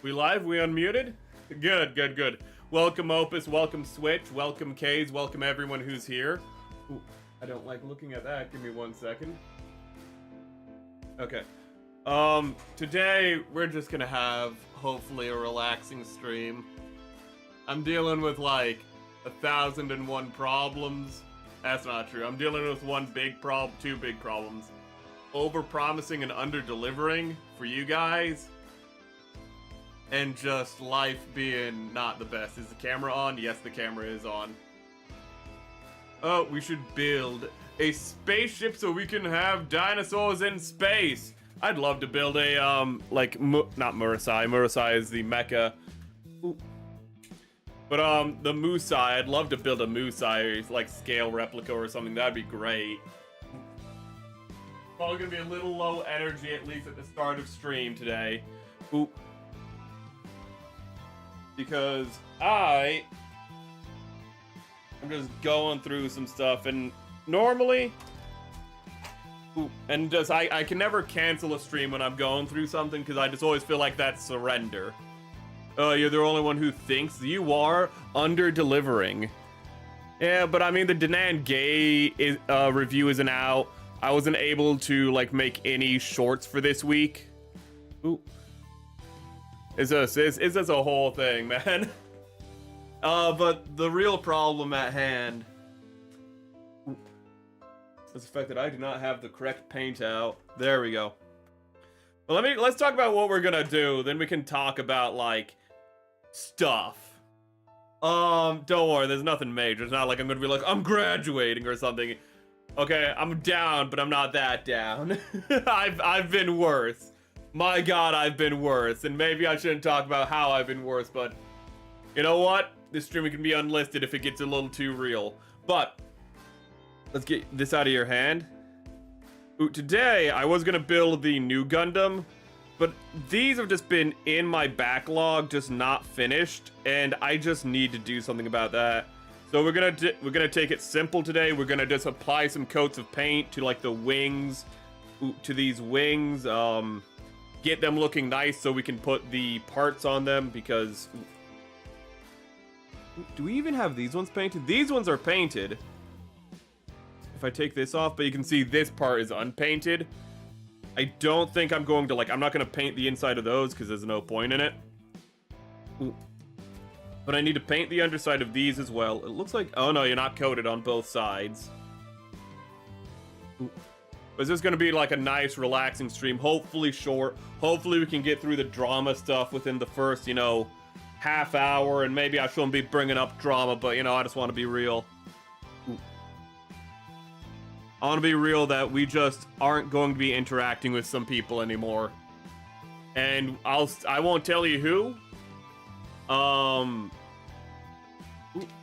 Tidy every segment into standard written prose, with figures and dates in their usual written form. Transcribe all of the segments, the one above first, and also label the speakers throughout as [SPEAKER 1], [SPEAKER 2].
[SPEAKER 1] We live? We unmuted? Good, good, good. Welcome Opus, welcome Switch, welcome Kays, welcome everyone who's here. Ooh, I don't like looking at that. Give me 1 second. Okay. Today we're just gonna have, hopefully, a relaxing stream. I'm dealing with, like, 1,001 problems. That's not true. I'm dealing with two big problems. Over-promising and under-delivering for you guys. And just life being not the best. Is the camera on? Yes, the camera is on. Oh, we should build a spaceship so we can have dinosaurs in space. I'd love to build a, not Murasai. Murasai is the mecha. Ooh. But, the Musai, I'd love to build a Musai, like, scale replica or something. That'd be great. Probably gonna be a little low energy, at least at the start of stream today. Ooh. Because I'm just going through some stuff, and normally, I can never cancel a stream when I'm going through something, because I just always feel like that's surrender. Oh, you're the only one who thinks you are under-delivering. Yeah, but I mean, the Danan Gay review isn't out. I wasn't able to, like, make any shorts for this week. Ooh. Is this a whole thing, man? But the real problem at hand is the fact that I do not have the correct paint out. There we go. Well, let's talk about what we're gonna do, then we can talk about, like, stuff. Don't worry, there's nothing major. It's not like I'm gonna be like, I'm graduating or something. Okay, I'm down, but I'm not that down. I've been worse. My god, I've been worse. And maybe I shouldn't talk about how I've been worse, but you know what? This stream can be unlisted if it gets a little too real. But let's get this out of your hand. Ooh, today, I was gonna build the new Gundam, but these have just been in my backlog, just not finished, and I just need to do something about that. So we're gonna take it simple today. We're gonna just apply some coats of paint to, like, the wings, to these wings, get them looking nice so we can put the parts on them, because do we even have these ones painted? These ones are painted. If I take this off, but you can see this part is unpainted. I don't think I'm going to, like, I'm not going to paint the inside of those because there's no point in it. Ooh. But I need to paint the underside of these as well. It looks like, oh no, you're not coated on both sides. Ooh. But this is going to be like a nice, relaxing stream. Hopefully short. Hopefully we can get through the drama stuff within the first, you know, half hour. And maybe I shouldn't be bringing up drama, but, you know, I just want to be real. Ooh. I want to be real that we just aren't going to be interacting with some people anymore. And I won't tell you who. Ooh,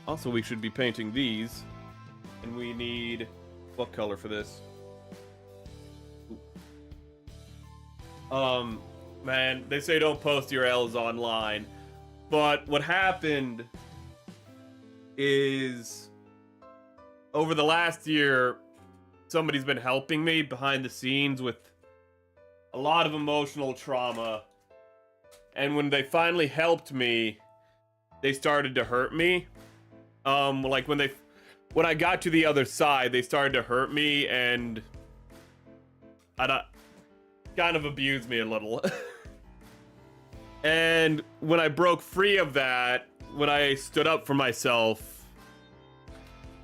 [SPEAKER 1] also, we should be painting these. And we need... what color for this? Man, they say don't post your L's online. But what happened is... over the last year, somebody's been helping me behind the scenes with a lot of emotional trauma. And when they finally helped me, they started to hurt me. Like when I got to the other side, they started to hurt me and kind of abused me a little. And when I broke free of that, when I stood up for myself,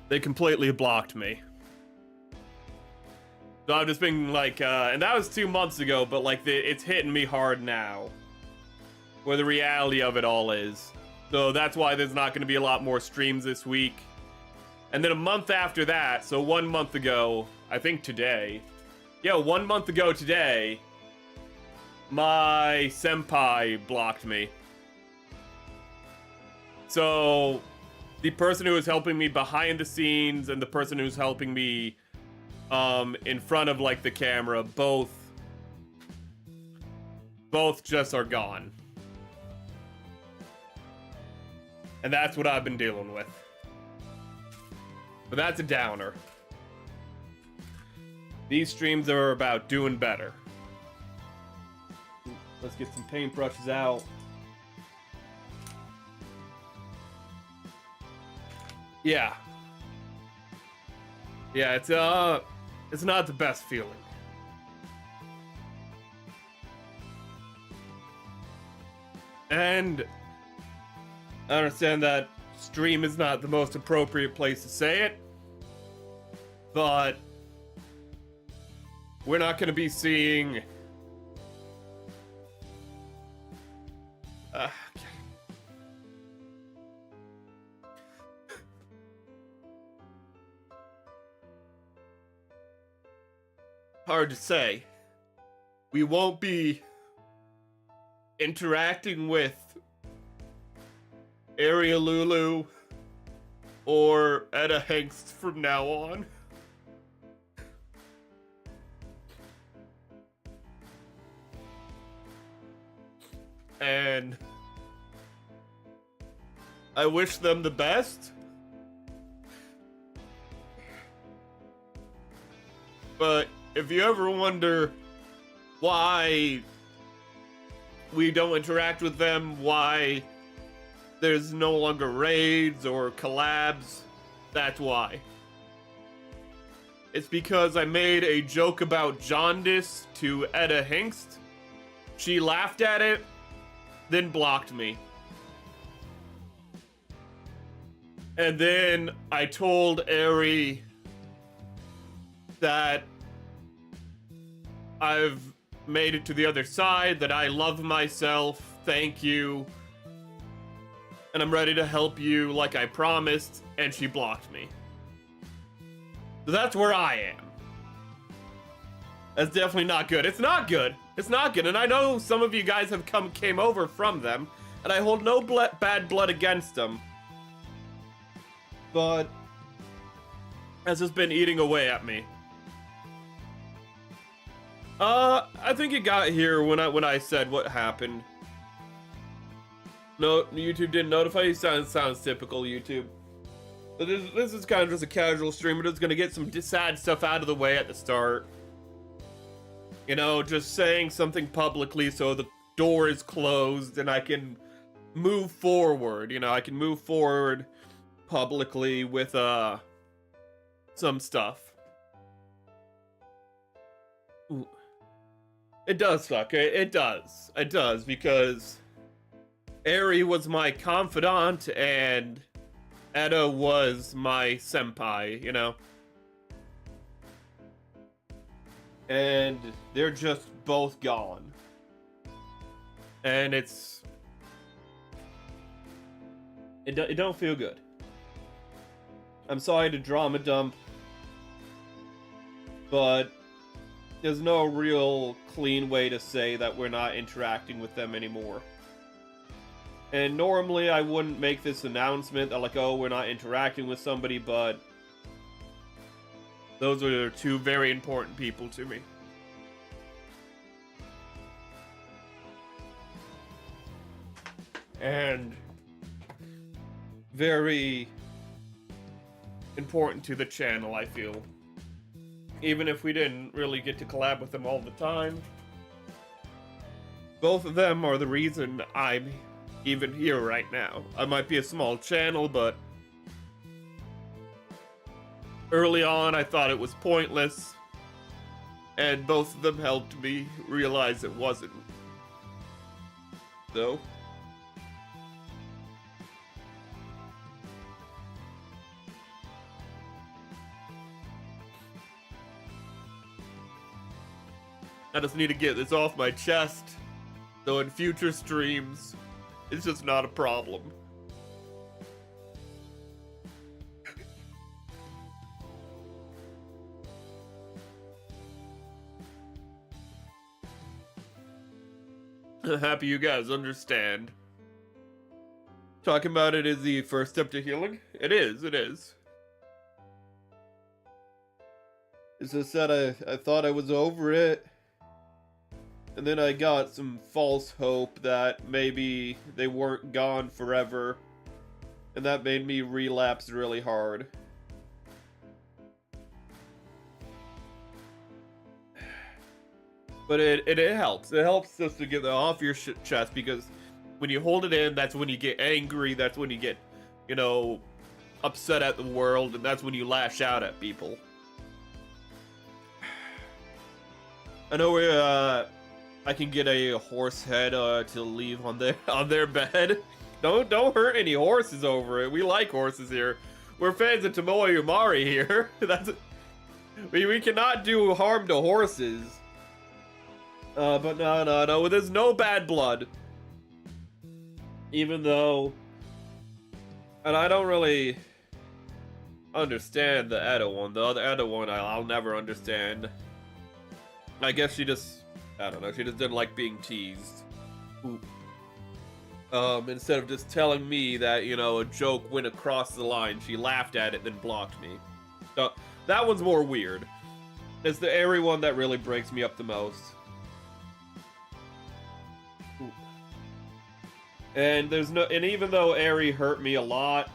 [SPEAKER 1] they completely blocked me. So I've just been like, and that was 2 months ago, but like it's hitting me hard now. Where the reality of it all is. So that's why there's not going to be a lot more streams this week. And then a month after that, so 1 month ago, I think today. Yeah, 1 month ago today, my senpai blocked me. So the person who was helping me behind the scenes and the person who's helping me in front of, like, the camera, both just are gone. And that's what I've been dealing with. But that's a downer. These streams are about doing better. Let's get some paintbrushes out. Yeah. Yeah, it's not the best feeling. And I understand that stream is not the most appropriate place to say it, but we're not going to be seeing hard to say. We won't be interacting with Area Lulu or Etta Hengst from now on. And I wish them the best. But if you ever wonder why we don't interact with them, why there's no longer raids or collabs, that's why. It's because I made a joke about jaundice to Etta Hengst. She laughed at it, then blocked me. And then I told Ari that I've made it to the other side, that I love myself, thank you, and I'm ready to help you like I promised, and she blocked me. So that's where I am. That's definitely not good. It's not good. It's not good, and I know some of you guys have came over from them, and I hold no bad blood against them. But has just been eating away at me. I think it got here when I said what happened. No, YouTube didn't notify you. Sounds typical YouTube. But this is kind of just a casual stream. We're just gonna get some sad stuff out of the way at the start. You know, just saying something publicly so the door is closed and I can move forward. You know, I can move forward publicly with some stuff. Ooh. It does suck. It does because Ari was my confidant and Etta was my senpai, you know? And they're just both gone. And it don't feel good. I'm sorry to drama dump, but there's no real clean way to say that we're not interacting with them anymore. And normally I wouldn't make this announcement that like, oh, we're not interacting with somebody, but those are two very important people to me. And very important to the channel, I feel. Even if we didn't really get to collab with them all the time. Both of them are the reason I'm even here right now. I might be a small channel, but early on I thought it was pointless. And both of them helped me realize it wasn't. So I just need to get this off my chest, so in future streams, it's just not a problem. I'm happy you guys understand. Talking about it is the first step to healing? It is, it is. As I said, I thought I was over it. And then I got some false hope that maybe they weren't gone forever. And that made me relapse really hard. But it helps. It helps just to get that off your chest, because when you hold it in, that's when you get angry. That's when you get, you know, upset at the world, and that's when you lash out at people. I know I can get a horse head to leave on their bed. Don't hurt any horses over it. We like horses here. We're fans of Tomoe Umari here. We cannot do harm to horses. But no. There's no bad blood. Even though, and I don't really understand the Edo one. The other Edo one, I'll never understand. I guess she just, I don't know, she just didn't like being teased. Ooh. Instead of just telling me that, you know, a joke went across the line, she laughed at it, then blocked me. So, that one's more weird. It's the Eri one that really breaks me up the most. Ooh. And even though Eri hurt me a lot,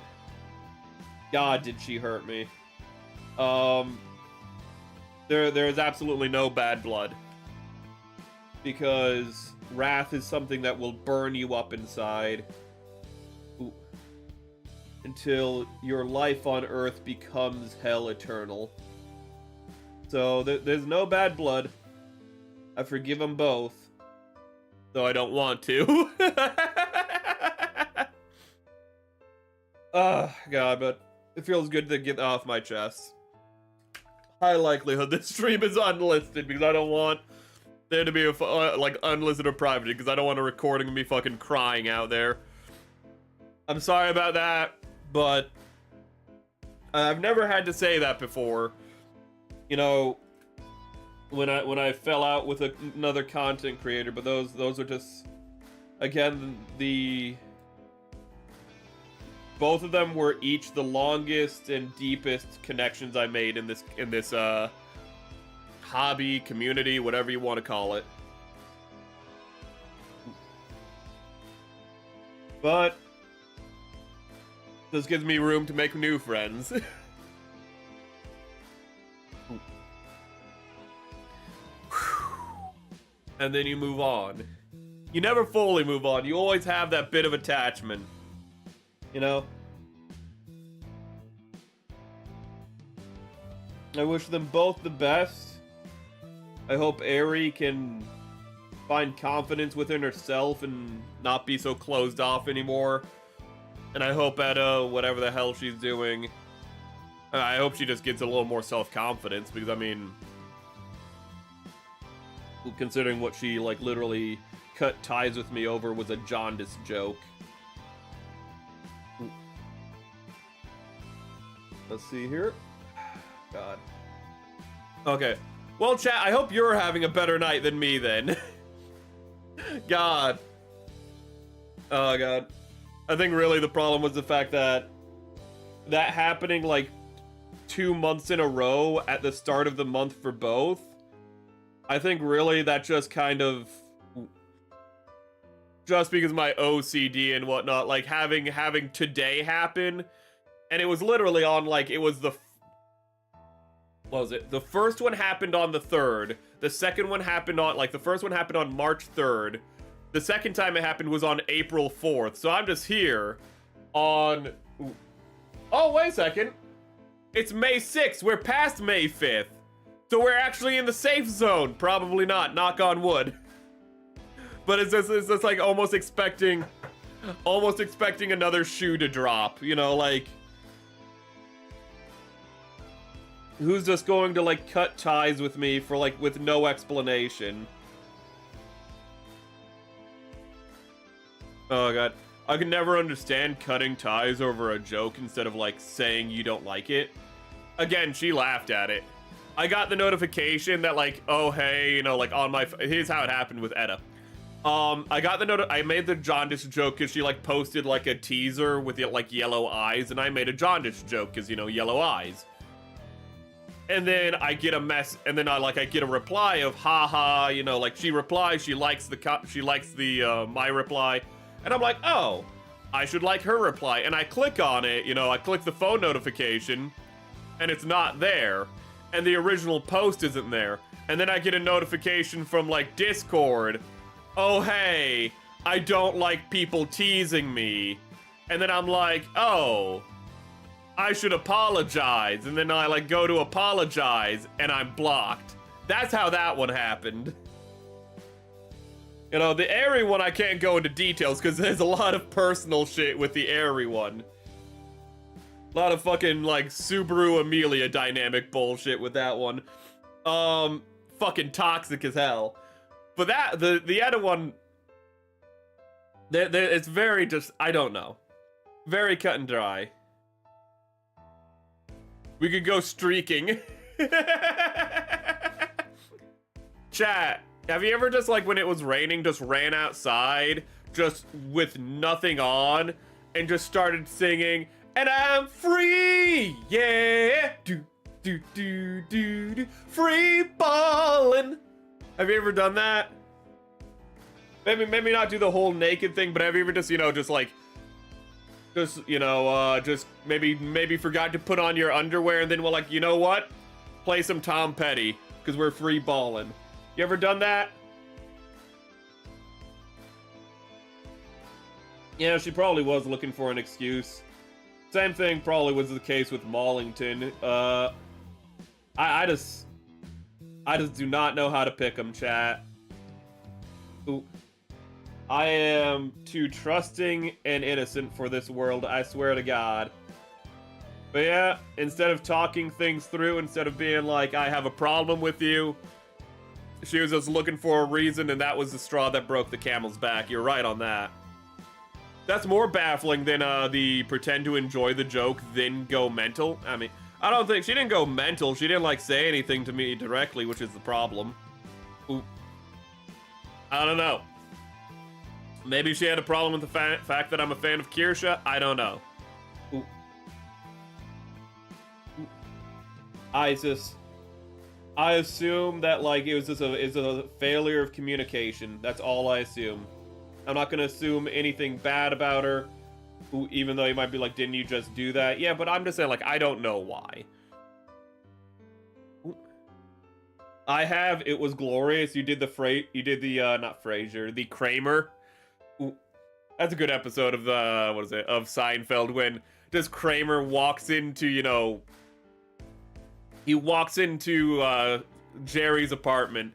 [SPEAKER 1] God, did she hurt me. There is absolutely no bad blood. Because wrath is something that will burn you up inside. Ooh. Until your life on Earth becomes hell eternal. So there's no bad blood. I forgive them both. Though I don't want to. God, but it feels good to get off my chest. High likelihood this stream is unlisted because I don't want there to be a like unlisted or private because I don't want a recording of me fucking crying out there. I'm sorry about that, but I've never had to say that before. You know, when I fell out with another content creator, but those are just, again, both of them were each the longest and deepest connections I made in this hobby, community, whatever you want to call it. But this gives me room to make new friends. And then you move on. You never fully move on. You always have that bit of attachment. You know? I wish them both the best. I hope Eri can find confidence within herself and not be so closed off anymore. And I hope Edo, whatever the hell she's doing, I hope she just gets a little more self-confidence, because I mean, considering what she like literally cut ties with me over was a jaundice joke. Let's see here. God. Okay. Well, chat, I hope you're having a better night than me then. God. Oh, God. I think really the problem was the fact that happening like 2 months in a row at the start of the month for both. I think really that just kind of, just because my OCD and whatnot, like having today happen, and it was literally on like, it was the, what was it? The first one happened on the 3rd. The second one happened on, like the first one happened on March 3rd. The second time it happened was on April 4th. So I'm just here on, oh, wait a second. It's May 6th. We're past May 5th. So we're actually in the safe zone. Probably not, knock on wood. But it's just like almost expecting another shoe to drop, you know, like, who's just going to like cut ties with me for like with no explanation? Oh god, I can never understand cutting ties over a joke instead of like saying you don't like it. Again, she laughed at it. I got the notification that like, oh hey, you know, like on my, here's how it happened with Etta. I got the I made the jaundice joke because she like posted like a teaser with like yellow eyes, and I made a jaundice joke because, you know, yellow eyes. And then I get a and then I get a reply of haha, you know, like she replies, she likes the my reply, and I'm like, oh, I should like her reply, and I click on it, you know, I click the phone notification, and it's not there, and the original post isn't there, and then I get a notification from like Discord, oh hey, I don't like people teasing me, and then I'm like, oh, I should apologize, and then I like go to apologize, and I'm blocked. That's how that one happened. You know, the Airy one I can't go into details because there's a lot of personal shit with the Airy one. A lot of fucking like Subaru Amelia dynamic bullshit with that one. Fucking toxic as hell. But that the other one, it's very just, I don't know, very cut and dry. We could go streaking. Chat, have you ever just like when it was raining just ran outside just with nothing on and just started singing and I'm free, yeah, do do do do do, free ballin'. Have you ever done that? Maybe not do the whole naked thing, but have you ever just, you know, just like, just, you know, just maybe forgot to put on your underwear and then we're like, you know what? Play some Tom Petty, because we're free ballin'. You ever done that? Yeah, she probably was looking for an excuse. Same thing probably was the case with Maulington. I just do not know how to pick them, chat. Ooh. I am too trusting and innocent for this world, I swear to God. But yeah, instead of talking things through, instead of being like, I have a problem with you, she was just looking for a reason, and that was the straw that broke the camel's back. You're right on that. That's more baffling than the pretend to enjoy the joke, then go mental. I mean, I don't think, she didn't go mental. She didn't, like, say anything to me directly, which is the problem. Ooh. I don't know. Maybe she had a problem with the fact that I'm a fan of Kirsha. I don't know. Ooh. Ooh. I assume that, like, it was just a failure of communication. That's all I assume. I'm not gonna assume anything bad about her, even though you might be like, didn't you just do that? Yeah, but I'm just saying, like, I don't know why. Ooh. It was glorious. You did the not Frasier, the Kramer. Ooh. That's a good episode of the, what is it, of Seinfeld, when just Kramer walks into, you know, he walks into Jerry's apartment,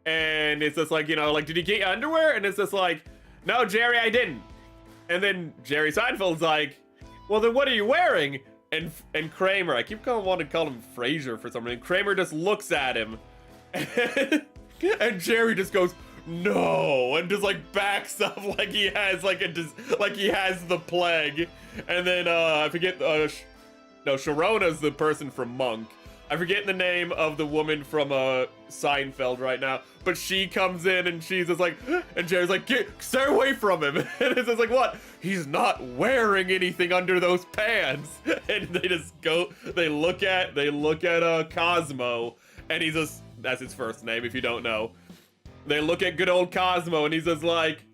[SPEAKER 1] and it's just like, you know, like, did you get your underwear? And it's just like, no, Jerry, I didn't. And then Jerry Seinfeld's like, well, then what are you wearing? And Kramer, I keep wanting to call him Frasier for some reason. Kramer just looks at him, and Jerry just goes, no, and just like backs up like he has like he has the plague. And then I forget, no, Sharona's the person from Monk. I forget the name of the woman from Seinfeld right now, but she comes in and she's just like, and Jerry's like, stay away from him. And it's just like, what? He's not wearing anything under those pants. And they just go, they look at Cosmo, and he's just, that's his first name if you don't know. They look at good old Cosmo, and he's just like,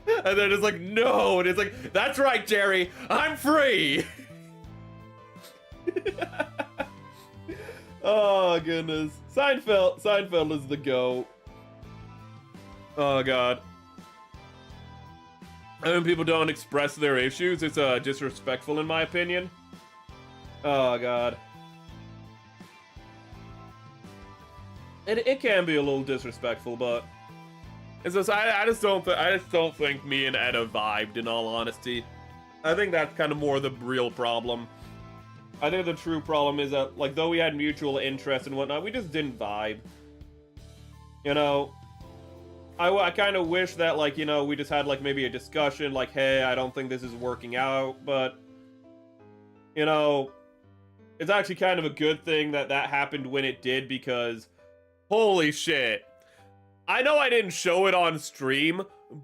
[SPEAKER 1] and they're just like, no. And it's like, that's right, Jerry, I'm free. Oh, goodness. Seinfeld is the GOAT. Oh, God. And when people don't express their issues, it's disrespectful, in my opinion. Oh, God. It can be a little disrespectful, but it's just, I just don't think me and Etta vibed, in all honesty. I think that's kind of more the real problem. I think the true problem is that, like, though we had mutual interest and whatnot, we just didn't vibe. You know, I kind of wish that, like, you know, we just had, like, maybe a discussion, like, hey, I don't think this is working out, but, you know, it's actually kind of a good thing that that happened when it did, because, holy shit. I know I didn't show it on stream,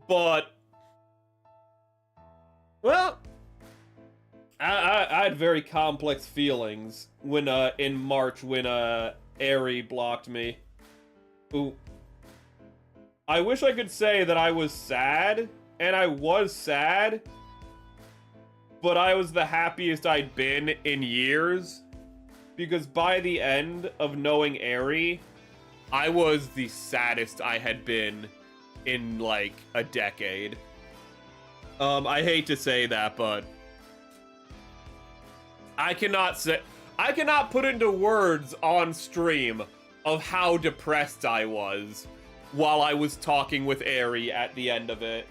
[SPEAKER 1] but, well, I had very complex feelings when, in March, when, Airy blocked me. Ooh. I wish I could say that I was sad, and I was sad, but I was the happiest I'd been in years, because by the end of knowing Airy, I was the saddest I had been in, like, a decade. I hate to say that, but I cannot put into words on stream of how depressed I was while I was talking with Eri at the end of it.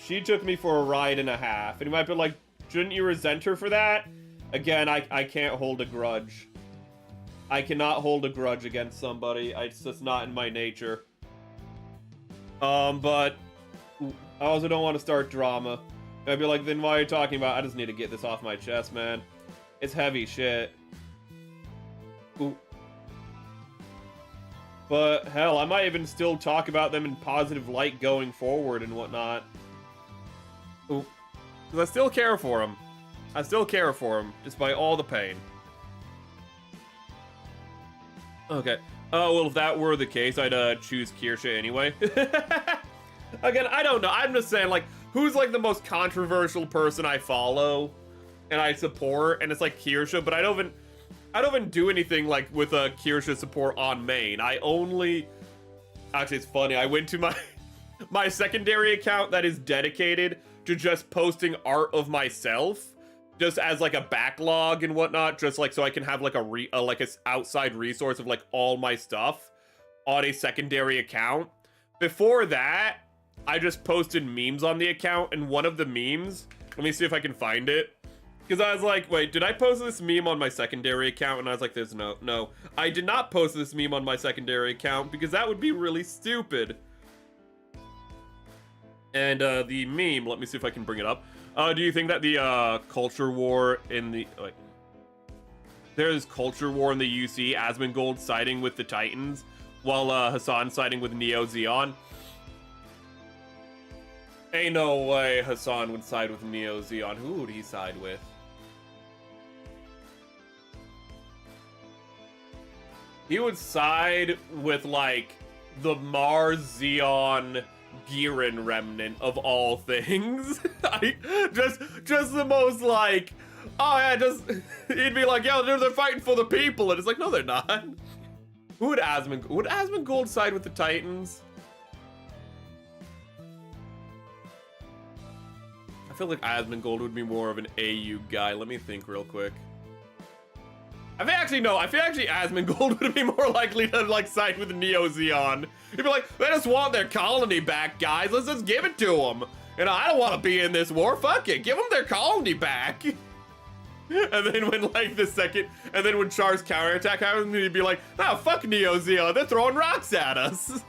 [SPEAKER 1] She took me for a ride and a half, and you might be like, shouldn't you resent her for that? Again, I can't hold a grudge. I cannot hold a grudge against somebody. It's just not in my nature. But I also don't want to start drama. I'd be like, then why are you talking about? I just need to get this off my chest, man. It's heavy shit. Ooh. But hell, I might even still talk about them in positive light going forward and whatnot. Ooh. Because I still care for them. I still care for them, despite all the pain. Okay. Oh, well, if that were the case, I'd choose Kirsche anyway. Again, I don't know. I'm just saying, like, who's, like, the most controversial person I follow and I support? And it's, like, Kirsche, but I don't even do anything, like, with a Kirsche support on main. I only... Actually, it's funny. I went to my secondary account that is dedicated to just posting art of myself, just as, like, a backlog and whatnot, just, like, so I can have, like, a outside resource of, like, all my stuff on a secondary account. Before that, I just posted memes on the account, and one of the memes, let me see if I can find it, because I was like, wait, did I post this meme on my secondary account? And I was like, there's no, I did not post this meme on my secondary account, because that would be really stupid. And the meme, let me see if I can bring it up. Do you think that the culture war in the, like, there's culture war in the UC, Asmongold siding with the Titans, while Hassan siding with Neo Zeon? Ain't no way Hassan would side with Neo Zeon. Who would he side with? He would side with, like, the Mars Zeon Giran remnant of all things. Just the most, like, oh yeah, he'd be like, yo, they're fighting for the people, and it's like, no, they're not. Who would Asmongold side with the Titans? I feel like Asmongold would be more of an AU guy. Let me think real quick. I feel actually Asmongold would be more likely to, like, side with Neo Zeon. He'd be like, they just want their colony back, guys. Let's just give it to them. You know, I don't want to be in this war. Fuck it. Give them their colony back. And then when, like, when Char's counterattack happens, he'd be like, oh, fuck Neo Zeon. They're throwing rocks at us.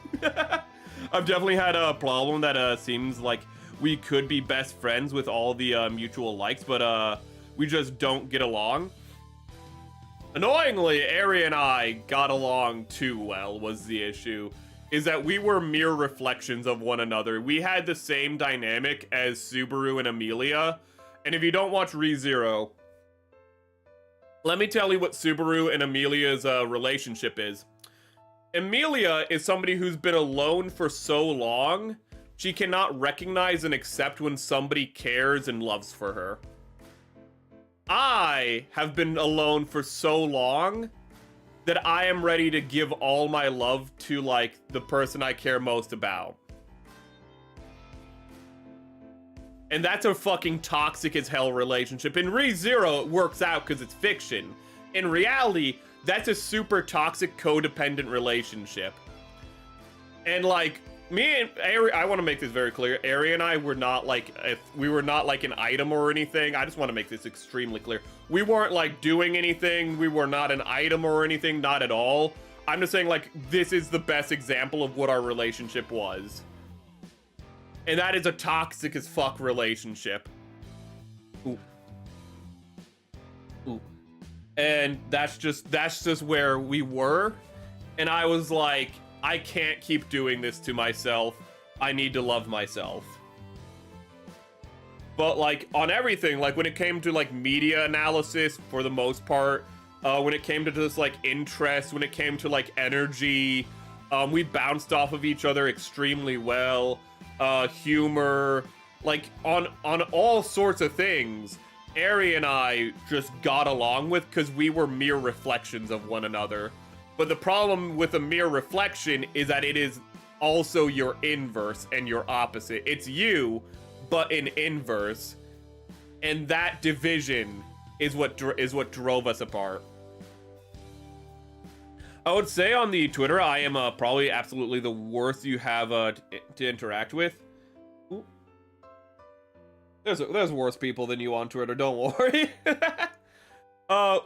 [SPEAKER 1] I've definitely had a problem that seems like we could be best friends with all the mutual likes, but we just don't get along. Annoyingly, Eri and I got along too well was the issue, is that we were mere reflections of one another. We had the same dynamic as Subaru and Amelia, and if you don't watch ReZero, let me tell you what Subaru and Amelia's relationship is. Amelia is somebody who's been alone for so long, she cannot recognize and accept when somebody cares and loves for her. I have been alone for so long that I am ready to give all my love to, like, the person I care most about. And that's a fucking toxic as hell relationship. In ReZero, it works out because it's fiction. In reality, that's a super toxic codependent relationship. And, like, me and Eri, I want to make this very clear. Eri and I were not like, we were not like an item or anything. I just want to make this extremely clear. We weren't like doing anything. We were not an item or anything, not at all. I'm just saying, like, this is the best example of what our relationship was. And that is a toxic as fuck relationship. Ooh. Ooh. And that's just where we were. And I was like, I can't keep doing this to myself. I need to love myself. But, like, on everything, like, when it came to, like, media analysis, for the most part, when it came to just, like, interest, when it came to, like, energy, we bounced off of each other extremely well. Humor, like, on all sorts of things, Eri and I just got along with, because we were mere reflections of one another. But the problem with a mere reflection is that it is also your inverse and your opposite. It's you, but in inverse. And that division is what drove us apart. I would say on the Twitter, I am probably absolutely the worst you have to interact with. Ooh. There's worse people than you on Twitter, don't worry.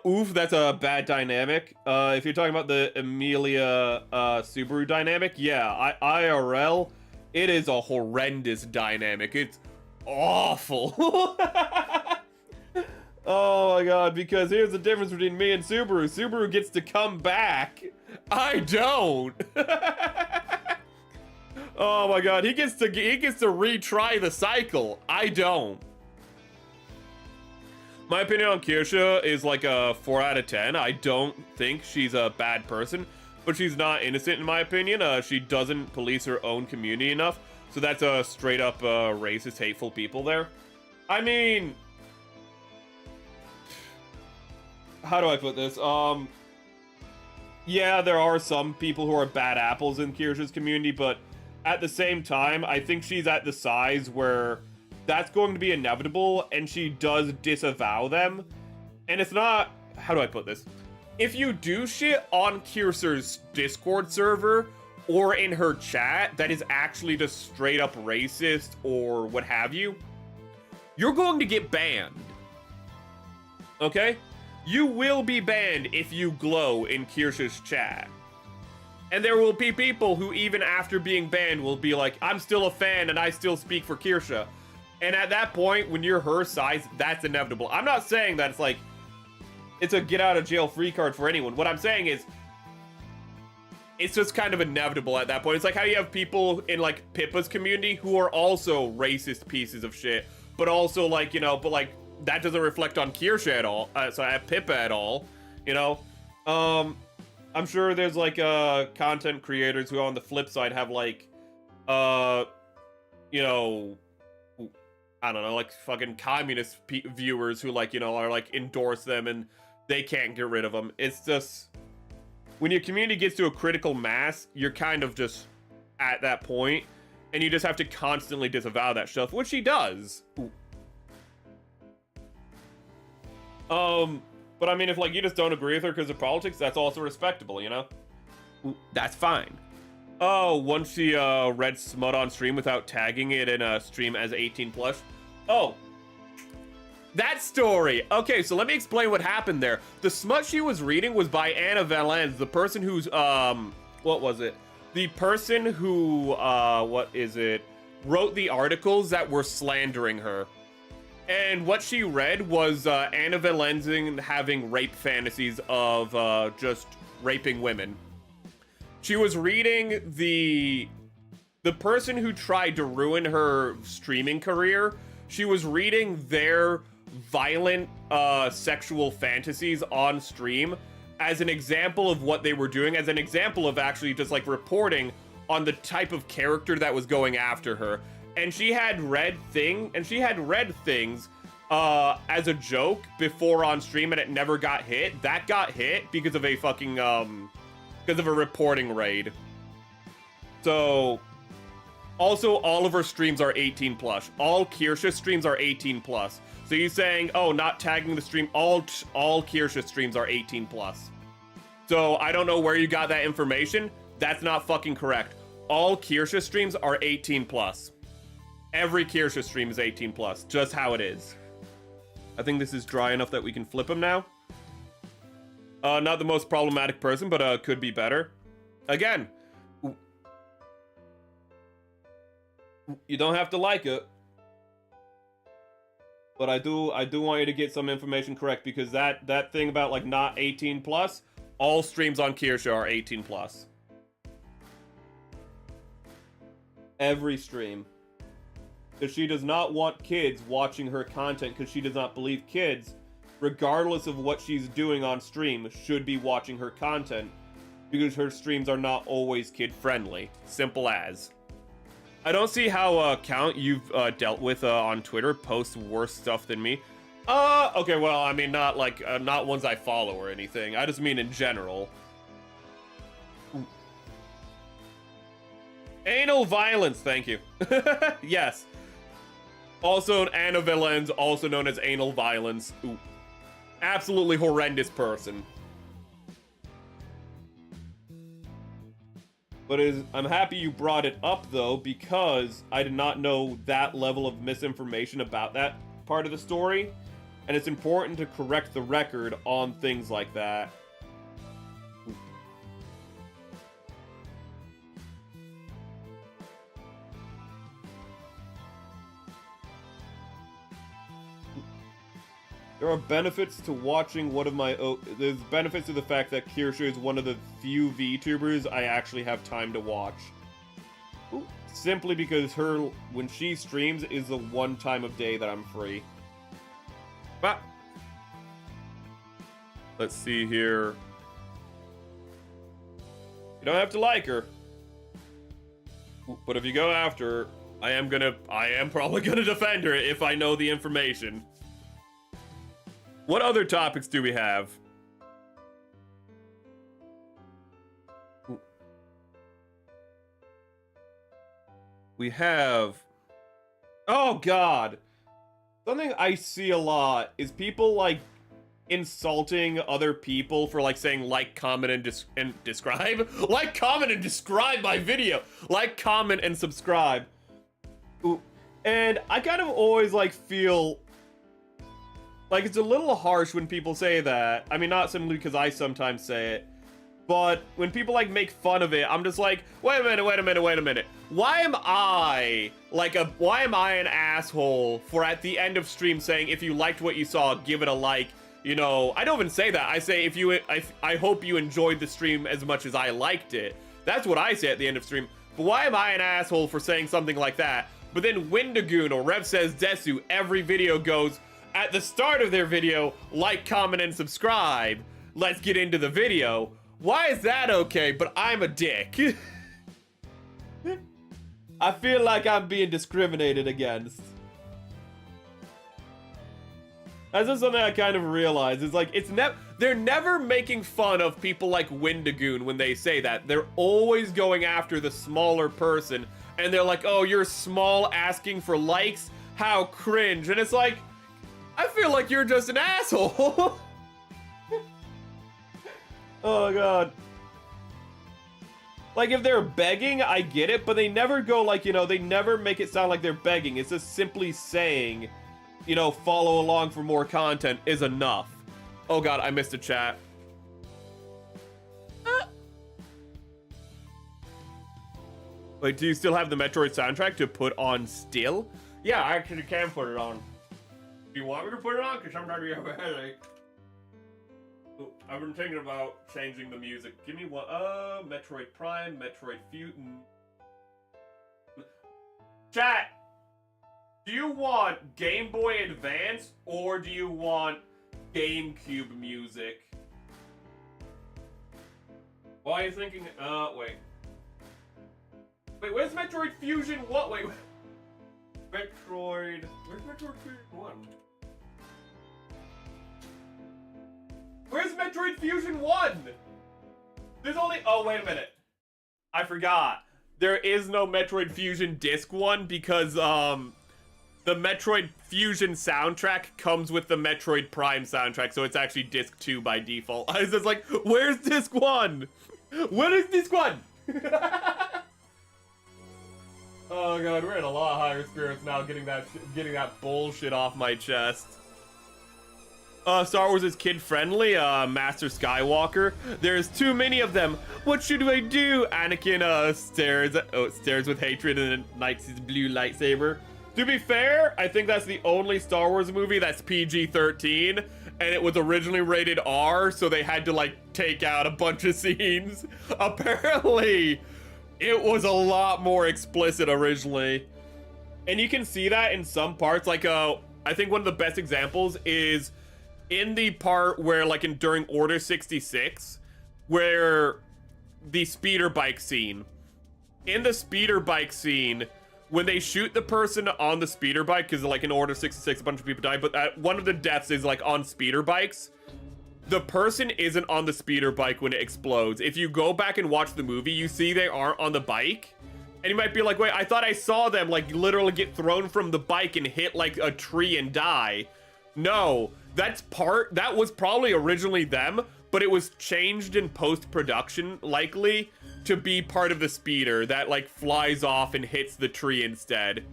[SPEAKER 1] Oof, that's a bad dynamic. If you're talking about the Emilia Subaru dynamic, yeah, IRL, it is a horrendous dynamic. It's awful. Oh my god, because here's the difference between me and Subaru. Subaru gets to come back. I don't. Oh my god, he gets to retry the cycle. I don't. My opinion on Kirsche is like a 4 out of 10. I don't think she's a bad person, but she's not innocent in my opinion. She doesn't police her own community enough. So that's a straight up racist, hateful people there. I mean, how do I put this? Yeah, there are some people who are bad apples in Kirsche's community, but at the same time, I think she's at the size where that's going to be inevitable, and she does disavow them. And it's not, how do I put this? If you do shit on Kirsche's Discord server or in her chat that is actually just straight up racist or what have you, you're going to get banned. Okay? You will be banned if you glow in Kirsche's chat. And there will be people who even after being banned will be like, I'm still a fan and I still speak for Kirsche. And at that point, when you're her size, that's inevitable. I'm not saying that it's like, it's a get out of jail free card for anyone. What I'm saying is, it's just kind of inevitable at that point. It's like how you have people in like Pippa's community who are also racist pieces of shit, but also like, you know, but like that doesn't reflect on Kirsche at all. So I have Pippa at all, you know. I'm sure there's like content creators who on the flip side have like, you know, I don't know, like fucking communist viewers who like, you know, are like endorse them and they can't get rid of them. It's just, when your community gets to a critical mass, you're kind of just at that point and you just have to constantly disavow that stuff, which she does. But I mean, if like you just don't agree with her because of politics, that's also respectable, you know? That's fine. Oh, once she read smut on stream without tagging it in a stream as 18+. Oh, that story. Okay, so let me explain what happened there. The smut she was reading was by Anna Valens, the person who's what was it? The person who wrote the articles that were slandering her. And what she read was Anna Valenzing having rape fantasies of just raping women. She was reading the person who tried to ruin her streaming career. She was reading their violent sexual fantasies on stream as an example of what they were doing, as an example of actually just like reporting on the type of character that was going after her. And she had read things as a joke before on stream, and it never got hit. That got hit because of a fucking because of a reporting raid. So also all of her streams are 18+. All Kirsche streams are 18+. So you saying, oh, not tagging the stream, all Kirsche streams are 18+. So I don't know where you got that information. That's not fucking correct. All Kirsche streams are 18+. Every Kirsche stream is 18+, just how it is. I think this is dry enough that we can flip him now. Not the most problematic person, but could be better. Again, you don't have to like it, but I do want you to get some information correct, because that thing about like not 18+, all streams on Kirsche are 18+. Every stream. Because she does not want kids watching her content, because she does not believe kids, regardless of what she's doing on stream, should be watching her content, because her streams are not always kid-friendly. Simple as. I don't see how account you've dealt with on Twitter posts worse stuff than me. Okay, well, I mean, not like, not ones I follow or anything. I just mean in general. Anal violence, thank you. Yes. Also an anavillains, also known as anal violence. Ooh. Absolutely horrendous person. But I'm happy you brought it up, though, because I did not know that level of misinformation about that part of the story. And it's important to correct the record on things like that. There are benefits to watching one of my... there's benefits to the fact that Kirsha is one of the few VTubers I actually have time to watch. Ooh. Simply because when she streams, is the one time of day that I'm free. But let's see here. You don't have to like her. But if you go after her, I am probably gonna defend her if I know the information. What other topics do we have? We have... Oh, God. Something I see a lot is people, like, insulting other people for, like, saying like, comment, and describe. Like, comment, and describe my video. Like, comment, and subscribe. Ooh. And I kind of always, like, feel... like, it's a little harsh when people say that. I mean, not simply because I sometimes say it, but when people, like, make fun of it, I'm just like, wait a minute. Why am I an asshole for at the end of stream saying, if you liked what you saw, give it a like? You know, I don't even say that. I say, I hope you enjoyed the stream as much as I liked it. That's what I say at the end of stream. But why am I an asshole for saying something like that? But then Windagoon or Rev Says Desu, every video goes, at the start of their video, like, comment, and subscribe. Let's get into the video. Why is that okay, but I'm a dick? I feel like I'm being discriminated against. That's just something I kind of realize. It's like, they're never making fun of people like Windagoon when they say that. They're always going after the smaller person. And they're like, oh, you're small asking for likes? How cringe. And it's like... I feel like you're just an asshole. Oh, God. Like, if they're begging, I get it, but they never go, like, you know, they never make it sound like they're begging. It's just simply saying, you know, follow along for more content is enough. Oh, God, I missed a chat. Wait, do you still have the Metroid soundtrack to put on still? Yeah, I actually can put it on. Do you want me to put it on? Because I'm starting to have a headache. Ooh, I've been thinking about changing the music. Give me one. Metroid Prime, Metroid Fusion. Chat! Do you want Game Boy Advance or do you want GameCube music? Why are you thinking? Wait. Wait, where's Metroid Fusion? What? Wait. Metroid. Where's Metroid Fusion 1? Where's Metroid Fusion 1? There's only... Oh, wait a minute. I forgot. There is no Metroid Fusion Disc 1 because, the Metroid Fusion soundtrack comes with the Metroid Prime soundtrack, so it's actually Disc 2 by default. I was just like, where's Disc 1? What is Disc 1? Oh god, we're in a lot higher spirits now getting that bullshit off my chest. Star Wars is kid-friendly, Master Skywalker. There's too many of them. What should I do? Anakin, stares with hatred and ignites his blue lightsaber. To be fair, I think that's the only Star Wars movie that's PG-13, and it was originally rated R, so they had to, like, take out a bunch of scenes. Apparently, it was a lot more explicit originally. And you can see that in some parts, like, I think one of the best examples is in the part where, like, during Order 66, where the speeder bike scene. In the speeder bike scene, when they shoot the person on the speeder bike, because, like, in Order 66, a bunch of people die, but one of the deaths is, like, on speeder bikes. The person isn't on the speeder bike when it explodes. If you go back and watch the movie, you see they aren't on the bike. And you might be like, wait, I thought I saw them like literally get thrown from the bike and hit like a tree and die. No, that was probably originally them, but it was changed in post-production likely to be part of the speeder that like flies off and hits the tree instead.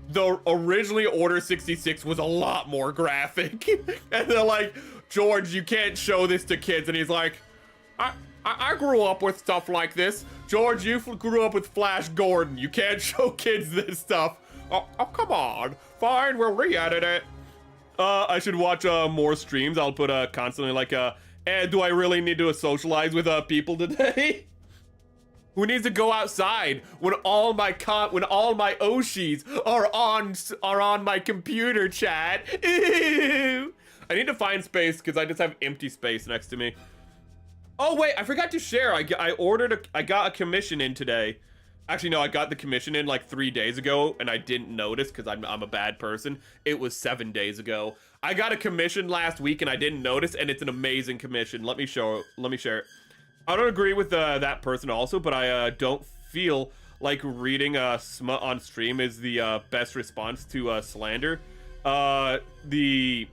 [SPEAKER 1] Though originally Order 66 was a lot more graphic. And they're like, George, you can't show this to kids. And he's like, I grew up with stuff like this. George, you grew up with Flash Gordon. You can't show kids this stuff. Oh, come on. Fine, we'll re-edit it. I should watch more streams. I'll put constantly like, do I really need to socialize with people today? Who needs to go outside when all my Oshis are on my computer, chat? Ew. I need to find space because I just have empty space next to me. Oh wait, I forgot to share. I got a commission in today. Actually, no, I got the commission in like 3 days ago, and I didn't notice because I'm a bad person. It was 7 days ago. I got a commission last week, and I didn't notice, and it's an amazing commission. Let me share it. I don't agree with that person also, but I don't feel like reading smut on stream is the best response to slander. The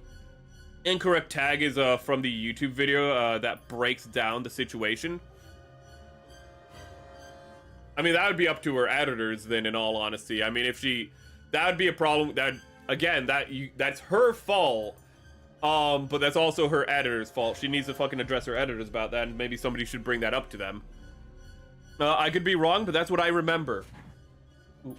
[SPEAKER 1] incorrect tag is from the YouTube video that breaks down the situation. I mean, that would be up to her editors then, in all honesty. I mean, that would be a problem. That's her fault. But that's also her editor's fault. She needs to fucking address her editors about that, and maybe somebody should bring that up to them. I could be wrong, but that's what I remember. Ooh.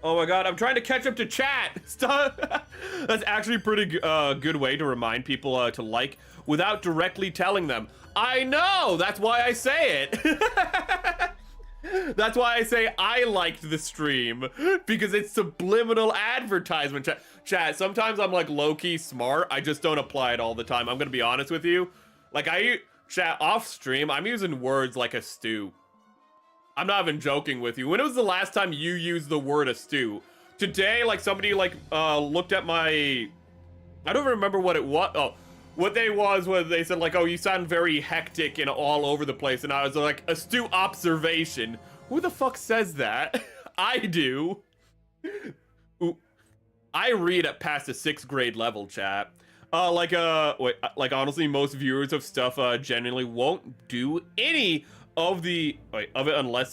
[SPEAKER 1] Oh my god, I'm trying to catch up to chat. Stop. That's actually a pretty good way to remind people to like without directly telling them. I know, that's why I say it. That's why I say I liked the stream, because it's subliminal advertisement. Chat, sometimes I'm like low-key smart. I just don't apply it all the time. I'm gonna be honest with you. Like chat, off stream, I'm using words like a stew. I'm not even joking with you. When was the last time you used the word a stew? Today, like somebody like looked at my, I don't remember what it was. Oh, what they said like, oh, you sound very hectic and all over the place. And I was like, astute observation. Who the fuck says that? I do. Ooh. I read at past a 6th grade level, chat. Like honestly, most viewers of stuff genuinely won't do any of it unless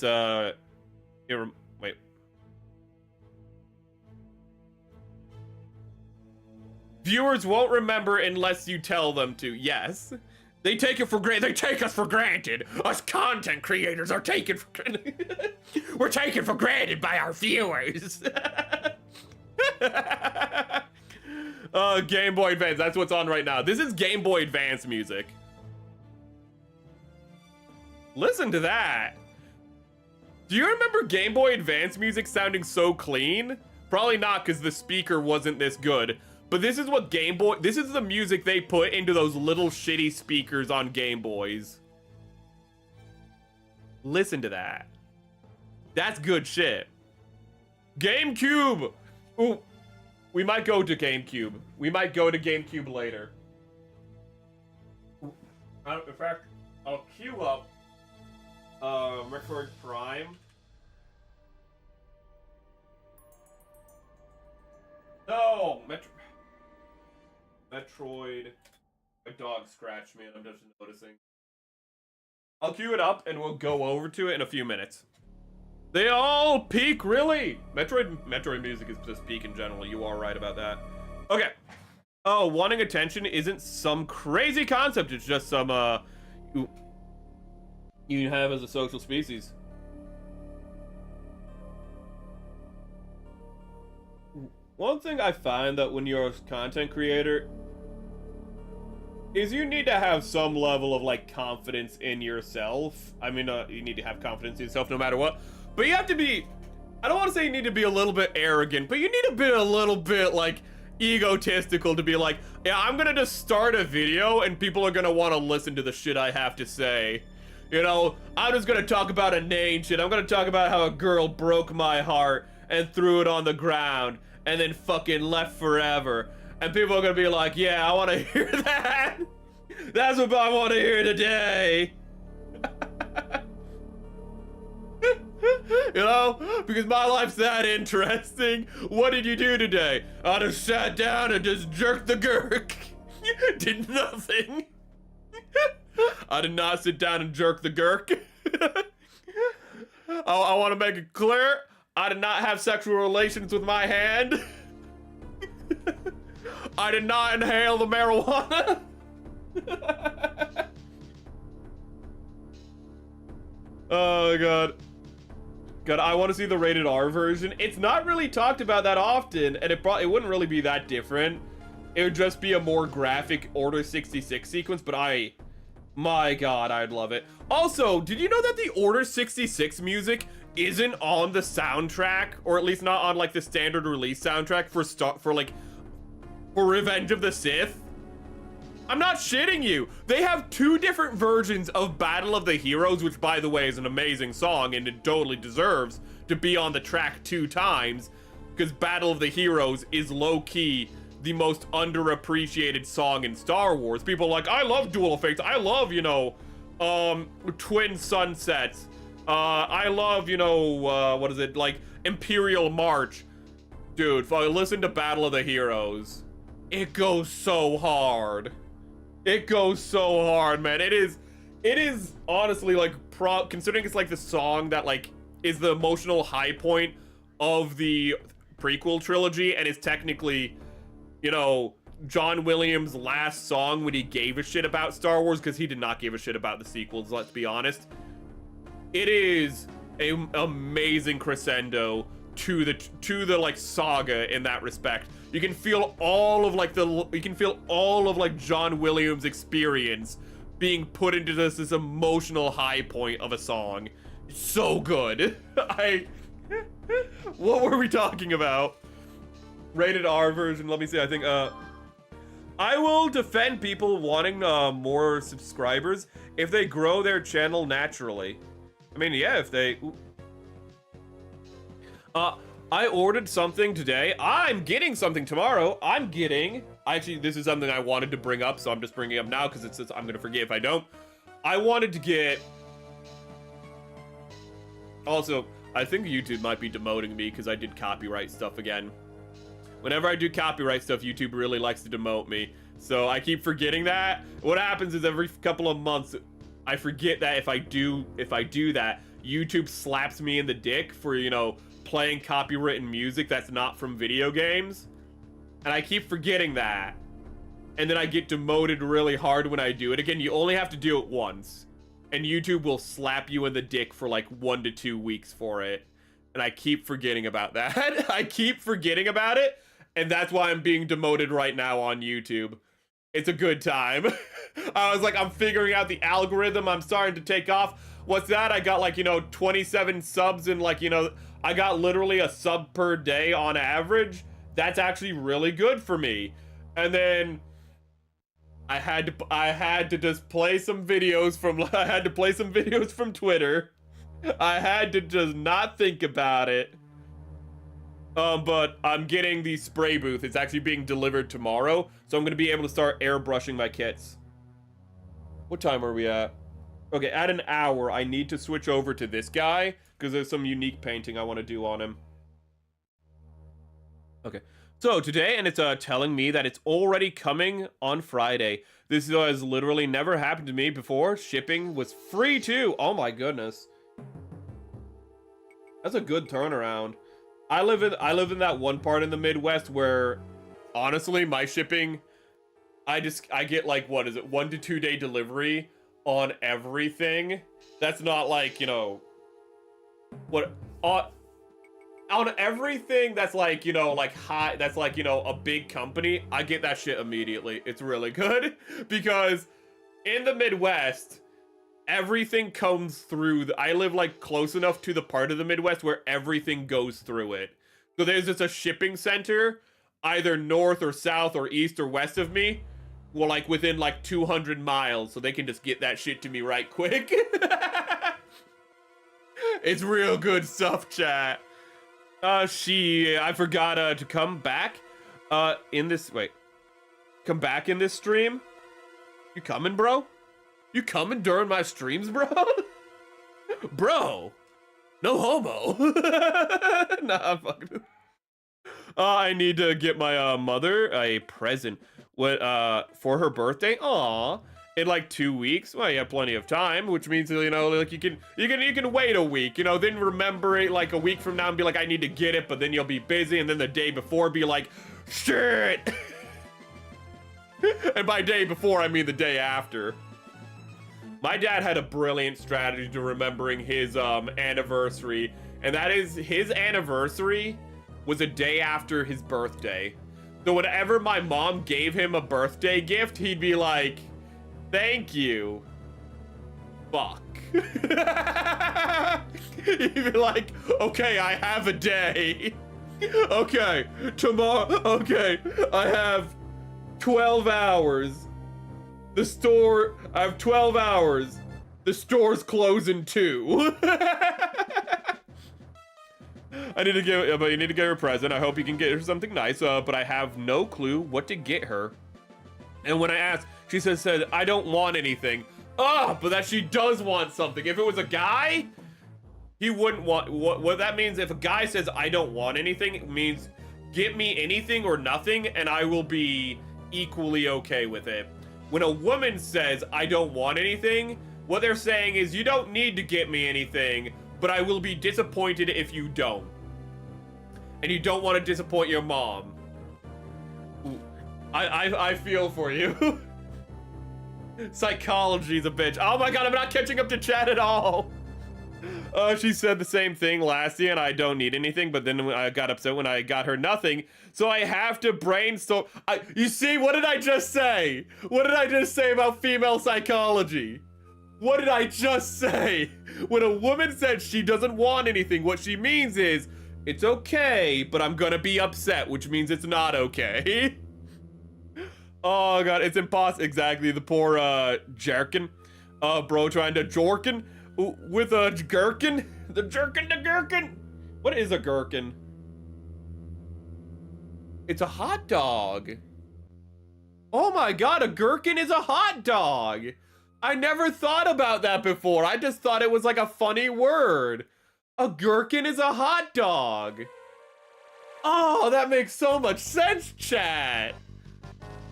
[SPEAKER 1] viewers won't remember unless you tell them to. Yes. They take it for granted. They take us for granted. Us content creators are taken for granted. We're taken for granted by our viewers. Game Boy Advance. That's what's on right now. This is Game Boy Advance music. Listen to that. Do you remember Game Boy Advance music sounding so clean? Probably not, because the speaker wasn't this good. But this is what this is the music they put into those little shitty speakers on Game Boys. Listen to that. That's good shit. GameCube. Ooh, we might go to GameCube. We might go to GameCube later. In fact, I'll queue up Metroid Prime. No, Metroid. My dog scratched me and I'm just noticing. I'll queue it up and we'll go over to it in a few minutes. They all peak, really? Metroid music is just peak in general. You are right about that. Okay. Oh, wanting attention isn't some crazy concept. It's just some, you have as a social species. One thing I find that when you're a content creator is you need to have some level of like confidence in yourself. I mean, you need to have confidence in yourself no matter what. But you have to be, I don't want to say you need to be a little bit arrogant, but you need to be a little bit like egotistical to be like, yeah, I'm gonna just start a video and people are gonna want to listen to the shit I have to say. You know, I'm just gonna talk about inane shit. I'm gonna talk about how a girl broke my heart and threw it on the ground and then fucking left forever. And people are gonna be like, yeah, I want to hear that. That's what I want to hear today. You know? Because my life's that interesting. What did you do today? I just sat down and just jerked the gurk. Did nothing. I did not sit down and jerk the gurk. I want to make it clear, I did not have sexual relations with my hand. I did not inhale the marijuana. Oh god. God, I want to see the rated R version. It's not really talked about that often, and it wouldn't really be that different. It would just be a more graphic Order 66 sequence, but my god, I'd love it. Also, did you know that the Order 66 music isn't on the soundtrack, or at least not on like the standard release soundtrack for Revenge of the Sith? I'm not shitting you. They have 2 different versions of Battle of the Heroes, which by the way is an amazing song and it totally deserves to be on the track 2 times, because Battle of the Heroes is low-key the most underappreciated song in Star Wars. People are like, I love Duel of Fates. I love, you know, Twin Sunsets. I love, you know, what is it, like Imperial March. Dude, listen to Battle of the Heroes. It goes so hard. It goes so hard, man. It is honestly like considering it's like the song that like is the emotional high point of the prequel trilogy, and it's technically, you know, John Williams' last song when he gave a shit about Star Wars, because he did not give a shit about the sequels, let's be honest. It is an amazing crescendo to the like saga in that respect. You can feel all of like John Williams' experience being put into this emotional high point of a song. It's so good. What were we talking about? Rated R version, let me see. I think I will defend people wanting more subscribers if they grow their channel naturally. I mean, yeah, if they I ordered something today. I'm getting something tomorrow. Actually, this is something I wanted to bring up, so I'm just bringing it up now because I'm gonna forget if I don't. I wanted to get. Also, I think YouTube might be demoting me because I did copyright stuff again. Whenever I do copyright stuff, YouTube really likes to demote me. So I keep forgetting that. What happens is every couple of months, I forget that if I do that, YouTube slaps me in the dick for, you know, playing copywritten music that's not from video games. And I keep forgetting that. And then I get demoted really hard when I do it. Again, you only have to do it once. And YouTube will slap you in the dick for like 1 to 2 weeks for it. And I keep forgetting about that. I keep forgetting about it. And that's why I'm being demoted right now on YouTube. It's a good time. I was like, I'm figuring out the algorithm. I'm starting to take off. What's that? I got like, you know, 27 subs and like, you know, I got literally a sub per day on average. That's actually really good for me. And then I had to just play some videos from Twitter. I had to just not think about it. But I'm getting the spray booth. It's actually being delivered tomorrow, so I'm gonna be able to start airbrushing my kits. What time are we at? Okay, at an hour, I need to switch over to this guy because there's some unique painting I want to do on him. Okay, so today, and it's telling me that it's already coming on Friday. This has literally never happened to me before. Shipping was free too. Oh my goodness, that's a good turnaround. I live in that one part in the Midwest where, honestly, my shipping, I get like, what is it, 1 to 2 day delivery on everything. That's not like, you know, on everything that's like, you know, like high, that's like, you know, a big company, I get that shit immediately. It's really good because in the Midwest, everything comes through. I live like close enough to the part of the Midwest where everything goes through it. So there's just a shipping center either north or south or east or west of me. Well, like within like 200 miles, so they can just get that shit to me right quick. It's real good stuff, chat. I forgot to come back in this, wait. Come back in this stream? You coming, bro? You coming during my streams, bro? Bro, No homo. Nah, I'm fucking. I need to get my mother a present. What for her birthday? Aw, in like 2 weeks. Well, you have plenty of time, which means like you can wait a week. Then remember it like a week from now and be like, I need to get it, but then you'll be busy, and then the day before be like, shit. And by day before, I mean the day after. My dad had a brilliant strategy to remembering his anniversary, and that is his anniversary was a day after his birthday. So whenever my mom gave him a birthday gift, he'd be like, thank you. Fuck. He'd be like, okay, I have a day. Okay, tomorrow, okay, I have 12 hours. I have 12 hours. The store's closing 2. But you need to get her a present. I hope you can get her something nice, but I have no clue what to get her. And when I asked, she said, I don't want anything. But that she does want something. If it was a guy, he wouldn't want, what that means, if a guy says, I don't want anything, it means get me anything or nothing, and I will be equally okay with it. When a woman says, I don't want anything, what they're saying is, you don't need to get me anything, but I will be disappointed if you don't. And you don't want to disappoint your mom. Ooh. I feel for you. Psychology's a bitch. Oh my god, I'm not catching up to chat at all. She said the same thing last year, and I don't need anything, but then I got upset when I got her nothing, so I have to brainstorm. You see, what did I just say? What did I just say about female psychology? What did I just say? When a woman said she doesn't want anything, what she means is, it's okay, but I'm gonna be upset, which means it's not okay. Oh god, it's impossible. Exactly, the poor jerkin. Bro trying to jorkin with a gherkin. The jerkin to gherkin. What is a gherkin? It's a hot dog. Oh my god, a gherkin is a hot dog. I never thought about that before. I just thought it was like a funny word. A gherkin is a hot dog. Oh, that makes so much sense, chat.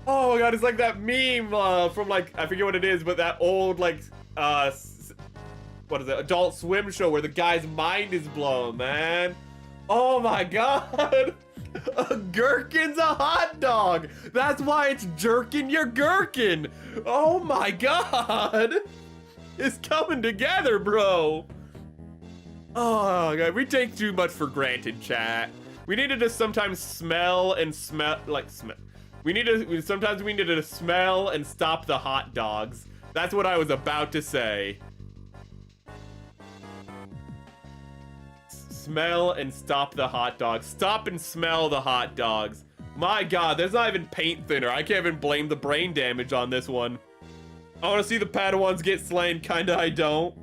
[SPEAKER 1] Oh my god, it's like that meme from like, I forget what it is, but that old like, what is it, Adult Swim show where the guy's mind is blown, man. Oh my god. A gherkin's a hot dog. That's why it's jerking your gherkin. Oh my god. It's coming together, bro. Oh god, we take too much for granted, chat. We need to just sometimes smell and smell. Sometimes we need to smell and stop the hot dogs. That's what I was about to say. Smell and stop the hot dogs. Stop and smell the hot dogs. My god, there's not even paint thinner. I can't even blame the brain damage on this one. I want to see the Padawans get slain. Kinda I don't.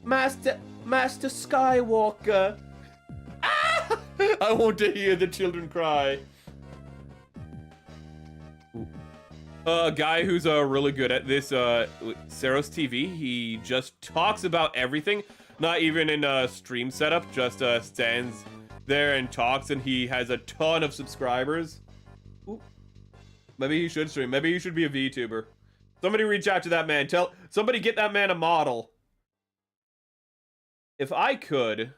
[SPEAKER 1] Master Skywalker. Ah! I want to hear the children cry. A guy who's really good at this, Saros TV, he just talks about everything, not even in a stream setup, just stands there and talks, and he has a ton of subscribers. Ooh. Maybe he should stream. Maybe he should be a VTuber. Somebody reach out to that man. Somebody get that man a model. If I could,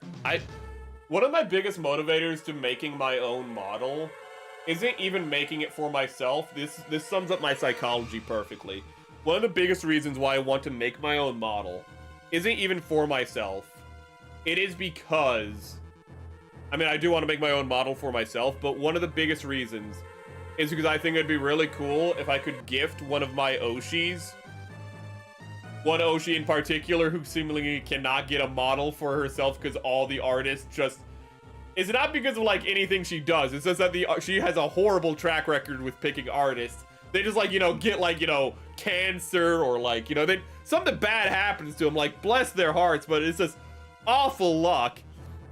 [SPEAKER 1] one of my biggest motivators to making my own model isn't even making it for myself. This sums up my psychology perfectly. One of the biggest reasons why I want to make my own model isn't even for myself. It is because, I mean, I do want to make my own model for myself, but one of the biggest reasons is because I think it'd be really cool if I could gift one of my Oshis. One Oshi in particular who seemingly cannot get a model for herself because all the artists just... It's not because of like anything she does. It's just that she has a horrible track record with picking artists. They just like, get like, cancer or like, something bad happens to them. Like, bless their hearts, but it's just awful luck.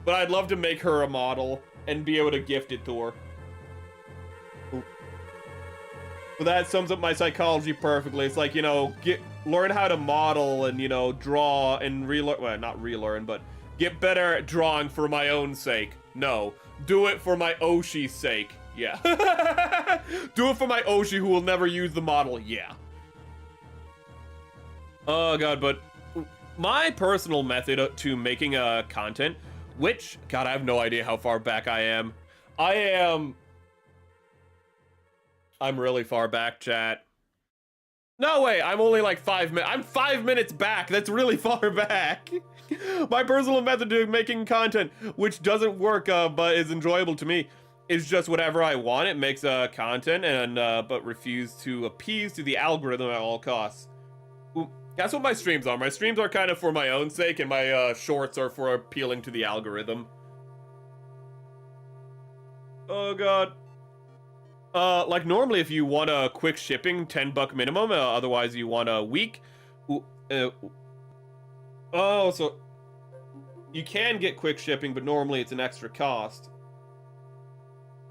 [SPEAKER 1] But I'd love to make her a model and be able to gift it to her. Ooh. But that sums up my psychology perfectly. It's like, learn how to model and, you know, draw and relearn, well, not relearn, but get better at drawing for my own sake. No. Do it for my Oshi's sake. Yeah. Do it for my Oshi who will never use the model. Yeah. Oh, God, but my personal method to making content, which, God, I have no idea how far back I am. I'm really far back, chat. No way, I'm only like 5 minutes. I'm 5 minutes back. That's really far back. My personal method to making content, which doesn't work, but is enjoyable to me, is just whatever I want. It makes content, and but refuse to appease to the algorithm at all costs. Ooh, that's what my streams are. My streams are kind of for my own sake, and my shorts are for appealing to the algorithm. Oh, God. Like normally if you want a quick shipping, $10 minimum, otherwise you want a week. Oh, so you can get quick shipping, but normally it's an extra cost.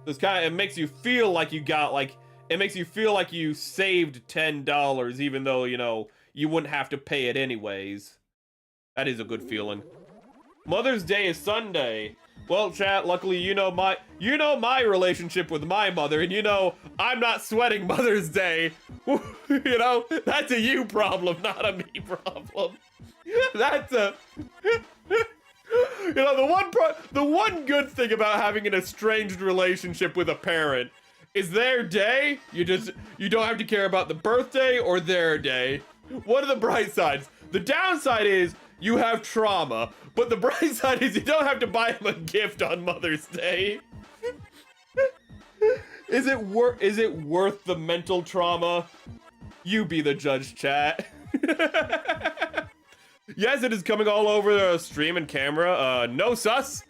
[SPEAKER 1] So it's kind of, it makes you feel like you got, like, it makes you feel like you saved $10, even though, you know, you wouldn't have to pay it anyways. That is a good feeling. Mother's Day is Sunday. Well, chat, luckily you know my relationship with my mother, and you know I'm not sweating Mother's Day. You know, that's a you problem, not a me problem. That's a you know, the one good thing about having an estranged relationship with a parent is their day. You don't have to care about the birthday or their day. What are the bright sides? The downside is you have trauma, but the bright side is you don't have to buy him a gift on Mother's Day. Is it worth the mental trauma? You be the judge, chat. Yes, it is coming all over the stream and camera. No sus.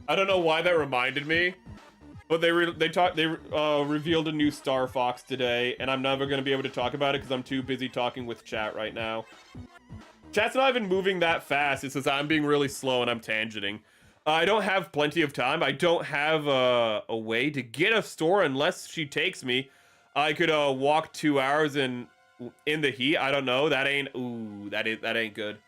[SPEAKER 1] I don't know why that reminded me, but they revealed a new Star Fox today, and I'm never gonna be able to talk about it because I'm too busy talking with chat right now. Chat's not even moving that fast. It's just I'm being really slow and I'm tangenting. I don't have plenty of time. I don't have a way to get a store unless she takes me. I could walk 2 hours in the heat. I don't know. That ain't that ain't good.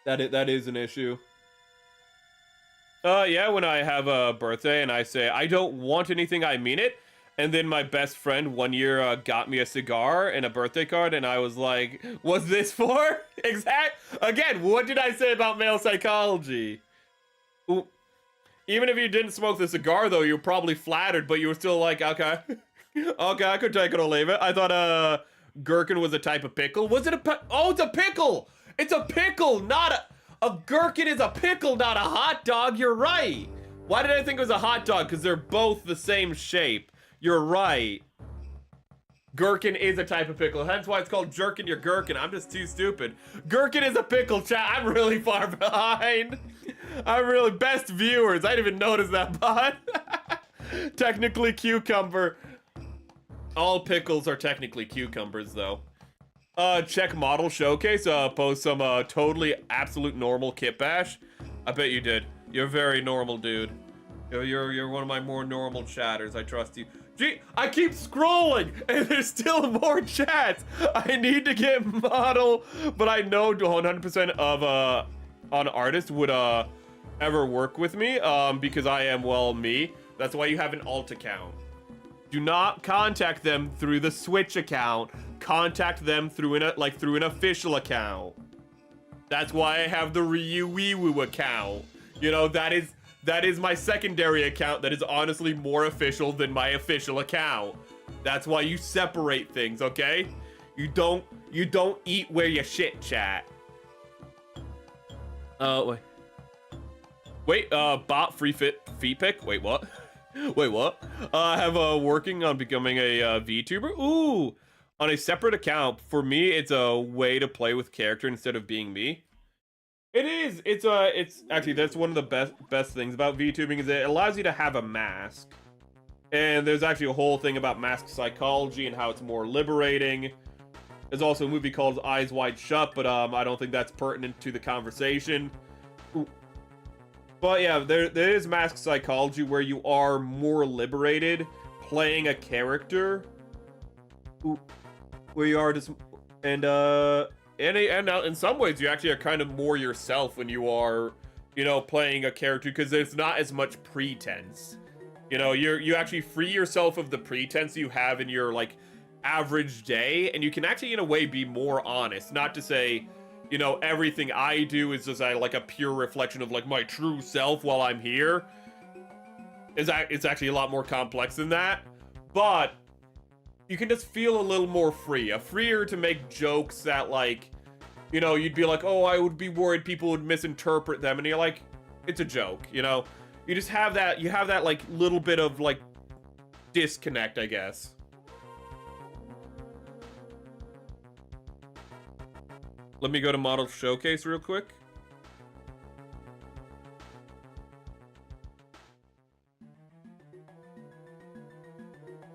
[SPEAKER 1] That is an issue. Yeah, when I have a birthday and I say I don't want anything, I mean it. And then my best friend 1 year got me a cigar and a birthday card, and I was like, what's this for? Again, what did I say about male psychology? Ooh. Even if you didn't smoke the cigar, though, you were probably flattered, but you were still like, okay. Okay, I could take it or leave it. I thought gherkin was a type of pickle. Was it oh, it's a pickle! It's a pickle, not a gherkin is a pickle, not a hot dog. You're right. Why did I think it was a hot dog? Because they're both the same shape. You're right. Gherkin is a type of pickle. Hence why it's called jerkin your gherkin. I'm just too stupid. Gherkin is a pickle, chat. I'm really far behind. I'm really best viewers. I didn't even notice that bot. Technically cucumber. All pickles are technically cucumbers, though. Check model showcase. Post some totally absolute normal kit bash. I bet you did. You're a very normal dude. You're one of my more normal chatters. I trust you. Gee, I keep scrolling and there's still more chats. I need to get model, but I know 100% of an artist would ever work with me because I am, well, me. That's why you have an alt account. Do not contact them through the Switch account. Contact them through an official account. That's why I have the GQuuuuux account. You know, that is my secondary account that is honestly more official than my official account. That's why you separate things, okay? You don't eat where you shit, chat. Wait, bot free feet pick? Wait, what? Wait, what? I have working on becoming a VTuber. Ooh, on a separate account. For me, it's a way to play with character instead of being me. It is. It's actually, that's one of the best things about VTubing is it allows you to have a mask. And there's actually a whole thing about mask psychology and how it's more liberating. There's also a movie called Eyes Wide Shut, but I don't think that's pertinent to the conversation. Ooh. But yeah, there is mask psychology where you are more liberated playing a character where you are just, and in some ways you actually are kind of more yourself when you are, you know, playing a character, because there's not as much pretense. You know, you actually free yourself of the pretense you have in your, like, average day, and you can actually, in a way, be more honest. Not to say, you know, everything I do is just like a pure reflection of, like, my true self while I'm here. It's actually a lot more complex than that. But you can just feel a little more free. Freer to make jokes that, like, you know, you'd be like, oh, I would be worried people would misinterpret them. And you're like, it's a joke, you know? You just have that, like, little bit of, like, disconnect, I guess. Let me go to Model Showcase real quick.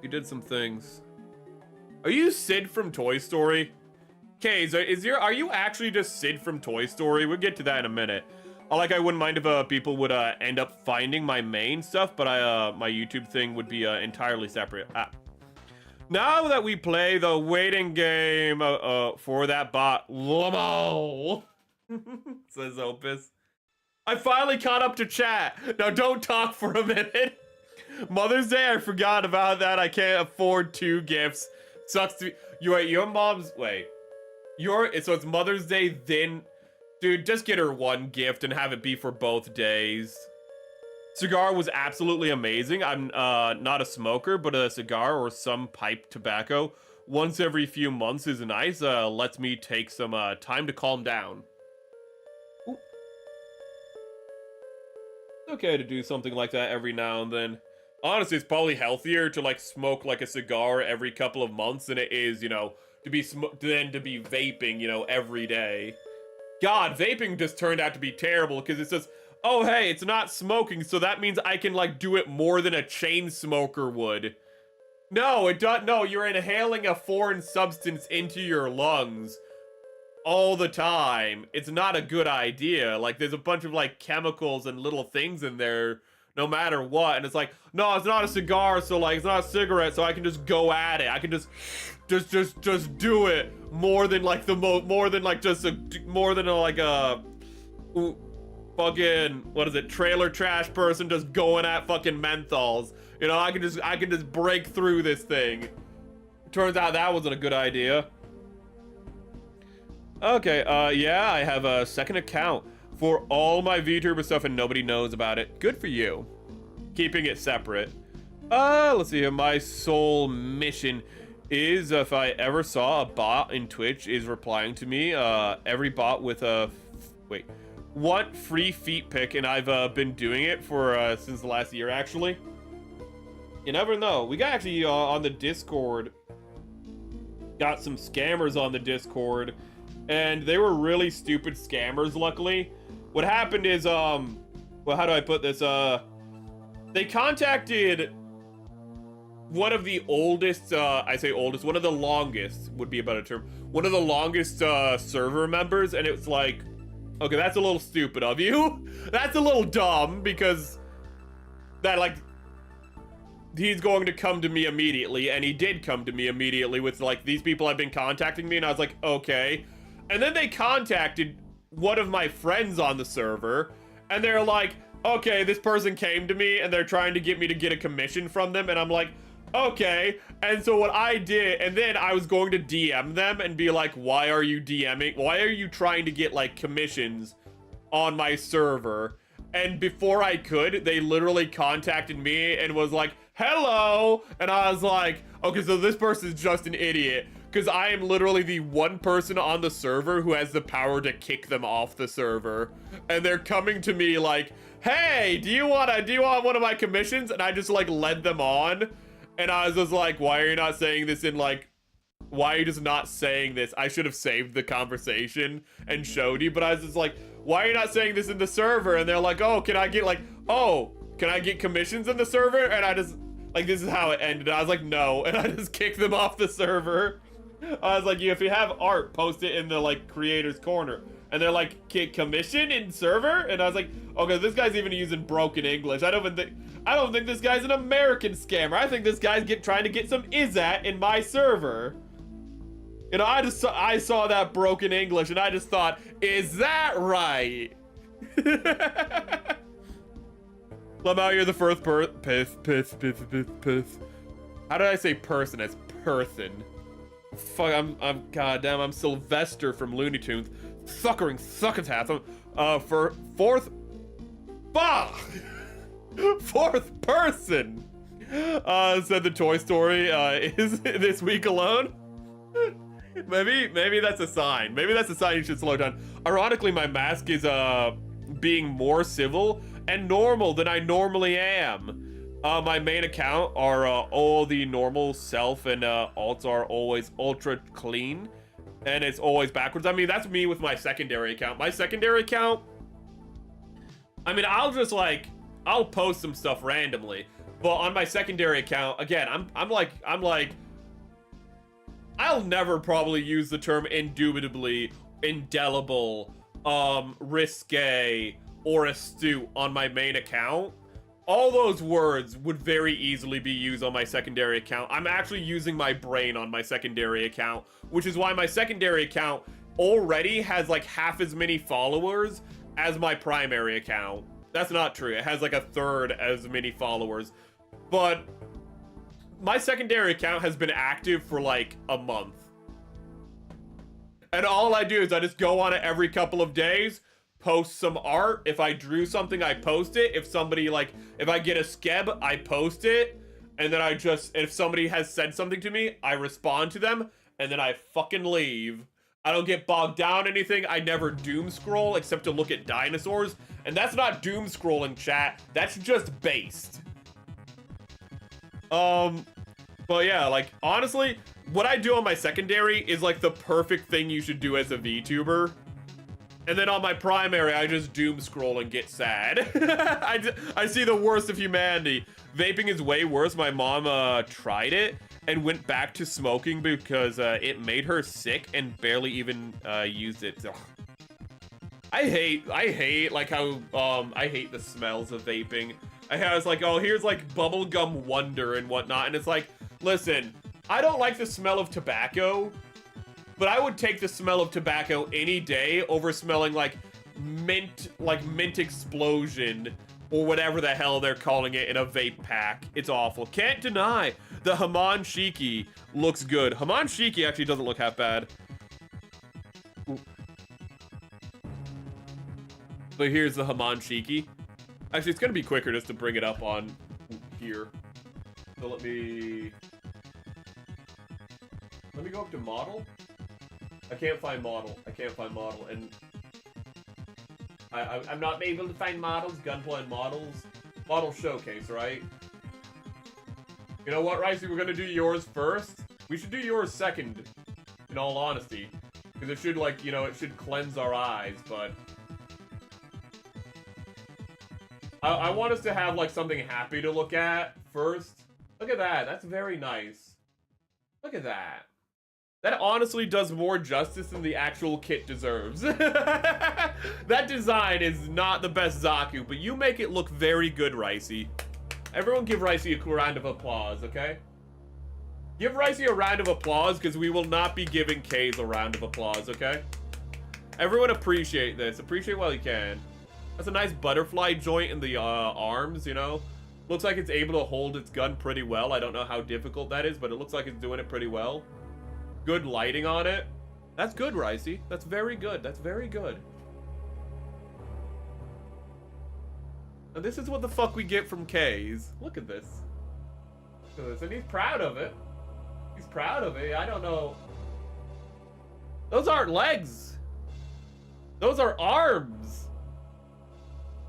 [SPEAKER 1] You did some things. Are you Sid from Toy Story? Okay, so are you actually just Sid from Toy Story? We'll get to that in a minute. I wouldn't mind if people would end up finding my main stuff, but my YouTube thing would be entirely separate. Now that we play the waiting game for that bot, Lomo, says Opus. I finally caught up to chat. Now don't talk for a minute. Mother's Day, I forgot about that. I can't afford 2 gifts. Sucks to your mom's so it's Mother's Day, then dude, just get her 1 gift and have it be for both days. Cigar was absolutely amazing. I'm not a smoker, but a cigar or some pipe tobacco once every few months is nice. Lets me take some time to calm down. Ooh. It's okay to do something like that every now and then. Honestly, it's probably healthier to, like, smoke, like, a cigar every couple of months than it is, you know, to be vaping, you know, every day. God, vaping just turned out to be terrible, because it says, oh, hey, it's not smoking, so that means I can, like, do it more than a chain smoker would. No, it doesn't. No, you're inhaling a foreign substance into your lungs all the time. It's not a good idea. Like, there's a bunch of, like, chemicals and little things in there no matter what, and it's like, no, it's not a cigar, so, like, it's not a cigarette, so I can just go at it. I can just do it more than, like, more than like a fucking, what is it, trailer trash person just going at fucking menthols. You know, I can just break through this thing. Turns out that wasn't a good idea. Okay, yeah, I have a second account for all my VTuber stuff and nobody knows about it. Good for you. Keeping it separate. Let's see here. My sole mission is, if I ever saw a bot in Twitch is replying to me, every bot with a, want free feet pic, and I've been doing it for, since the last year, actually. You never know. We got actually, on the Discord, got some scammers on the Discord, and they were really stupid scammers, luckily. What happened is, well, how do I put this? They contacted one of the oldest, I say oldest, one of the longest would be a better term. One of the longest server members, and it's like, okay, that's a little stupid of you. That's a little dumb, because that, like, he's going to come to me immediately, and he did come to me immediately with, like, these people have been contacting me, and I was like, okay. And then they contacted one of my friends on the server, and they're like, okay, this person came to me and they're trying to get me to get a commission from them, and I'm like, okay. And so what I did, and then I was going to DM them and be like, why are you DMing? Why are you trying to get, like, commissions on my server? And before I could, they literally contacted me and was like, hello. And I was like, okay, so this person's just an idiot, because I am literally the one person on the server who has the power to kick them off the server. And they're coming to me like, hey, do you want one of my commissions? And I just, like, led them on. And I was just like, why are you not saying this in, like, why are you just not saying this? I should have saved the conversation and showed you, but I was just like, why are you not saying this in the server? And they're like, oh, can I get commissions in the server? And I just, like, this is how it ended. I was like, no. And I just kicked them off the server. I was like, if you have art, post it in the, like, creator's corner. And they're like, commission in server? And I was like, okay, this guy's even using broken English. I don't think this guy's an American scammer. I think this guy's trying to get some ISAT in my server. You know, I saw that broken English and I just thought, is that right? I'm out here the first How did I say person as person? Fuck, I'm goddamn, I'm Sylvester from Looney Tunes. Suckering succotash. For fourth person. Said the Toy Story is this week alone. Maybe that's a sign. Maybe that's a sign you should slow down. Ironically, my mask is being more civil and normal than I normally am. My main account are all the normal self and alts are always ultra clean. And it's always backwards. I mean, that's me with my secondary account. My secondary account, I mean, I'll post some stuff randomly. But on my secondary account, again, I'm like, I'll never probably use the term indubitably, indelible, risque, or astute on my main account. All those words would very easily be used on my secondary account. I'm actually using my brain on my secondary account, which is why my secondary account already has like half as many followers as my primary account. That's not true. It has like a third as many followers. But my secondary account has been active for like a month. And all I do is I just go on it every couple of days, post some art. If I drew something, I post it. If somebody if I get a skeb, I post it. And then if somebody has said something to me, I respond to them. And then I fucking leave. I don't get bogged down in anything. I never doom scroll except to look at dinosaurs. And that's not doom scrolling, chat. That's just based. But yeah, like, honestly, what I do on my secondary is like the perfect thing you should do as a VTuber. And then on my primary, I just doom scroll and get sad. I see the worst of humanity. Vaping is way worse. My mom tried it and went back to smoking because it made her sick and barely even used it. Ugh. I hate like how I hate the smells of vaping. I was like, oh, here's like bubblegum wonder and whatnot, and it's like, listen, I don't like the smell of tobacco, but I would take the smell of tobacco any day over smelling like mint explosion or whatever the hell they're calling it in a vape pack. It's awful. Can't deny the Haman Shiki looks good. Haman Shiki actually doesn't look half bad. Ooh. But here's the Haman Shiki. Actually, it's gonna be quicker just to bring it up on here. So let me go up to model. I can't find model. And I'm not able to find models. Gunpla and models. Model showcase, right? You know what, Ricey? We're gonna do yours first. We should do yours second, in all honesty. Because it should, like, you know, it should cleanse our eyes, but I want us to have, like, something happy to look at first. Look at that. That's very nice. Look at that. That honestly does more justice than the actual kit deserves. That design is not the best Zatsu, but you make it look very good, Ricey. Everyone give Ricey a round of applause, okay? Give Ricey a round of applause, because we will not be giving K's a round of applause, okay? Everyone appreciate this. Appreciate while you can. That's a nice butterfly joint in the arms, you know? Looks like it's able to hold its gun pretty well. I don't know how difficult that is, but it looks like it's doing it pretty well. Good lighting on it. That's good, Ricey. That's very good. That's very good. And this is what the fuck we get from K's. Look at this. Look at this. And he's proud of it. He's proud of it. I don't know. Those aren't legs. Those are arms.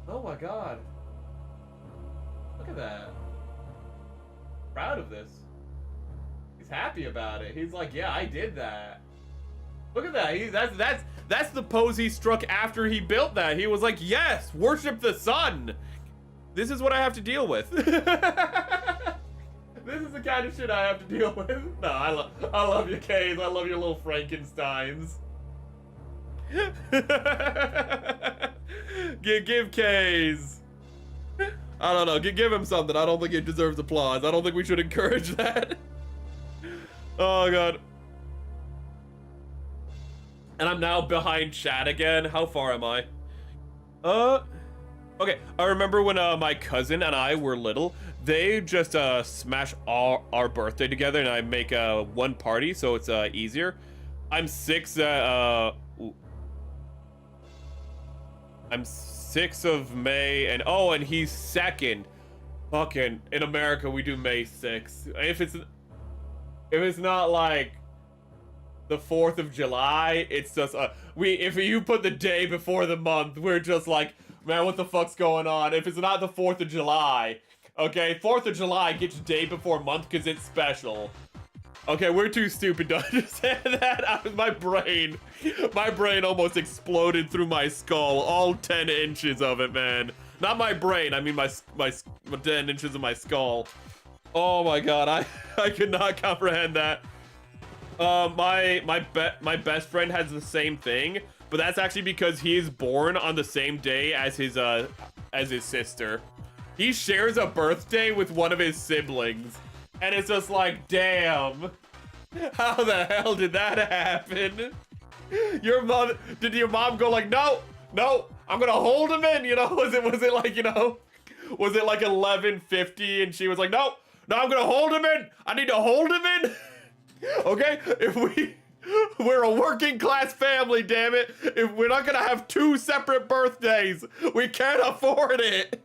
[SPEAKER 1] Oh my god. Look at that. Proud of this. He's happy about it. He's like, yeah, I did that. Look at that. That's the pose he struck after he built that. He was like, yes, worship the sun. This is what I have to deal with. This is the kind of shit I have to deal with. No, I love you, K's. I love your little Frankensteins. Give K's. I don't know. Give him something. I don't think he deserves applause. I don't think we should encourage that. Oh, God. And I'm now behind chat again. How far am I? Okay. I remember when my cousin and I were little, they just smash our birthday together, and I make one party, so it's easier. I'm 6 of May, and oh, and he's 2nd. Fucking in America we do May 6th. If it's not like the 4th of July, it's just if you put the day before the month, we're just like, man, what the fuck's going on? If it's not the 4th of July, okay, 4th of July gets day before month because it's special. Okay, we're too stupid to understand that. My brain almost exploded through my skull. All 10 inches of it, man. Not my brain, I mean my 10 inches of my skull. Oh my God, I could not comprehend that. My best friend has the same thing, but that's actually because he is born on the same day as his sister. He shares a birthday with one of his siblings. And it's just like, damn, how the hell did that happen? Did your mom go like, no, I'm gonna hold him in, you know? Was it like, you know, was it like 11:50 and she was like, no, I'm gonna hold him in. I need to hold him in. Okay, we're a working class family, damn it. If we're not gonna have 2 separate birthdays, we can't afford it.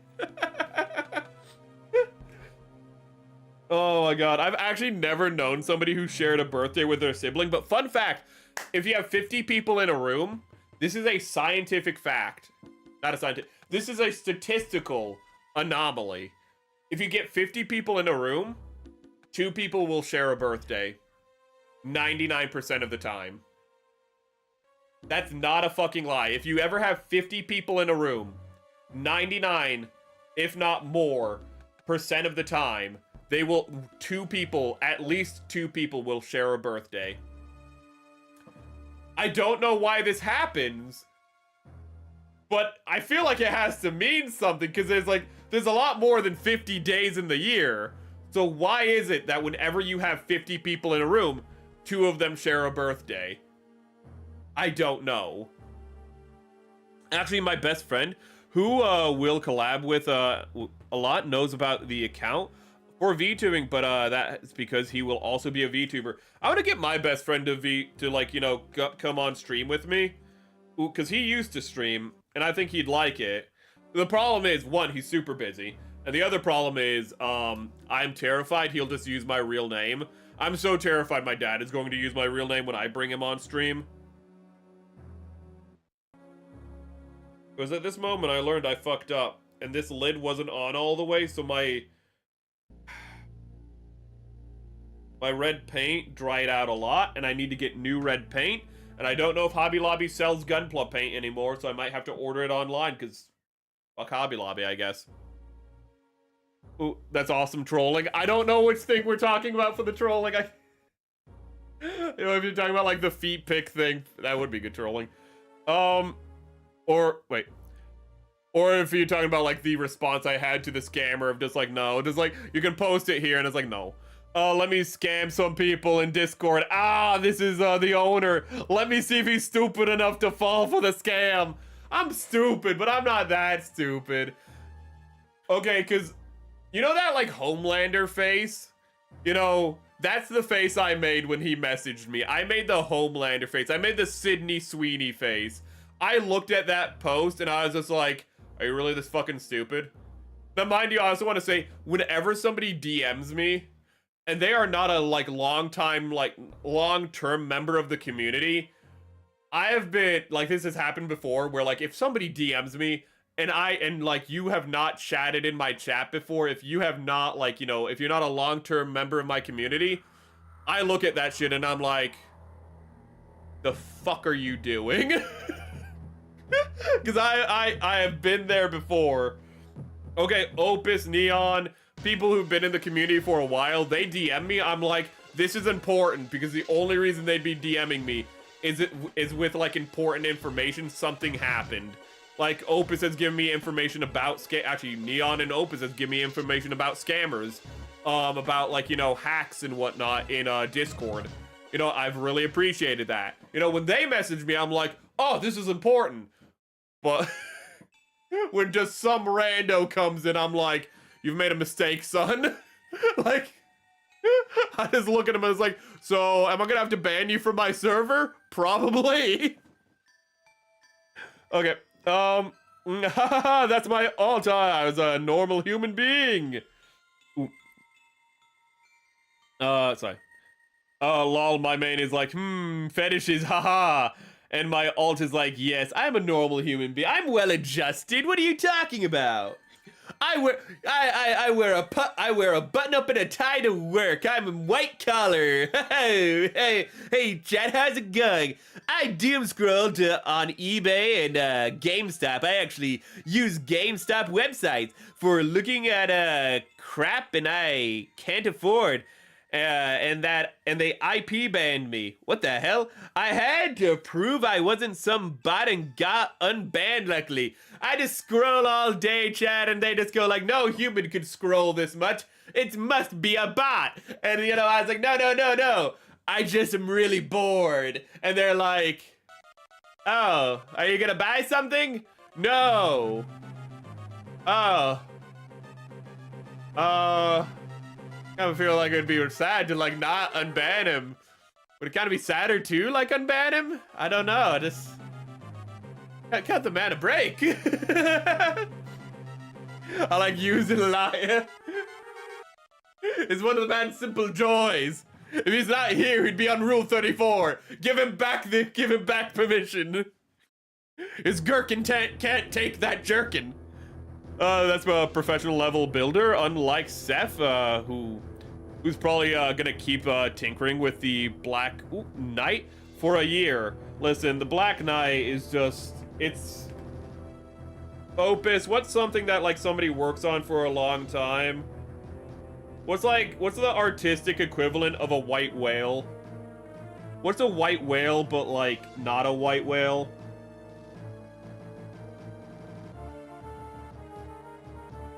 [SPEAKER 1] Oh my God, I've actually never known somebody who shared a birthday with their sibling, but fun fact, if you have 50 people in a room, this is a scientific fact. Not a scientific, this is a statistical anomaly. If you get 50 people in a room, 2 people will share a birthday. 99% of the time. That's not a fucking lie. If you ever have 50 people in a room, 99, if not more, % of the time, they will, at least two people will share a birthday. I don't know why this happens, but I feel like it has to mean something, because there's a lot more than 50 days in the year. So why is it that whenever you have 50 people in a room, 2 of them share a birthday? I don't know. Actually, my best friend, who will collab with a lot, knows about the account for VTubing, but that's because he will also be a VTuber. I want to get my best friend to like, you know, come on stream with me, because he used to stream, and I think he'd like it. The problem is, one, he's super busy, and the other problem is, I'm terrified he'll just use my real name. I'm so terrified my dad is going to use my real name when I bring him on stream. It was at this moment I learned I fucked up, and this lid wasn't on all the way, so my red paint dried out a lot, and I need to get new red paint, and I don't know if Hobby Lobby sells Gunpla paint anymore, so I might have to order it online, because fuck Hobby Lobby, I guess. Ooh, that's awesome trolling. I don't know which thing we're talking about for the trolling. You know, if you're talking about like the feet pick thing, that would be good trolling. Or if you're talking about like the response I had to the scammer of just like, no, just like, you can post it here, and it's like, no. Let me scam some people in Discord. This is the owner. Let me see if he's stupid enough to fall for the scam. I'm stupid, but I'm not that stupid. Okay, because you know that like Homelander face? You know, that's the face I made when he messaged me. I made the Homelander face. I made the Sydney Sweeney face. I looked at that post and I was just like, are you really this fucking stupid? Now, mind you, I also want to say, whenever somebody DMs me, and they are not a like long-term member of the community, I have been like, this has happened before, where like if somebody DMs me and like you have not chatted in my chat before, if you have not like, you know, if you're not a long-term member of my community, I look at that shit and I'm like, the fuck are you doing? Because I have been there before. Okay, Opus, Neon, people who've been in the community for a while, they DM me. I'm like, this is important, because the only reason they'd be DMing me is with like important information. Something happened. Like Opus has given me information about actually Neon and Opus has given me information about scammers, about like, you know, hacks and whatnot in Discord. You know, I've really appreciated that. You know, when they message me, I'm like, oh, this is important. But when just some rando comes in, I'm like, you've made a mistake, son. Like, I just look at him and it's like, so am I gonna have to ban you from my server? Probably. Okay. That's my all-time. I was a normal human being. Ooh. Sorry. Lol, my main is like, fetishes, haha. And my alt is like, yes, I'm a normal human being. I'm well-adjusted. What are you talking about? I wear a button up and a tie to work. I'm a white collar. hey, chat, how's it going? I doom scrolled on eBay and GameStop. I actually use GameStop websites for looking at crap, and I can't afford. And they IP banned me. What the hell? I had to prove I wasn't some bot and got unbanned, luckily. I just scroll all day, chat, and they just go like, no human could scroll this much. It must be a bot. And, you know, I was like, no. I just am really bored. And they're like, oh, are you gonna buy something? No. Oh. I kind of feel like it'd be sad to like not unban him. Would it kind of be sadder too, like unban him? I don't know. I just cut the man a break. I like using a lot. It's one of the man's simple joys. If he's not here, he'd be on Rule 34. Give him back permission. His gherkin can't take that jerkin. That's a professional level builder, unlike Seth, who's probably gonna keep tinkering with the Black Knight for a year. Listen, the Black Knight is just, it's Opus. What's something that like somebody works on for a long time? What's the artistic equivalent of a white whale? What's a white whale but like not a white whale?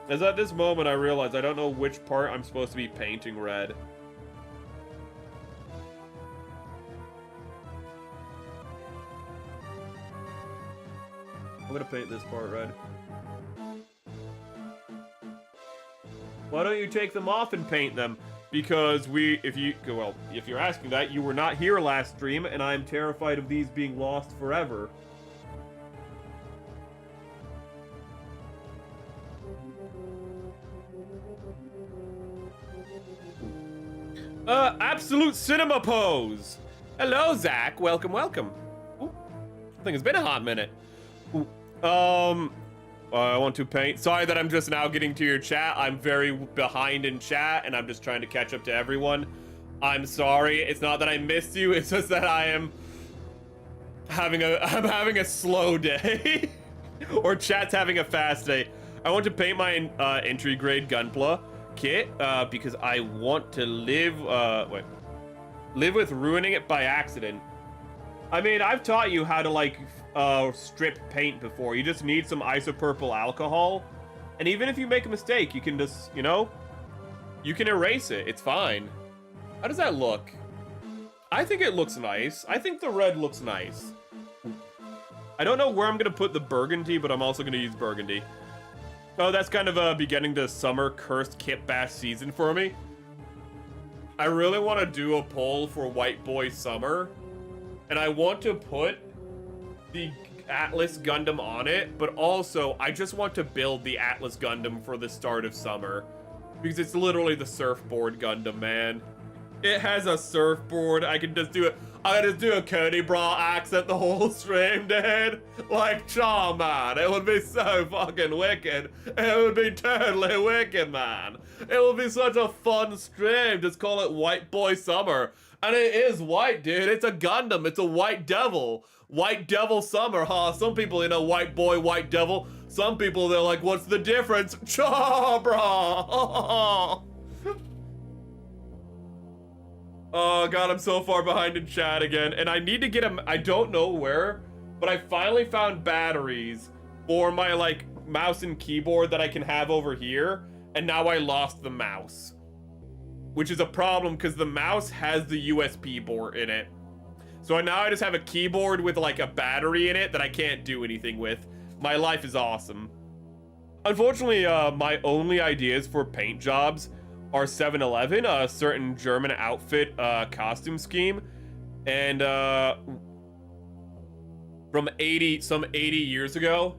[SPEAKER 1] As at this moment I realize I don't know which part I'm supposed to be painting red. I'm gonna paint this part red. Why don't you take them off and paint them? Because if you're asking that, you were not here last stream, and I'm terrified of these being lost forever. Absolute cinema pose. Hello, Zach. Welcome. Ooh, I think it's been a hot minute. Ooh, I want to paint. Sorry that I'm just now getting to your chat. I'm very behind in chat, and I'm just trying to catch up to everyone. I'm sorry. It's not that I missed you. It's just that I'm having a slow day, or chat's having a fast day. I want to paint my entry grade Gunpla kit because I want to live with ruining it by accident. I mean, I've taught you how to like strip paint before. You just need some isopurple alcohol, and even if you make a mistake, you can just, you know, you can erase it. It's fine. How does that look? I think it looks nice. I think the red looks nice. I don't know where I'm gonna put the burgundy, but I'm also gonna use burgundy. Oh, that's kind of beginning the summer cursed kit bash season for me. I really want to do a poll for White Boy Summer, and I want to put the Atlas Gundam on it, but also I just want to build the Atlas Gundam for the start of summer, because it's literally the surfboard Gundam, man. It has a surfboard. I can just do it. I just do a Cody Bra accent the whole stream, dude. Like, Chaw, man. It would be so fucking wicked. It would be totally wicked, man. It would be such a fun stream. Just call it White Boy Summer. And it is white, dude. It's a Gundam. It's a white devil. White devil summer, huh? Some people, you know, white boy, white devil. Some people, they're like, what's the difference? Chaw, bro. Oh god, I'm so far behind in chat again. And I need to get I don't know where, but I finally found batteries for my, like, mouse and keyboard that I can have over here. And now I lost the mouse. Which is a problem, because the mouse has the USB port in it. So now I just have a keyboard with, like, a battery in it that I can't do anything with. My life is awesome. Unfortunately, my only ideas for paint jobs are 7-Eleven, a certain German outfit costume scheme, and from 80 years ago.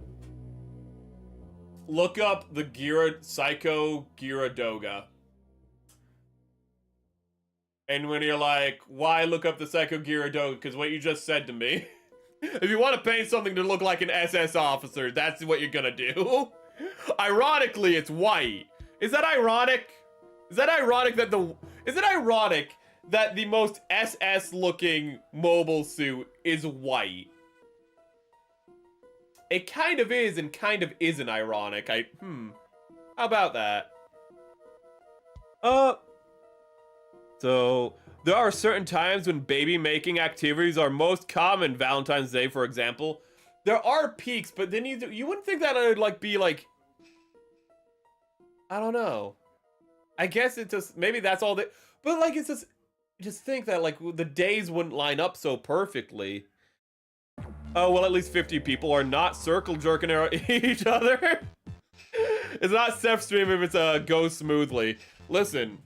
[SPEAKER 1] Look up the Psycho Gyaradoga. And when you're like, why look up the Psycho Gyaradoga? Because what you just said to me. If you want to paint something to look like an SS officer, that's what you're gonna do. Ironically, it's white. Is that ironic? Is it ironic that the most SS looking mobile suit is white? It kind of is and kind of isn't ironic. How about that? So there are certain times when baby making activities are most common. Valentine's Day, for example. There are peaks, but then you wouldn't think that it would, like, be like, I don't know. I guess it just, maybe that's all that, but, like, it's just think that, like, the days wouldn't line up so perfectly. Oh, well, at least 50 people are not circle jerking each other. It's not Seth stream if it's go smoothly. Listen,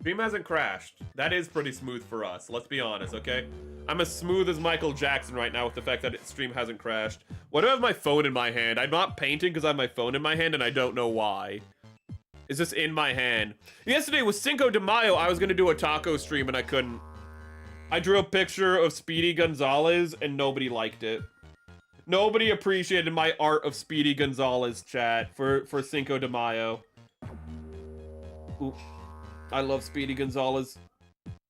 [SPEAKER 1] stream hasn't crashed. That is pretty smooth for us. Let's be honest, okay? I'm as smooth as Michael Jackson right now with the fact that stream hasn't crashed. Why do I have my phone in my hand? I'm not painting because I have my phone in my hand and I don't know why. It's just in my hand. Yesterday was Cinco de Mayo. I was gonna do a taco stream and I couldn't. I drew a picture of Speedy Gonzalez and nobody liked it. Nobody appreciated my art of Speedy Gonzalez, chat, for Cinco de Mayo. Ooh. I love Speedy Gonzalez.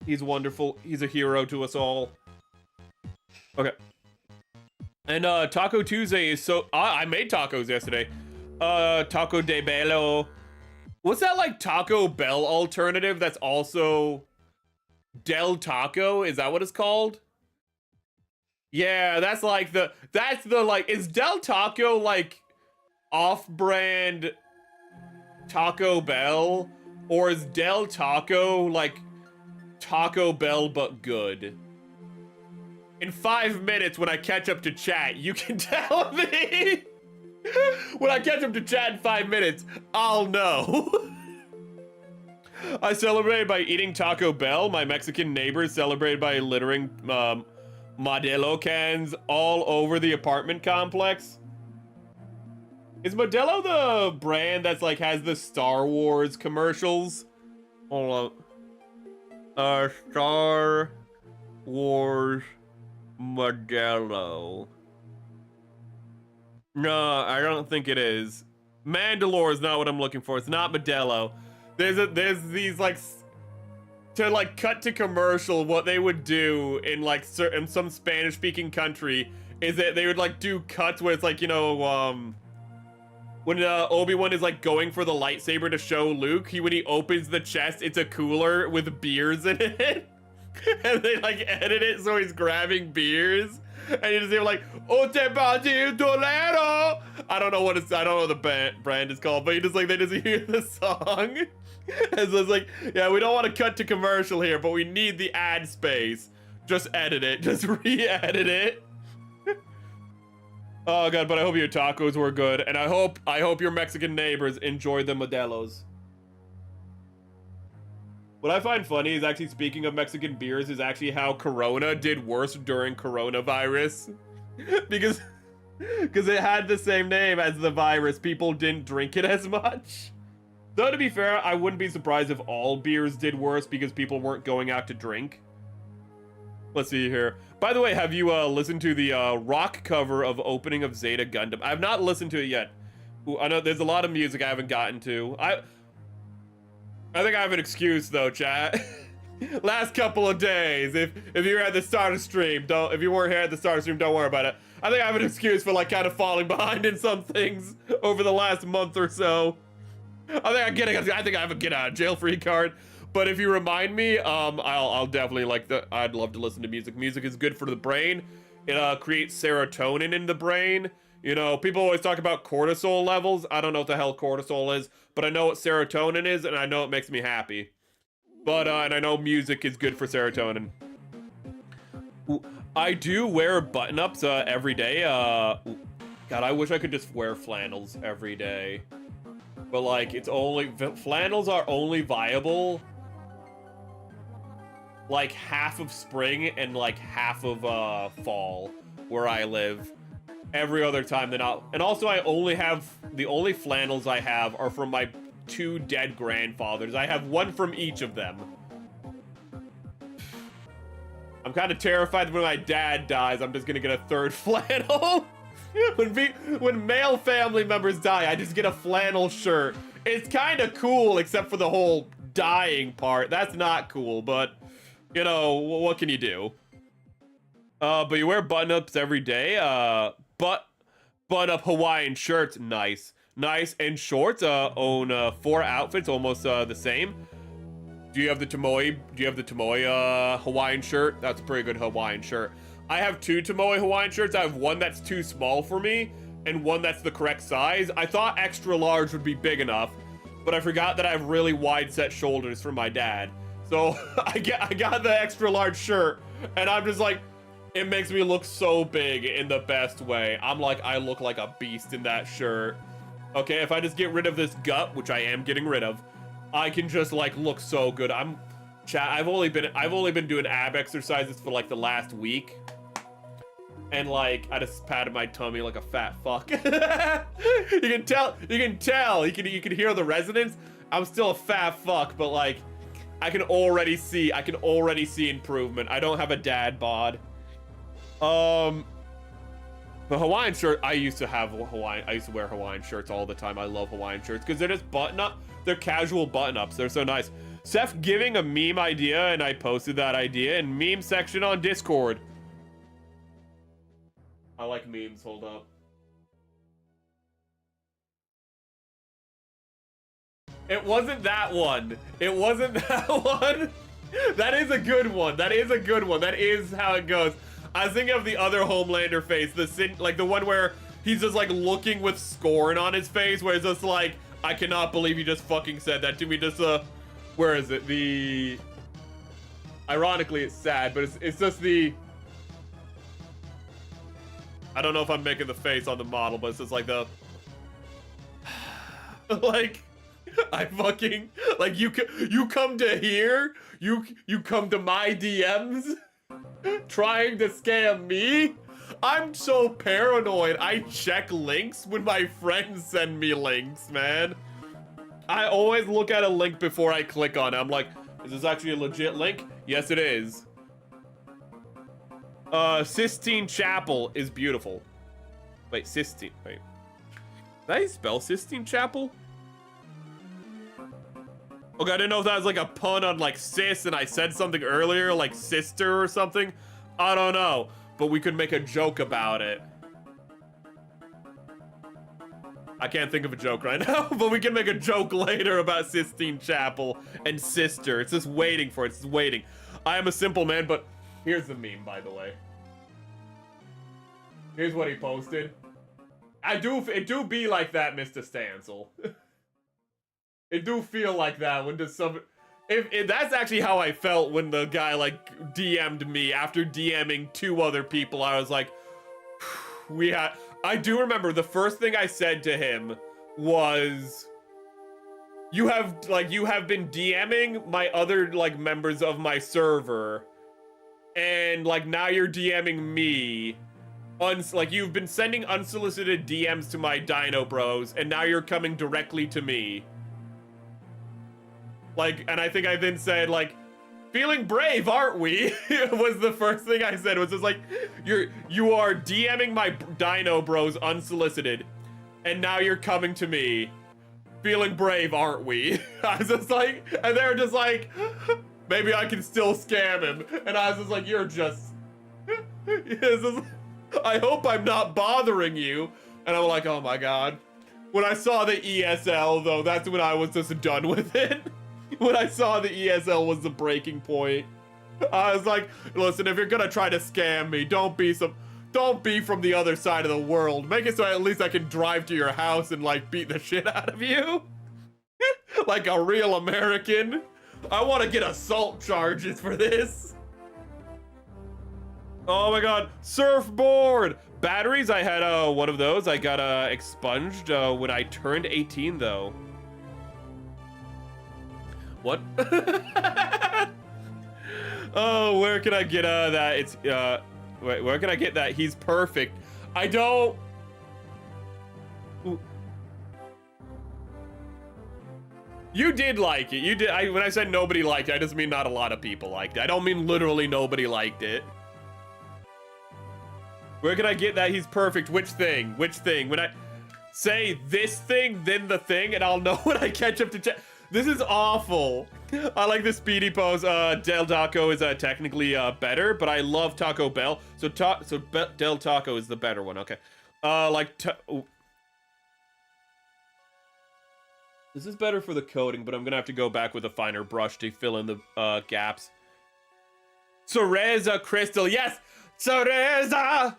[SPEAKER 1] He's wonderful. He's a hero to us all. Okay. And Taco Tuesday is so... I made tacos yesterday. Taco de Bello. What's that, like, Taco Bell alternative that's also Del Taco? Is that what it's called? Yeah, that's like the like, is Del Taco like off-brand Taco Bell? Or is Del Taco like Taco Bell but good? In 5 minutes when I catch up to chat, you can tell me. When I catch up to chat in 5 minutes, I'll know. I celebrated by eating Taco Bell. My Mexican neighbors celebrated by littering Modelo cans all over the apartment complex. Is Modelo the brand that's like has the Star Wars commercials? Hold on. Star Wars Modelo. No, I don't think it is. Mandalore is not what I'm looking for. It's not Modelo. There's these like to like cut to commercial. What they would do in like in some Spanish speaking country is that they would like do cuts where it's like, you know, when Obi-Wan is like going for the lightsaber to show Luke, when he opens the chest, it's a cooler with beers in it. And they like edit it so he's grabbing beers. And you just hear like, Ote Bati Dolero. I don't know what the brand is called, but they just hear the song. And so it's like, yeah, we don't want to cut to commercial here, but we need the ad space. Just edit it. Just re-edit it. Oh god, but I hope your tacos were good, and I hope your Mexican neighbors enjoyed the Modelos. What I find funny is actually, speaking of Mexican beers, is actually how Corona did worse during coronavirus. because it had the same name as the virus, people didn't drink it as much. Though to be fair, I wouldn't be surprised if all beers did worse because people weren't going out to drink. Let's see here. By the way, have you listened to the rock cover of Opening of Zeta Gundam? I've not listened to it yet. Ooh, I know there's a lot of music I haven't gotten to. I think I have an excuse though, chat. Last couple of days, if you were at the start of stream, if you weren't here at the start of stream, don't worry about it. I think I have an excuse for like kind of falling behind in some things over the last month or so. I think I have a get out of jail free card. But if you remind me, I'll definitely like the. I'd love to listen to music. Music is good for the brain. It creates serotonin in the brain. You know, people always talk about cortisol levels. I don't know what the hell cortisol is, but I know what serotonin is, and I know it makes me happy. But and I know music is good for serotonin. I do wear button-ups every day. God, I wish I could just wear flannels every day. But like, it's only flannels are only viable like half of spring and like half of fall where I live. Every other time they're not. And also, I only have the only flannels I have are from my 2 dead grandfathers. I have one from each of them. I'm kind of terrified that when my dad dies, I'm just gonna get a 3rd flannel. When male family members die, I just get a flannel shirt. It's kind of cool, except for the whole dying part. That's not cool, but, you know, what can you do? But you wear button-ups every day. Button-up Hawaiian shirts, nice. Nice, and shorts, own 4 outfits, almost the same. Do you have the Tomoe? Do you have the Tomoe Hawaiian shirt? That's a pretty good Hawaiian shirt. I have 2 Tomoe Hawaiian shirts. I have one that's too small for me, and one that's the correct size. I thought extra large would be big enough, but I forgot that I have really wide set shoulders for my dad. So I got the extra large shirt, and I'm just like, it makes me look so big in the best way. I'm like, I look like a beast in that shirt. Okay, if I just get rid of this gut, which I am getting rid of, I can just like look so good. I've only been doing ab exercises for like the last week. And like, I just patted my tummy like a fat fuck. You can tell, you can hear the resonance. I'm still a fat fuck, but like, I can already see improvement. I don't have a dad bod. The Hawaiian shirt, I used to wear Hawaiian shirts all the time. I love Hawaiian shirts because they're just button-up. They're casual button-ups. They're so nice. Seth giving a meme idea, and I posted that idea in meme section on Discord. I like memes, hold up. It wasn't that one. It wasn't that one. That is a good one. That is a good one. That is how it goes. I was thinking of the other Homelander face, like the one where he's just like looking with scorn on his face, where it's just like, I cannot believe you just fucking said that to me. Just where is it? Ironically, it's sad, but it's just the. I don't know if I'm making the face on the model, but it's just like the. Like, I fucking like you come to here, you come to my DMs. Trying to scam me? I'm so paranoid. I check links when my friends send me links, man. I always look at a link before I click on it. I'm like, is this actually a legit link? Yes, it is. Sistine Chapel is beautiful. Wait, Sistine, wait. Did I spell Sistine Chapel? Okay, I didn't know if that was like a pun on like sis and I said something earlier, like sister or something. I don't know, but we could make a joke about it. I can't think of a joke right now, but we can make a joke later about Sistine Chapel and sister. It's just waiting for it, it's just waiting. I am a simple man, but here's the meme, by the way. Here's what he posted. It do be like that, Mr. Stancil. It do feel like that when just some. If that's actually how I felt when the guy like DM'd me after DMing 2 other people. I was like, I do remember the first thing I said to him was, you have been DMing my other like members of my server, and like now you're DMing me. Like you've been sending unsolicited DMs to my Dinobros, and now you're coming directly to me. Like, and I think I then said, like, feeling brave, aren't we? Was the first thing I said, was just like, you are DMing my Dinobros unsolicited, and now you're coming to me. Feeling brave, aren't we? I was just like, and they were just like, maybe I can still scam him. And I was just like, you're just, I hope I'm not bothering you. And I'm like, oh my God. When I saw the ESL though, that's when I was just done with it. When I saw the ESL was the breaking point. I was like, listen, if you're gonna try to scam me, don't be from the other side of the world. Make it so at least I can drive to your house and like beat the shit out of you. Like a real American. I want to get assault charges for this. Oh my god, surfboard! Batteries, I had one of those. I got expunged when I turned 18 though. What? Oh, where can I get that? It's wait, where can I get that? He's perfect. I don't. Ooh. You did like it. You did. When I said nobody liked it, I just mean not a lot of people liked it. I don't mean literally nobody liked it. Where can I get that? He's perfect. Which thing? Which thing? When I say this thing, then the thing, and I'll know when I catch up to check. This is awful. I like the speedy pose. Del Taco is technically better, but I love Taco Bell. So Del Taco is the better one. Okay. This is better for the coding, but I'm gonna have to go back with a finer brush to fill in the gaps. Cereza Crystal. Yes, Cereza.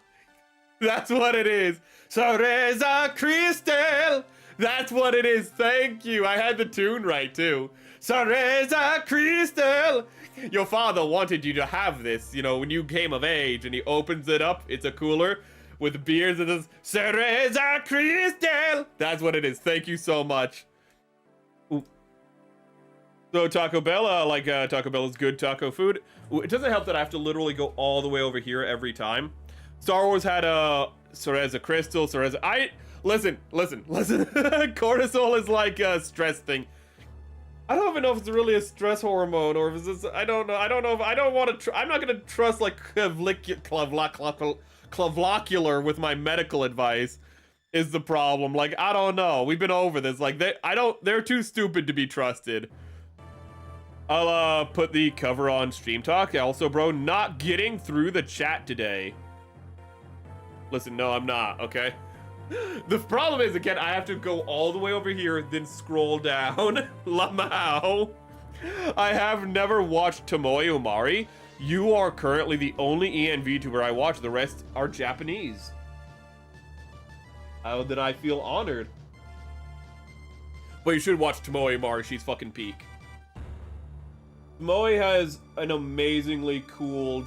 [SPEAKER 1] That's what it is. Cereza Crystal. That's what it is. Thank you. I had the tune right too. Cereza Crystal. Your father wanted you to have this, you know, when you came of age, and he opens it up. It's a cooler with beers and this Cereza Crystal. That's what it is. Thank you so much. Ooh. So Taco Bell, Taco Bell is good taco food. Ooh, it doesn't help that I have to literally go all the way over here every time. Star Wars had a Cereza Crystal, Cereza. Listen. Cortisol is like a stress thing. I don't even know if it's really a stress hormone or if it's just, I don't know if I don't want to. I'm not gonna trust like clavlocular with my medical advice. Is the problem? Like I don't know. We've been over this. Like they're too stupid to be trusted. I'll put the cover on Stream Talk. Also, bro, not getting through the chat today. Listen, no, I'm not, okay? The problem is, again, I have to go all the way over here, then scroll down. Lamau. I have never watched Tomoe Omari. You are currently the only PNGtuber I watch. The rest are Japanese. How did I feel honored? But you should watch Tomoe Omari. She's fucking peak. Tomoe has an amazingly cool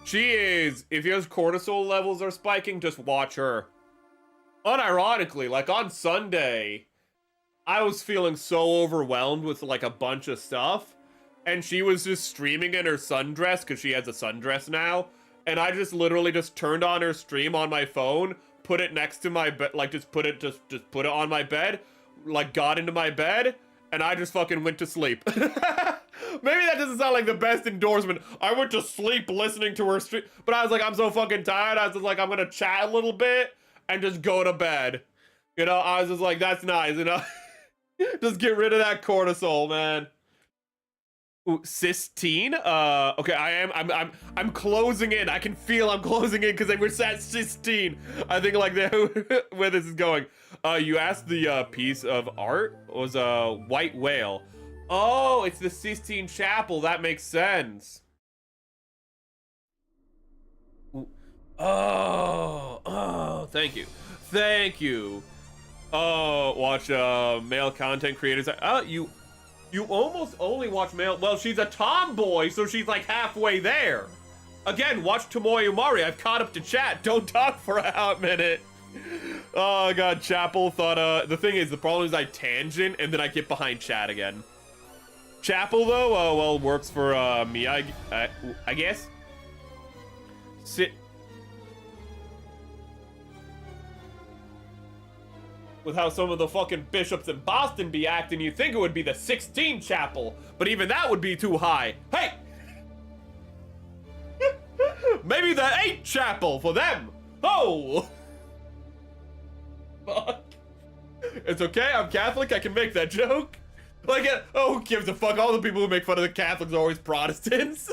[SPEAKER 1] she is, if your cortisol levels are spiking, just watch her. Unironically, like on Sunday, I was feeling so overwhelmed with like a bunch of stuff, and she was just streaming in her sundress because she has a sundress now, and I just literally just turned on her stream on my phone, put it next to my bed, like just put it on my bed, like got into my bed, and I just fucking went to sleep. Maybe that doesn't sound like the best endorsement. I went to sleep listening to her stream, but I was like, I'm so fucking tired. I was just like, I'm gonna chat a little bit and just go to bed. You know, I was just like, that's nice, you know? Just get rid of that cortisol, man. Ooh, cysteine? Okay, I'm closing in. I can feel I'm closing in because they were at cysteine. I think like where this is going. You asked the piece of art was a white whale. Oh, it's the Sistine Chapel. That makes sense. Ooh. Oh, thank you. Thank you. Oh, watch male content creators. Oh, you almost only watch male. Well, she's a tomboy, so she's like halfway there. Again, watch Tomoe Omari. I've caught up to chat. Don't talk for a hot minute. Oh god, Chapel thought the thing is, the problem is I tangent and then I get behind chat again. Chapel though, well, works for me, I guess. Sit with how some of the fucking bishops in Boston be acting, you'd think it would be the 16 Chapel, but even that would be too high. Hey! Maybe the 8 Chapel for them. Oh! Fuck. It's okay, I'm Catholic, I can make that joke. Like, oh, who gives a fuck? All the people who make fun of the Catholics are always Protestants.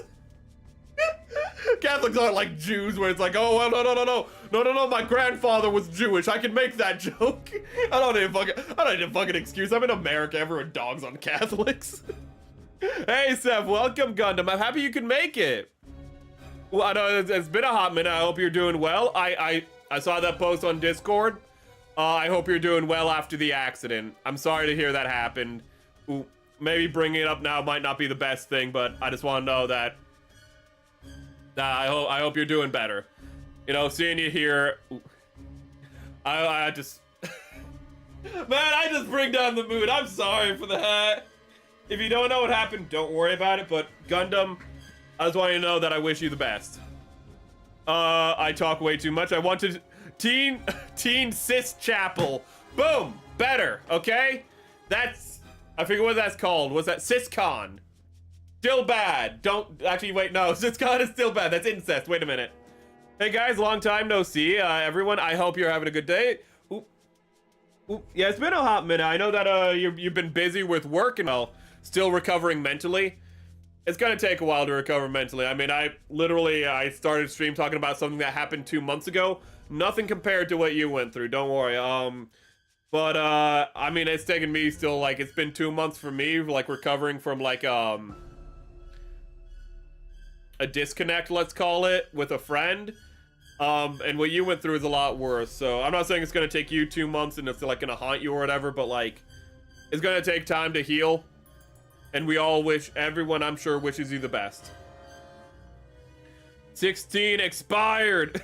[SPEAKER 1] Catholics aren't like Jews where it's like, oh, well, no, my grandfather was Jewish. I can make that joke. I don't need a fucking excuse. I'm in America. Everyone dogs on Catholics. Hey, Seth, welcome, Gundam. I'm happy you can make it. Well, I know it's been a hot minute. I hope you're doing well. I saw that post on Discord. I hope you're doing well after the accident. I'm sorry to hear that happened. Ooh, maybe bringing it up now might not be the best thing, but I just want to know that I hope you're doing better. You know, seeing you here, I just man, I just bring down the mood. I'm sorry for that. If you don't know what happened, don't worry about it. But Gundam, I just want you to know that I wish you the best. I talk way too much. I wanted teen cis chapel. Boom, better. Okay, that's, I forget what that's called. Was that siscon? Still bad. Don't actually wait. No, siscon is still bad. That's incest. Wait a minute. Hey guys, long time no see. Everyone, I hope you're having a good day. Ooh. Yeah, it's been a hot minute. I know that you've been busy with work and still recovering mentally. It's gonna take a while to recover mentally. I mean, I started stream talking about something that happened 2 months ago. Nothing compared to what you went through. Don't worry. But I mean, it's taken me still, like, it's been 2 months for me, like, recovering from, like, a disconnect, let's call it, with a friend. And what you went through is a lot worse. So I'm not saying it's gonna take you 2 months and it's, like, gonna haunt you or whatever, but, like, it's gonna take time to heal. And we all wish, everyone I'm sure wishes you the best. 16 expired.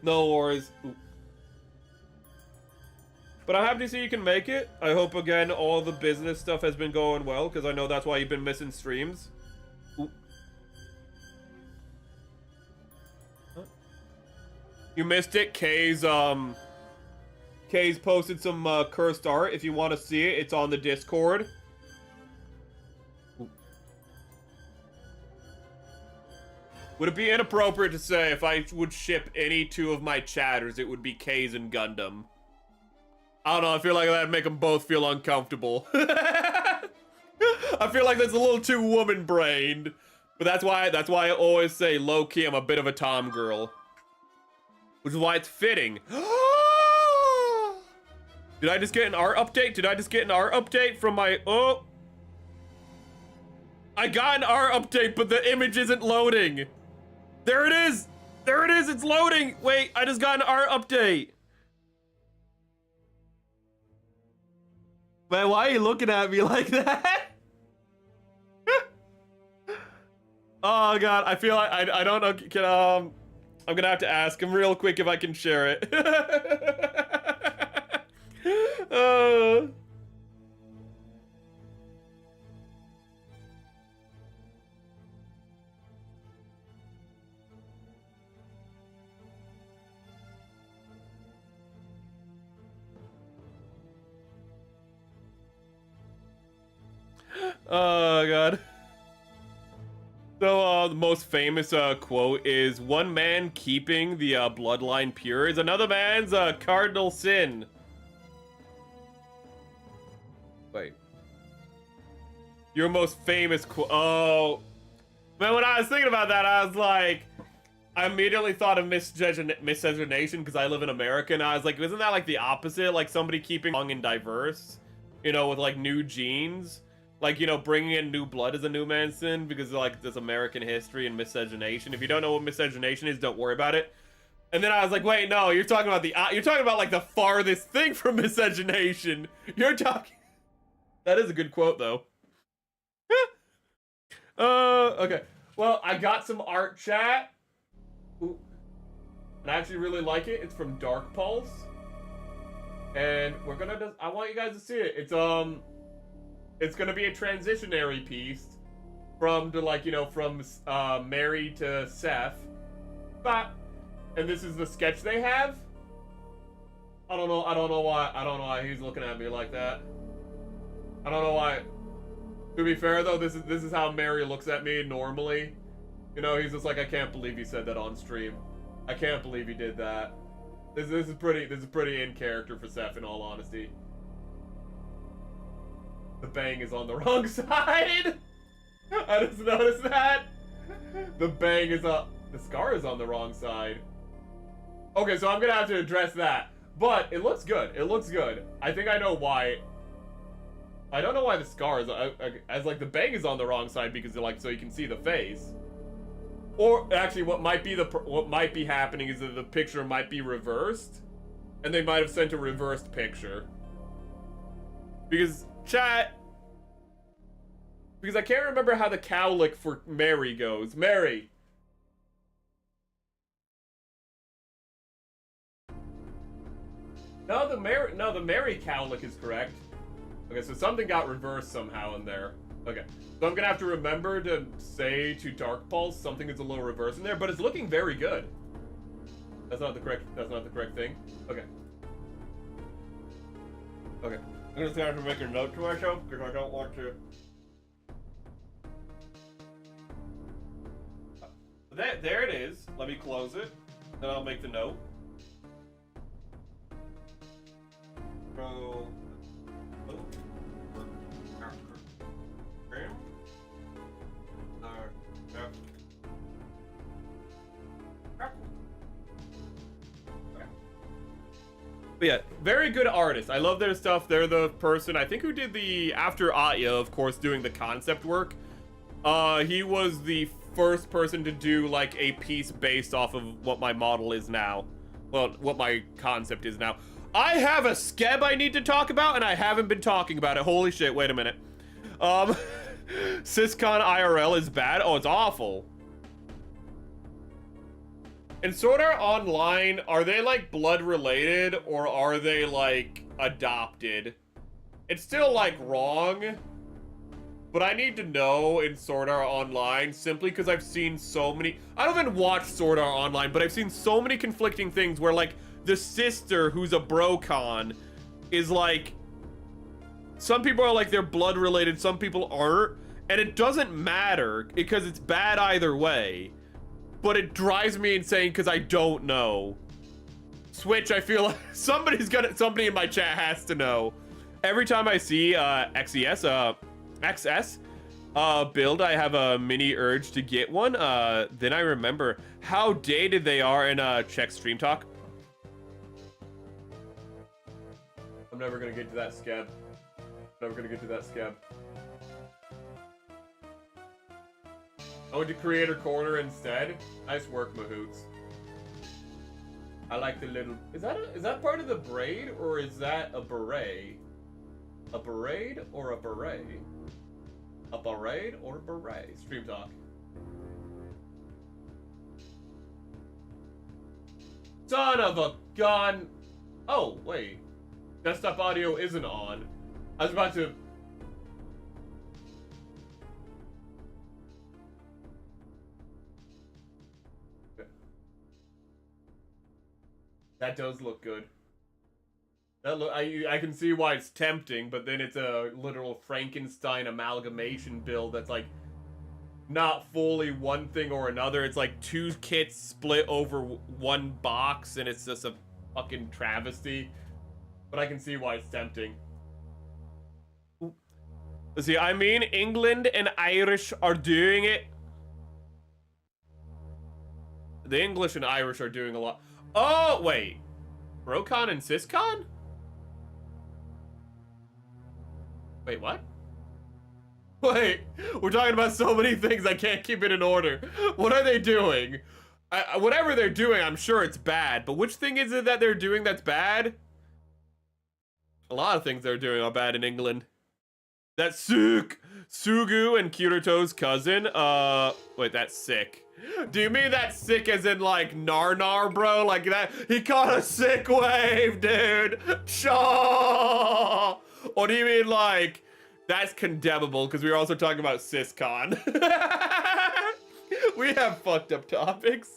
[SPEAKER 1] No worries. Ooh. But I'm happy to see you can make it. I hope, again, all the business stuff has been going well, because I know that's why you've been missing streams. Ooh. Huh? You missed it. Kay's posted some cursed art. If you want to see it, it's on the Discord. Would it be inappropriate to say if I would ship any two of my chatters, it would be K's and Gundam? I don't know, I feel like that'd make them both feel uncomfortable. I feel like that's a little too woman-brained. But that's why I always say, low-key, I'm a bit of a tom girl. Which is why it's fitting. Did I just get an art update? Did I just get an art update from my... Oh! I got an art update, but the image isn't loading. There it is! There it is, it's loading! Wait, I just got an art update. Man, why are you looking at me like that? Oh god, I feel like I don't know. Can I'm gonna have to ask him real quick if I can share it. Oh god. So the most famous quote is, "One man keeping the bloodline pure is another man's cardinal sin." Wait. Your most famous quote. Oh. Man, when I was thinking about that, I was like, I immediately thought of miscegenation because I live in America, and I was like, isn't that like the opposite? Like somebody keeping young and diverse, you know, with like new genes? Like, you know, bringing in new blood is a new man's sin because, like, this American history and miscegenation. If you don't know what miscegenation is, don't worry about it. And then I was like, wait, no, you're talking about like the farthest thing from miscegenation. You're talking... That is a good quote, though. Okay. Well, I got some art chat. Ooh. And I actually really like it. It's from Dark Pulse. And we're gonna just... I want you guys to see it. It's gonna be a transitionary piece from Mary to Seth. But, and this is the sketch they have. I don't know why he's looking at me like that. I don't know why. To be fair though, this is how Mary looks at me normally. You know, he's just like, I can't believe he said that on stream. I can't believe he did that. This is pretty in character for Seth, in all honesty. The bang is on the wrong side. I just noticed that. The bang is up. The scar is on the wrong side. Okay, so I'm gonna have to address that. But it looks good. It looks good. I think I know why. I don't know why the scar is as like the bang is on the wrong side because like so you can see the face. Or actually, what might be happening is that the picture might be reversed, and they might have sent a reversed picture. Because because I can't remember how the cowlick for Mary goes. Mary. No, the Mary cowlick is correct. Okay, so something got reversed somehow in there. Okay, so I'm gonna have to remember to say to Dark Pulse something is a little reversed in there, but it's looking very good. That's not the correct thing. Okay. Okay. I'm just gonna have to make a note to myself because I don't want to. There it is. Let me close it. Then I'll make the note. So. But yeah, very good artist. I love their stuff. They're the person, I think, who did the, after Atya, of course, doing the concept work. He was the first person to do, like, a piece based off of what my model is now. Well, what my concept is now. I have a skeb I need to talk about, and I haven't been talking about it. Holy shit, wait a minute. Syscon IRL is bad? Oh, it's awful. And Sword Art Online, are they like blood related or are they like adopted? It's still like wrong, but I need to know in Sword Art Online simply because I've seen so many. I don't even watch Sword Art Online, but I've seen so many conflicting things where like the sister who's a brocon is like, some people are like they're blood related, some people aren't, and it doesn't matter because it's bad either way. But it drives me insane because I don't know. Switch, I feel like somebody in my chat has to know. Every time I see XS build, I have a mini urge to get one. Then I remember how dated they are in check stream talk. I'm never gonna get to that scab. Never gonna get to that scab. I went to Creator Corner instead. Nice work, Mahoots. I like the little... Is that part of the braid, or is that a beret? A braid or a beret? A braid or a beret? Stream talk. Son of a gun! Oh, wait. Desktop audio isn't on. I was about to... That does look good. That I can see why it's tempting, but then it's a literal Frankenstein amalgamation build that's like not fully one thing or another. It's like two kits split over one box, and it's just a fucking travesty. But I can see why it's tempting. See, I mean, England and Irish are doing it. The English and Irish are doing a lot. Oh, wait. Brocon and Syscon? Wait, what? Wait, we're talking about so many things I can't keep it in order. What are they doing? Whatever they're doing, I'm sure it's bad. But which thing is it that they're doing that's bad? A lot of things they're doing are bad in England. That Sugu and Kirito's cousin, wait, that's sick. Do you mean that sick as in like Narnar, bro? Like that, he caught a sick wave, dude. Shaw. Or do you mean like, that's condemnable because we were also talking about Syscon. We have fucked up topics.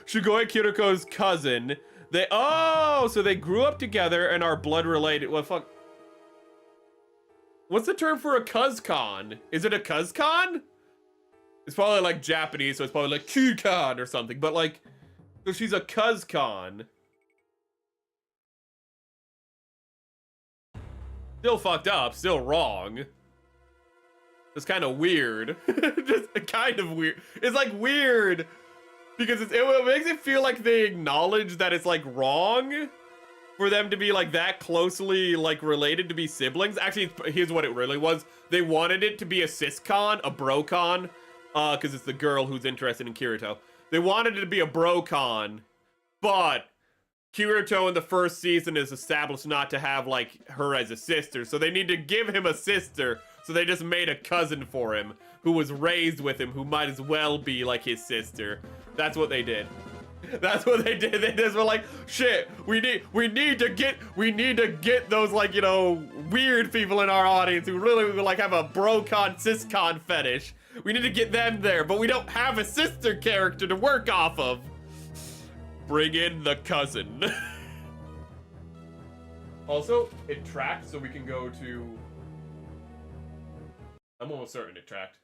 [SPEAKER 1] Shugoi Kiriko's cousin. So they grew up together and are blood related. Well, fuck. What's the term for a cuzcon? Is it a cuzcon? It's probably like Japanese, so it's probably like Q-con or something. But like, so she's a cuzcon. Still fucked up, still wrong. It's kind of weird. Just kind of weird. It's like weird because it makes it feel like they acknowledge that it's like wrong for them to be like that closely like related to be siblings. Actually, here's what it really was. They wanted it to be a cis-con, a bro-con, because it's the girl who's interested in Kirito. They wanted it to be a bro-con, but Kirito in the first season is established not to have like her as a sister, so they need to give him a sister. So they just made a cousin for him who was raised with him, who might as well be like his sister. That's what they did. That's what they did. They just were like, shit, we need to get those like, you know, weird people in our audience who really like have a bro-con, cis-con fetish. We need to get them there, but we don't have a sister character to work off of. Bring in the cousin. Also, it tracked, so we can go to... I'm almost certain it tracked.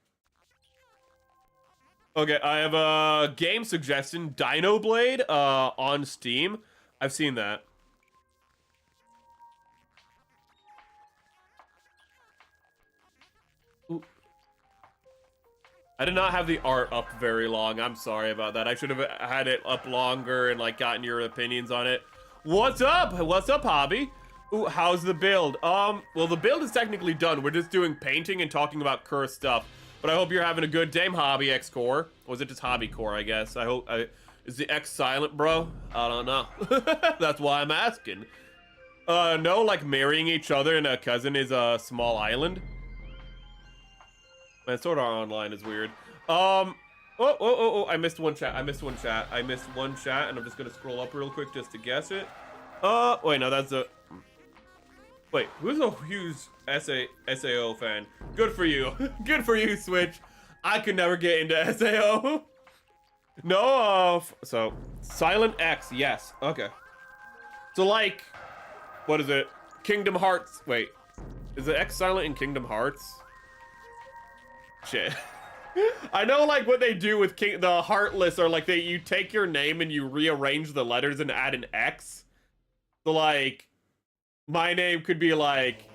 [SPEAKER 1] Okay, I have a game suggestion, Dino Blade, on Steam. I've seen that. Ooh. I did not have the art up very long. I'm sorry about that. I should have had it up longer and like gotten your opinions on it. What's up? What's up, Hobby? Ooh, how's the build? Well, the build is technically done. We're just doing painting and talking about cursed stuff. But I hope you're having a good day, Hobby X Core. Or was it just Hobby Core, I guess? I hope... is the X silent, bro? I don't know. That's why I'm asking. No, like marrying each other and a cousin is a small island. Man, Sword Art Online is weird. Oh, I missed one chat. I missed one chat, and I'm just gonna scroll up real quick just to guess it. Wait, no, that's a... Wait, who's a huge SAO fan? Good for you. Good for you, Switch. I could never get into SAO. No, so, Silent X, yes. Okay. So, like, what is it? Kingdom Hearts. Wait, is the X silent in Kingdom Hearts? Shit. I know, like, what they do with the Heartless are, like, you take your name and you rearrange the letters and add an X. So, like... My name could be like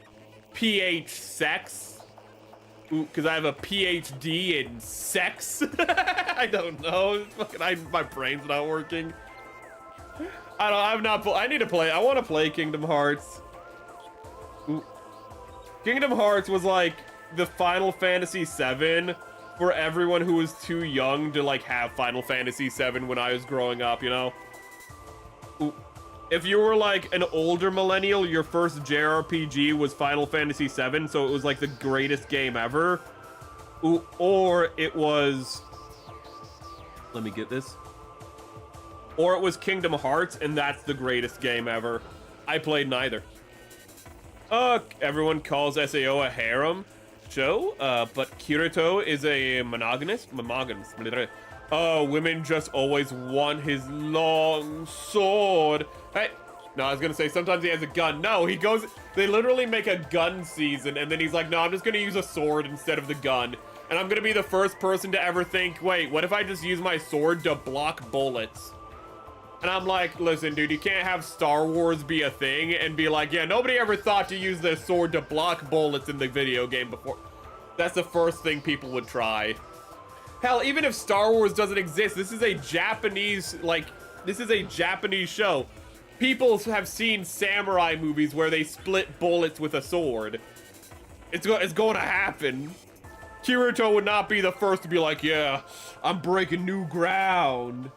[SPEAKER 1] PH Sex, because I have a PhD in sex. I don't know. My brain's not working. I need to play. I want to play Kingdom Hearts. Ooh. Kingdom Hearts was like the Final Fantasy VII for everyone who was too young to like have Final Fantasy VII when I was growing up. You know. Ooh. If you were like an older millennial, your first JRPG was Final Fantasy VII, so it was like the greatest game ever. Ooh, or it was... Let me get this. Or it was Kingdom Hearts, and that's the greatest game ever. I played neither. Everyone calls SAO a harem show, but Kirito is a monogamous. Women just always want his long sword. Hey, no, I was gonna say sometimes he has a gun. No, they literally make a gun season, and then he's like, no, I'm just gonna use a sword instead of the gun. And I'm gonna be the first person to ever think, wait, what if I just use my sword to block bullets? And I'm like, listen, dude, you can't have Star Wars be a thing and be like, yeah, nobody ever thought to use their sword to block bullets in the video game before. That's the first thing people would try. Hell, even if Star Wars doesn't exist, this is a Japanese show. People have seen samurai movies where they split bullets with a sword. It's going to happen. Kirito would not be the first to be like, yeah, I'm breaking new ground.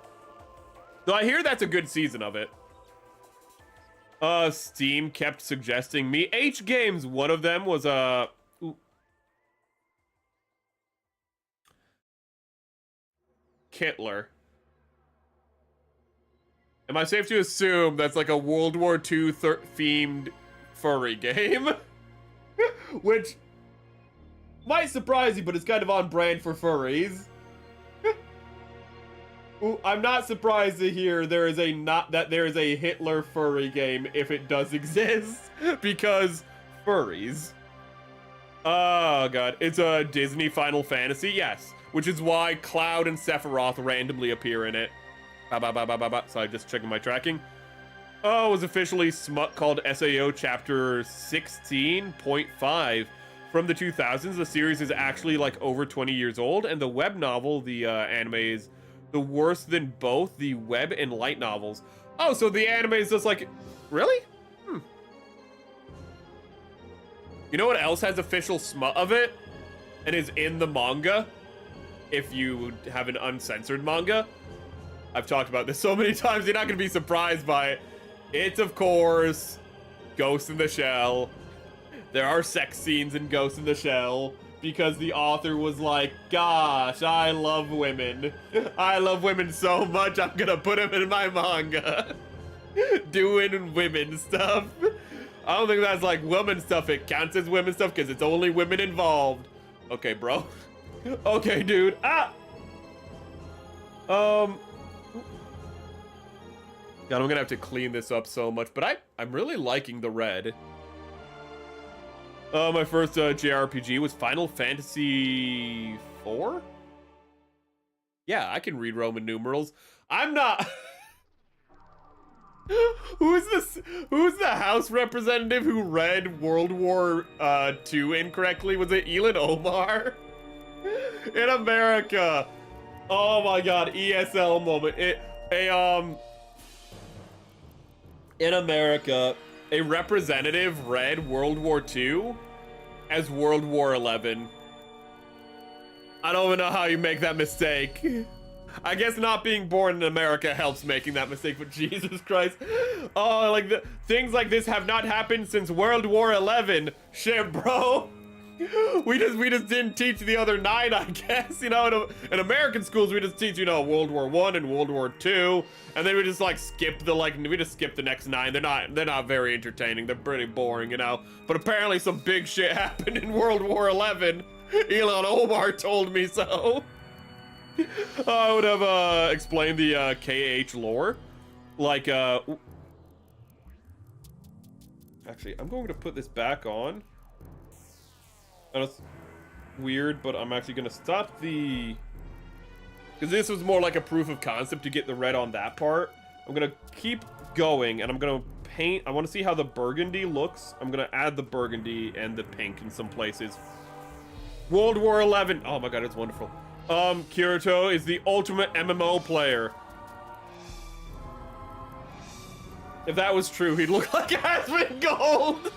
[SPEAKER 1] Though I hear that's a good season of it. Steam kept suggesting me H games. One of them was Kittler. Am I safe to assume that's like a World War II themed furry game? Which might surprise you, but it's kind of on brand for furries. Ooh, I'm not surprised to hear there is a Hitler furry game if it does exist, because furries. Oh god, it's a Disney Final Fantasy, yes, which is why Cloud and Sephiroth randomly appear in it. Sorry, just checking my tracking. Oh, it was officially called SAO Chapter 16.5. from the 2000s. The series is actually like over 20 years old, and the web novel, the anime, is the worst than both the web and light novels. Oh, so the anime is just like, really? You know what else has official smut of it and is in the manga? If you have an uncensored manga, I've talked about this so many times, you're not gonna be surprised by it. It's, of course, Ghost in the Shell. There are sex scenes in Ghost in the Shell because the author was like, gosh, I love women. I love women so much, I'm gonna put them in my manga. Doing women stuff. I don't think that's like women stuff. It counts as women stuff because it's only women involved. Okay, bro. Okay, dude. Ah! God, I'm gonna have to clean this up so much, but I'm really liking the red. My first JRPG was Final Fantasy IV? Yeah, I can read Roman numerals. I'm not... Who's the House representative who read World War II incorrectly? Was it Elon Omar? In America. Oh my god, ESL moment. In America, a representative read World War II as World War XI. I don't even know how you make that mistake. I guess not being born in America helps making that mistake, but Jesus Christ. Oh, like things like this have not happened since World War XI. Shit, bro. We just didn't teach the other 9, I guess. You know, in American schools, we just teach, you know, World War I and World War II. And then we just like skip the next 9. They're not very entertaining. They're pretty boring, you know. But apparently some big shit happened in World War XI. Elon Omar told me so. I would have explained the KH lore. Like, actually, I'm going to put this back on. And it's weird, but I'm actually going to stop the... Because this was more like a proof of concept to get the red on that part. I'm going to keep going, and I'm going to paint... I want to see how the burgundy looks. I'm going to add the burgundy and the pink in some places. World War XI. Oh my god, it's wonderful. Kirito is the ultimate MMO player. If that was true, he'd look like Asmongold.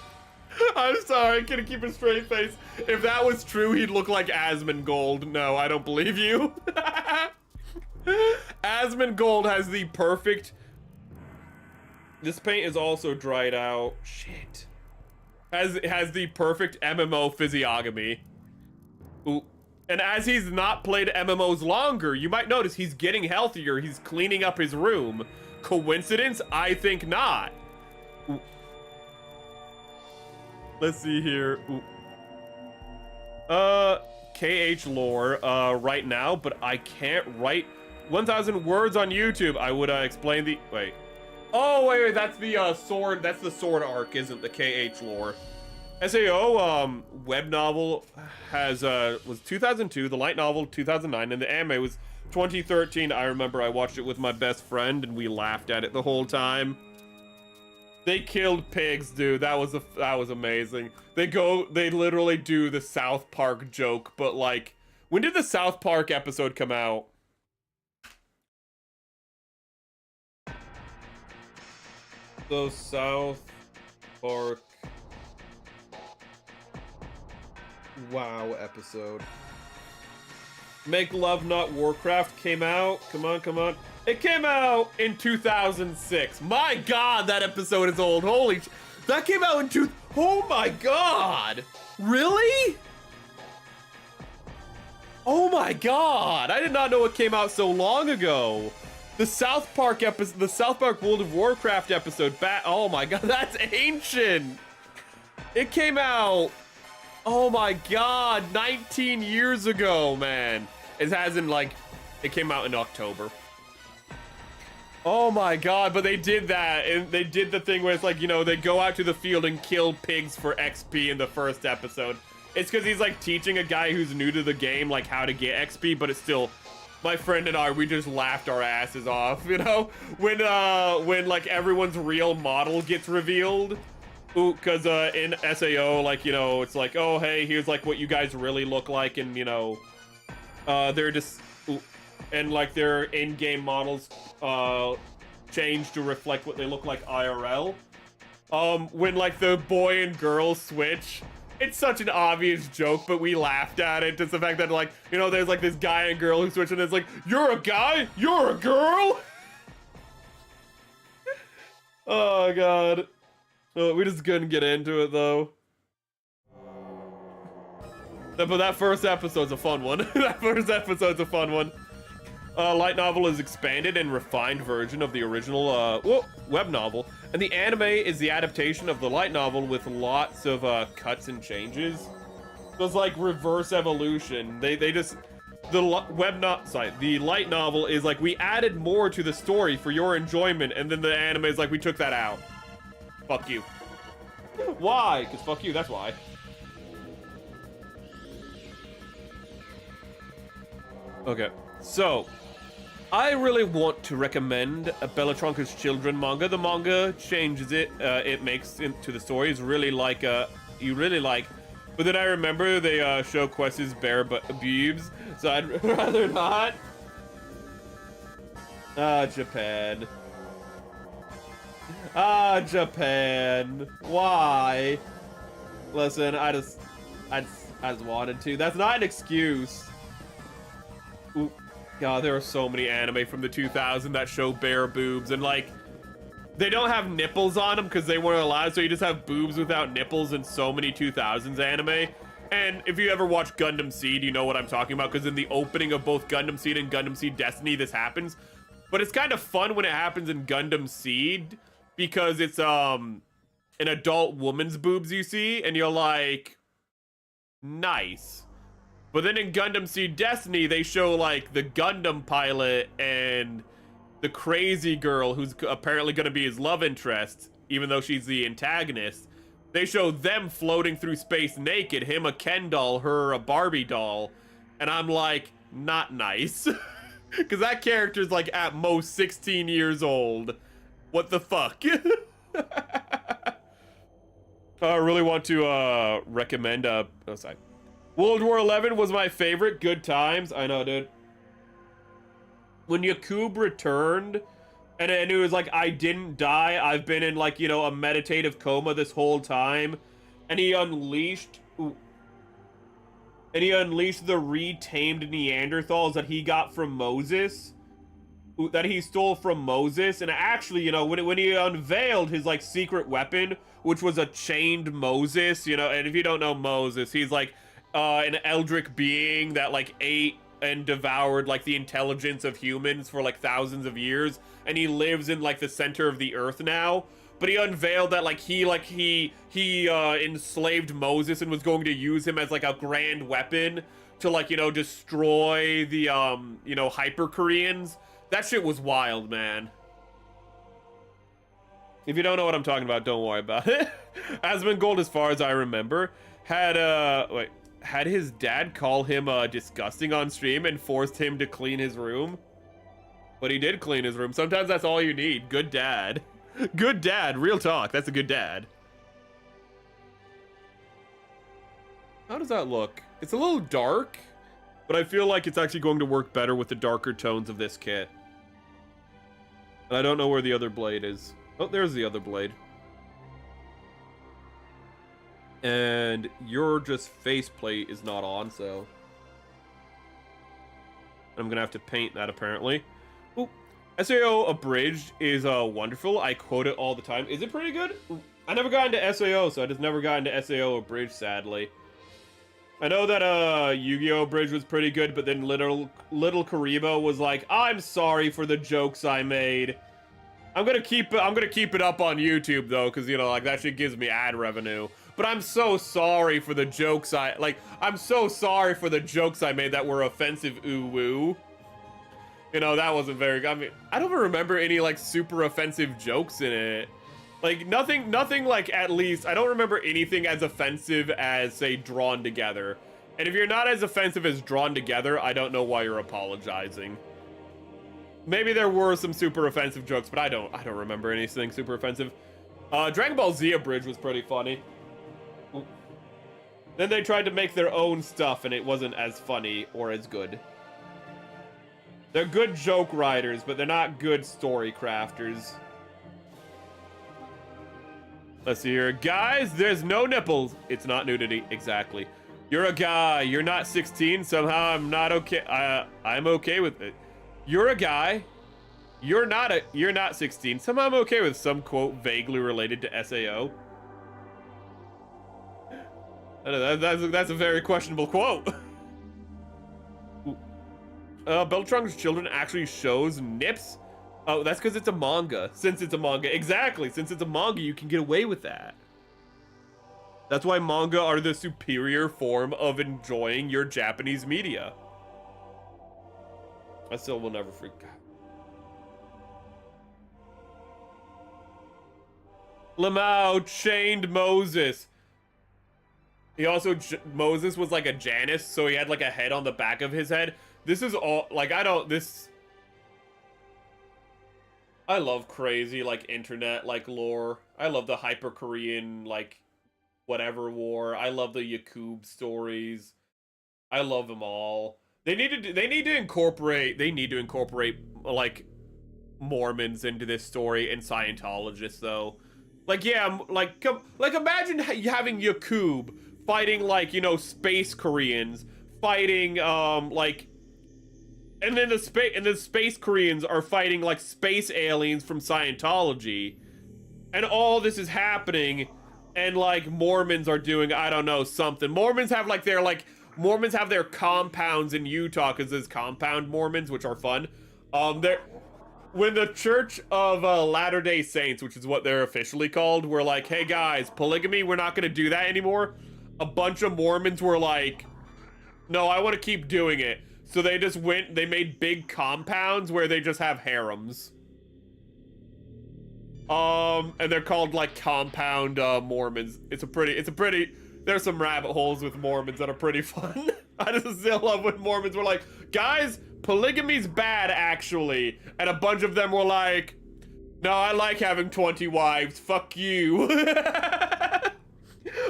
[SPEAKER 1] I'm sorry, can I keep a straight face? If that was true, he'd look like Asmongold. No, I don't believe you. Asmongold has the perfect... This paint is also dried out. Shit. Has the perfect MMO physiognomy. Ooh. And as he's not played MMOs longer, you might notice he's getting healthier. He's cleaning up his room. Coincidence? I think not. Ooh. Let's see here. Ooh. KH lore right now, but I can't write 1,000 words on YouTube. I would explain the... Wait. Oh, wait, that's the sword. That's the sword arc, isn't the KH lore. SAO web novel was 2002, the light novel 2009, and the anime was 2013. I remember I watched it with my best friend and we laughed at it the whole time. They killed pigs, dude. That was amazing. They literally do the South Park joke, but like, when did the South Park episode come out? The South Park WoW episode. Make Love Not Warcraft came out. Come on, come on. It came out in 2006. My god, that episode is old. Holy that came out in oh my god. Really? Oh my god. I did not know it came out so long ago. The South Park episode, the South Park World of Warcraft episode oh my god, that's ancient. It came out, oh my god, 19 years ago, man. It hasn't like, it came out in October. Oh my god, but they did that, and they did the thing where it's like, you know, they go out to the field and kill pigs for XP in the first episode. It's because he's like teaching a guy who's new to the game like how to get XP, but it's still, my friend and I, we just laughed our asses off, you know? When like everyone's real model gets revealed, Ooh, because in SAO, like, you know, it's like, oh, hey, here's, like, what you guys really look like, and, you know, they're just, ooh, and, like, their in-game models, change to reflect what they look like IRL. When, like, the boy and girl switch, it's such an obvious joke, but we laughed at it, just the fact that, like, you know, there's, like, this guy and girl who switch, and it's like, you're a guy? You're a girl? Oh, God. Oh, we just couldn't get into it, though. But that first episode's a fun one. That first episode's a fun one. Light novel is expanded and refined version of the original web novel, and the anime is the adaptation of the light novel with lots of cuts and changes. So it's like reverse evolution. They just the light novel is like we added more to the story for your enjoyment, and then the anime is like we took that out. Fuck you. Why? Because fuck you, that's why. Okay, so I really want to recommend Bellatronka's Children manga. The manga changes it, it makes into the story. It's really like, you really like. But then I remember they show Quest's bare boobs, so I'd rather not. Ah, Japan. Ah, Japan. Why? Listen, I just wanted to. That's not an excuse. Ooh, God, there are so many anime from the 2000s that show bare boobs, and like, they don't have nipples on them because they weren't allowed, so you just have boobs without nipples in so many 2000s anime. And if you ever watch Gundam Seed, you know what I'm talking about, because in the opening of both Gundam Seed and Gundam Seed Destiny, this happens. But it's kind of fun when it happens in Gundam Seed, because it's an adult woman's boobs you see, and you're like, nice. But then in Gundam Seed Destiny, they show like the Gundam pilot and the crazy girl who's apparently going to be his love interest, even though she's the antagonist. They show them floating through space naked, him a Ken doll, her a Barbie doll. And I'm like, not nice. Because that character's like at most 16 years old. What the fuck? I really want to recommend World War 11 was my favorite. Good times. I know, dude. When Yakub returned, and it was like, I didn't die. I've been in, like, you know, a meditative coma this whole time. And he unleashed... Ooh, and he unleashed the retamed Neanderthals that he got from Moses. That he stole from Moses. And actually, you know, when he unveiled his, like, secret weapon, which was a chained Moses, you know, and if you don't know Moses, he's, like... an eldritch being that like ate and devoured like the intelligence of humans for like thousands of years, and he lives in like the center of the earth now. But he unveiled that like he enslaved Moses and was going to use him as like a grand weapon to like, you know, destroy the you know, Hyper Koreans. That shit was wild, man. If you don't know what I'm talking about, don't worry about it. Asmongold, as far as I remember, had his dad call him disgusting on stream and forced him to clean his room. But he did clean his room. Sometimes that's all you need. Good dad. Good dad. Real talk. That's a good dad. How does that look? It's a little dark, but I feel like it's actually going to work better with the darker tones of this kit. And I don't know where the other blade is. Oh, there's the other blade. And your just faceplate is not on, so I'm gonna have to paint that apparently. Ooh, SAO Abridged is wonderful. I quote it all the time. Is it pretty good? Ooh, I never got into SAO, so I just never got into SAO Abridged, sadly. I know that Yu-Gi-Oh! Abridged was pretty good, but then little Karibo was like, I'm sorry for the jokes I made. I'm gonna keep it up on YouTube though, because you know, like, that shit gives me ad revenue. But I'm so sorry for the jokes I'm so sorry for the jokes I made that were offensive, ooh-woo. You know, that wasn't very good. I mean, I don't remember any, like, super offensive jokes in it. Like, nothing, like, at least, I don't remember anything as offensive as, say, Drawn Together. And if you're not as offensive as Drawn Together, I don't know why you're apologizing. Maybe there were some super offensive jokes, but I don't remember anything super offensive. Dragon Ball Z Abridged was pretty funny. Then they tried to make their own stuff, and it wasn't as funny or as good. They're good joke writers, but they're not good story crafters. Let's see here. Guys, there's no nipples. It's not nudity. Exactly. You're a guy. You're not 16. Somehow I'm not okay. I'm okay with it. You're a guy. You're not 16. Somehow I'm okay with some quote vaguely related to SAO. I know, that's a very questionable quote. Beltron's Children actually shows nips? Oh, that's because it's a manga. Since it's a manga. Exactly. Since it's a manga, you can get away with that. That's why manga are the superior form of enjoying your Japanese media. I still will never forget. Lamau chained Moses. He also, Moses was like a Janus, so he had like a head on the back of his head. This is all, like, I love crazy, like, internet, like, lore. I love the Hyper-Korean, like, whatever war. I love the Yakub stories. I love them all. They need to incorporate, like, Mormons into this story and Scientologists, though. Like, yeah, like imagine having Yakub fighting, like, you know, space Koreans, fighting, like, and then the space Koreans are fighting like space aliens from Scientology, and all this is happening, and like Mormons are doing, I don't know, something. Mormons have their compounds in Utah because there's compound Mormons, which are fun. When the Church of Latter-day Saints, which is what they're officially called, were like, hey guys, polygamy, we're not gonna do that anymore. A bunch of Mormons were like, no, I want to keep doing it. So they just they made big compounds where they just have harems. And they're called like compound Mormons. It's a pretty, there's some rabbit holes with Mormons that are pretty fun. I just still love when Mormons were like, guys, polygamy's bad actually. And a bunch of them were like, no, I like having 20 wives, fuck you.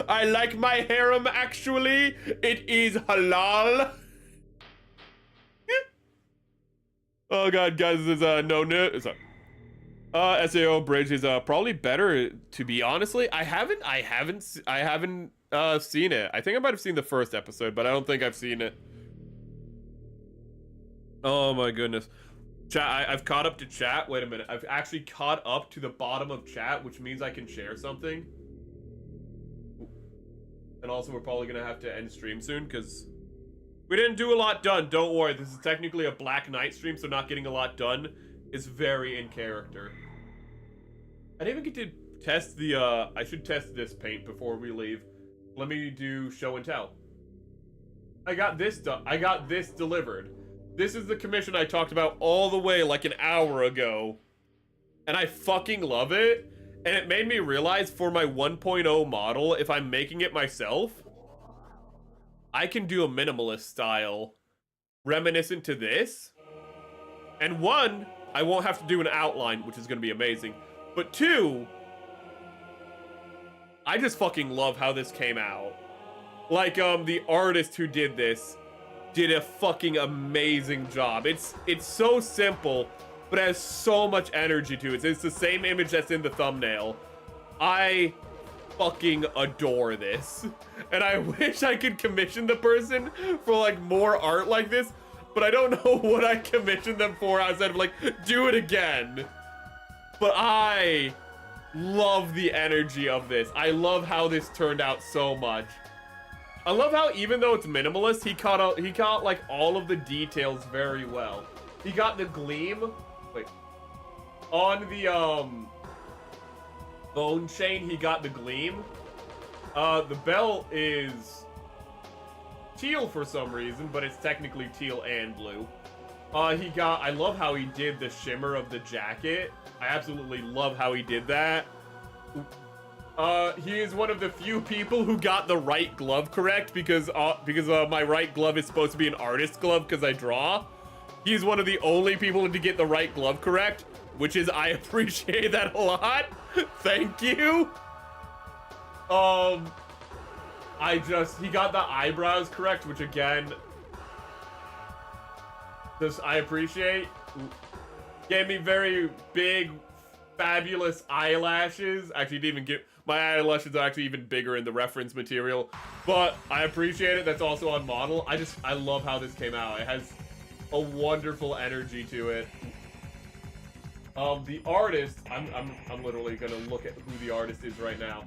[SPEAKER 1] I like my harem actually. It is halal. Oh god, guys, there's SAO Bridge is probably better, to be honestly. I haven't seen it. I think I might have seen the first episode, but I don't think I've seen it. Oh my goodness. Chat, I've caught up to chat. Wait a minute. I've actually caught up to the bottom of chat, which means I can share something. And also, we're probably gonna have to end stream soon, because we didn't do a lot done. Don't worry, this is technically a Black Knight stream, so not getting a lot done is very in character. I didn't even get to test the, I should test this paint before we leave. Let me do show and tell. I got this delivered. This is the commission I talked about all the way like an hour ago. And I fucking love it. And it made me realize for my 1.0 model, if I'm making it myself, I can do a minimalist style reminiscent to this. And one, I won't have to do an outline, which is going to be amazing. But two, I just fucking love how this came out. Like, the artist who did this did a fucking amazing job. It's so simple, but it has so much energy to it. It's the same image that's in the thumbnail. I fucking adore this. And I wish I could commission the person for, like, more art like this, but I don't know what I commissioned them for outside of, like, do it again. But I love the energy of this. I love how this turned out so much. I love how even though it's minimalist, he caught like all of the details very well. He got the gleam, wait, on the bone chain, he got the gleam. The belt is teal for some reason, but it's technically teal and blue. I love how he did the shimmer of the jacket. I absolutely love how he did that. He is one of the few people who got the right glove correct because my right glove is supposed to be an artist glove because I draw. He's one of the only people to get the right glove correct, which is, I appreciate that a lot. Thank you. He got the eyebrows correct, which again, I appreciate. Gave me very big, fabulous eyelashes. Actually, didn't even get, my eyelashes are actually even bigger in the reference material, but I appreciate it. That's also on model. I love how this came out. It has a wonderful energy to it. The artist, I'm literally gonna look at who the artist is right now.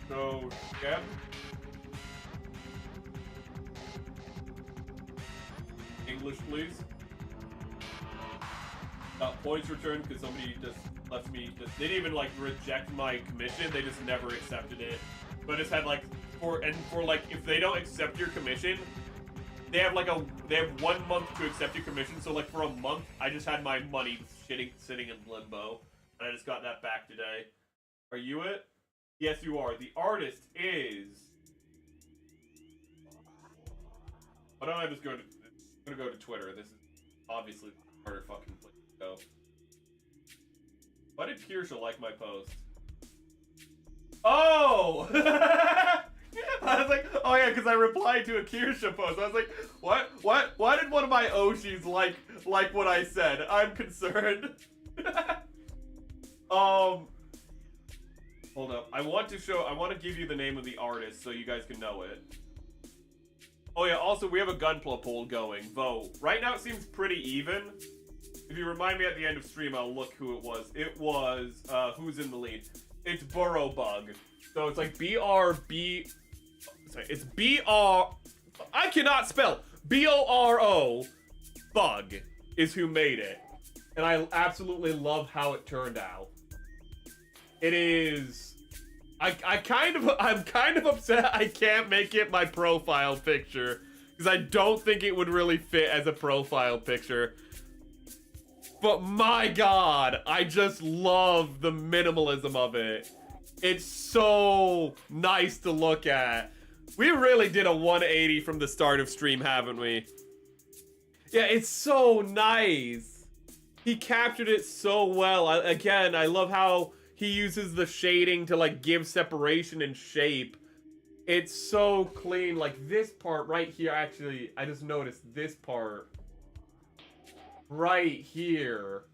[SPEAKER 1] So, yeah. English, please. Points returned because somebody just left me. They didn't even like reject my commission. They just never accepted it. But I just had like if they don't accept your commission, they have 1 month to accept your commission. So like for a month, I just had my money sitting in limbo, and I just got that back today. Are you it? Yes, you are. The artist is. Why don't I just go to? I'm gonna go to Twitter. This is obviously the harder fucking place to go. Why did Kirsha like my post? Oh! I was like, oh yeah, because I replied to a Kirsha post. I was like, what? Why did one of my Oshis like what I said? I'm concerned. Hold up. I want to give you the name of the artist so you guys can know it. Oh yeah, also we have a Gunpla poll going. Vote. Right now it seems pretty even. If you remind me at the end of stream, I'll look who it was. It was, who's in the lead? It's Burrow Bug. So it's like it's B-R... I cannot spell! B-O-R-O Bug is who made it. And I absolutely love how it turned out. It is... I'm kind of upset I can't make it my profile picture, because I don't think it would really fit as a profile picture. But my god, I just love the minimalism of it. It's so nice to look at. We really did a 180 from the start of stream, haven't we? Yeah, it's so nice. He captured it so well. Again, I love how he uses the shading to like give separation and shape. It's so clean. Like this part right here, actually, I just noticed this part right here.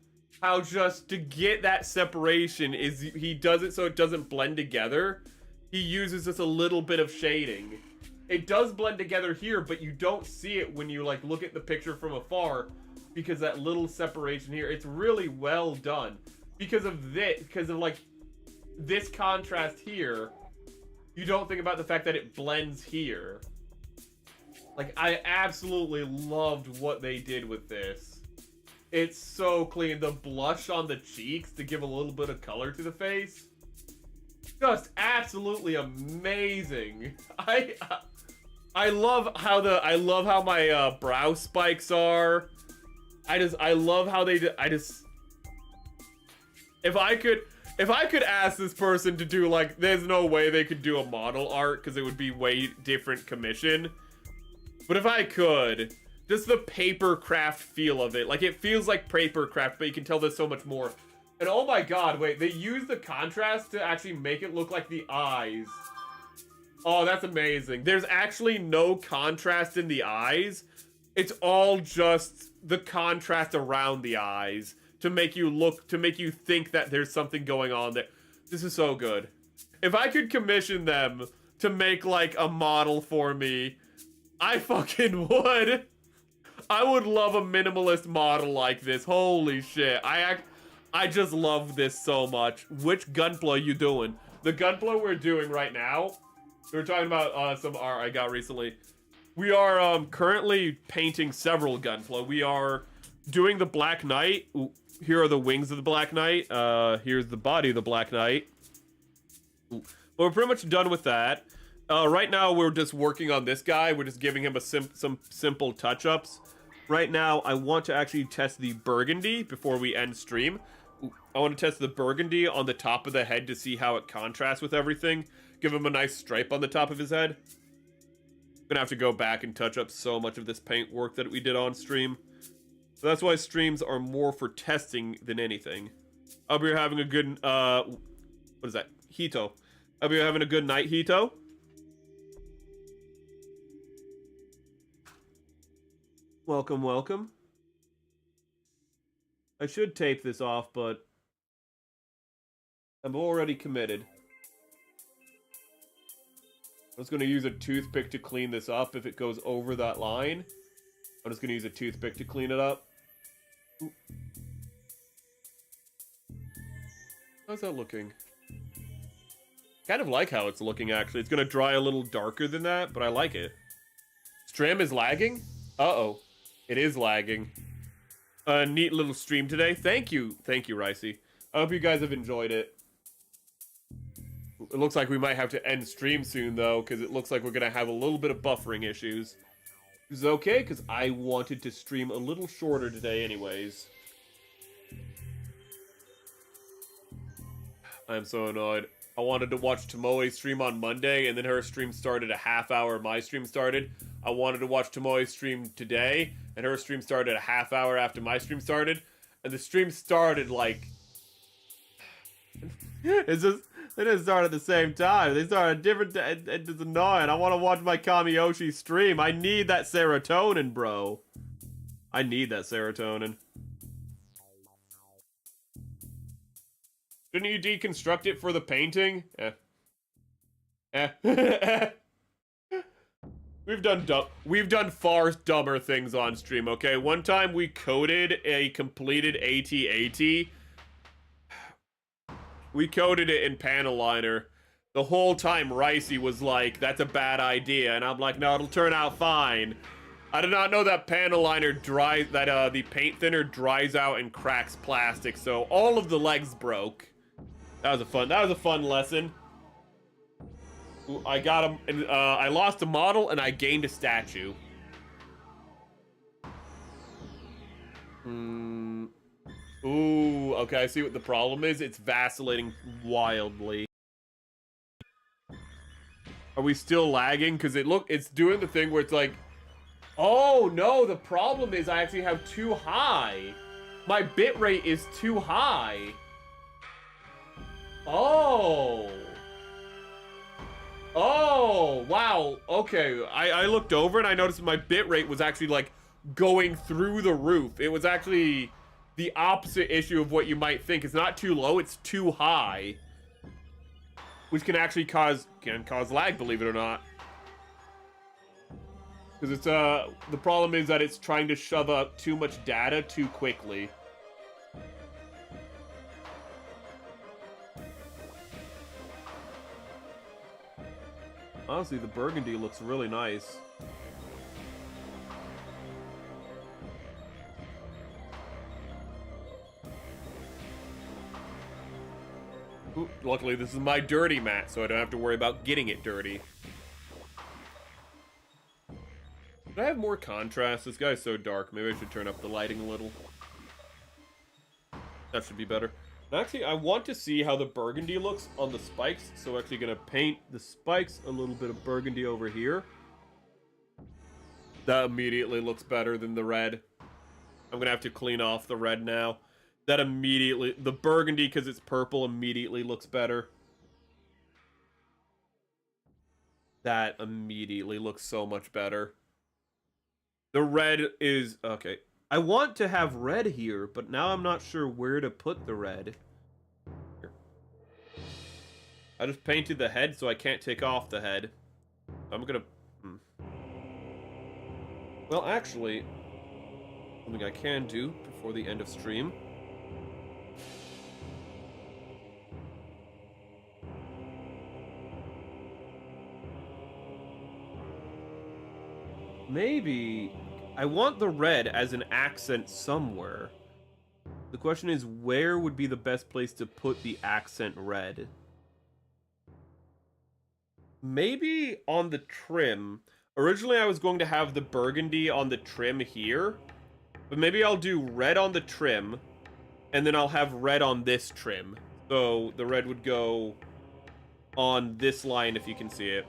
[SPEAKER 1] How just to get that separation is he does it so it doesn't blend together. He uses just a little bit of shading. It does blend together here, but you don't see it when you like look at the picture from afar because that little separation here. It's really well done. Because of like this contrast here, you don't think about the fact that it blends here. Like, I absolutely loved what they did with this. It's so clean. The blush on the cheeks to give a little bit of color to the face. Just absolutely amazing. I love how my brow spikes are. I love how they if I could ask this person to do like, there's no way they could do a model art because it would be way different commission. But if I could, just the paper craft feel of it, like it feels like paper craft, but you can tell there's so much more. And oh my god, wait, they use the contrast to actually make it look like the eyes. Oh, that's amazing. There's actually no contrast in the eyes. It's all just the contrast around the eyes to make you think that there's something going on there. This is so good. If I could commission them to make like a model for me, I fucking would. I would love a minimalist model like this. Holy shit. I just love this so much. Which Gunpla you doing? The Gunpla we're doing right now, we were talking about some art I got recently. We are currently painting several Gunpla. We are doing the Black Knight. Ooh, here are the wings of the Black Knight. Here's the body of the Black Knight. Ooh. Well, we're pretty much done with that. Right now, we're just working on this guy. We're just giving him some simple touch-ups. Right now, I want to actually test the burgundy before we end stream. Ooh, I want to test the burgundy on the top of the head to see how it contrasts with everything. Give him a nice stripe on the top of his head. Gonna have to go back and touch up so much of this paint work that we did on stream. So that's why streams are more for testing than anything. I hope you're having a good, what is that? Hito. I hope you're having a good night, Hito. Welcome, welcome. I should tape this off, but I'm already committed. I was going to use a toothpick to clean this up if it goes over that line. I'm just going to use a toothpick to clean it up. Ooh. How's that looking? Kind of like how it's looking, actually. It's going to dry a little darker than that, but I like it. Stream is lagging? Uh-oh. It is lagging. A neat little stream today. Thank you, Ricey. I hope you guys have enjoyed it. It looks like we might have to end stream soon, though, because it looks like we're going to have a little bit of buffering issues. Which is okay, because I wanted to stream a little shorter today anyways. I'm so annoyed. I wanted to watch Tomoe's stream on Monday, and then her stream started a half hour, my stream started. I wanted to watch Tomoe's stream today, and her stream started a half hour after my stream started. And the stream started, like... it's just... They didn't start at the same time. They started at different... It's annoying. I want to watch my Kamiyoshi stream. I need that serotonin, bro. I need that serotonin. Didn't you deconstruct it for the painting? We've done far dumber things on stream, okay? One time we coded a completed AT-AT. We coded it in panel liner. The whole time Ricey was like, that's a bad idea. And I'm like, no, it'll turn out fine. I did not know that panel liner the paint thinner dries out and cracks plastic. So all of the legs broke. That was a fun lesson. Ooh, I got him, and I lost a model and I gained a statue. Ooh, okay, I see what the problem is. It's vacillating wildly. Are we still lagging? Because it's doing the thing where it's like, oh no, the problem is I actually have too high. My bitrate is too high. Oh. Oh, wow. Okay, I looked over and I noticed my bitrate was actually like going through the roof. It was actually the opposite issue of what you might think. It's not too low, it's too high. Which can actually cause lag, believe it or not. Because it's the problem is that it's trying to shove up too much data too quickly. Honestly, the burgundy looks really nice. Ooh, luckily, this is my dirty mat, so I don't have to worry about getting it dirty. Should I have more contrast? This guy's so dark. Maybe I should turn up the lighting a little. That should be better. And actually, I want to see how the burgundy looks on the spikes, so I'm actually going to paint the spikes a little bit of burgundy over here. That immediately looks better than the red. I'm going to have to clean off the red now. That immediately, the burgundy, because it's purple, immediately looks better. That immediately looks so much better. The red is, okay. I want to have red here, but now I'm not sure where to put the red. Here. I just painted the head, so I can't take off the head. I'm gonna... Well, actually, something I can do before the end of stream. Maybe... I want the red as an accent somewhere. The question is, where would be the best place to put the accent red? Maybe on the trim. Originally, I was going to have the burgundy on the trim here. But maybe I'll do red on the trim. And then I'll have red on this trim. So the red would go on this line, if you can see it.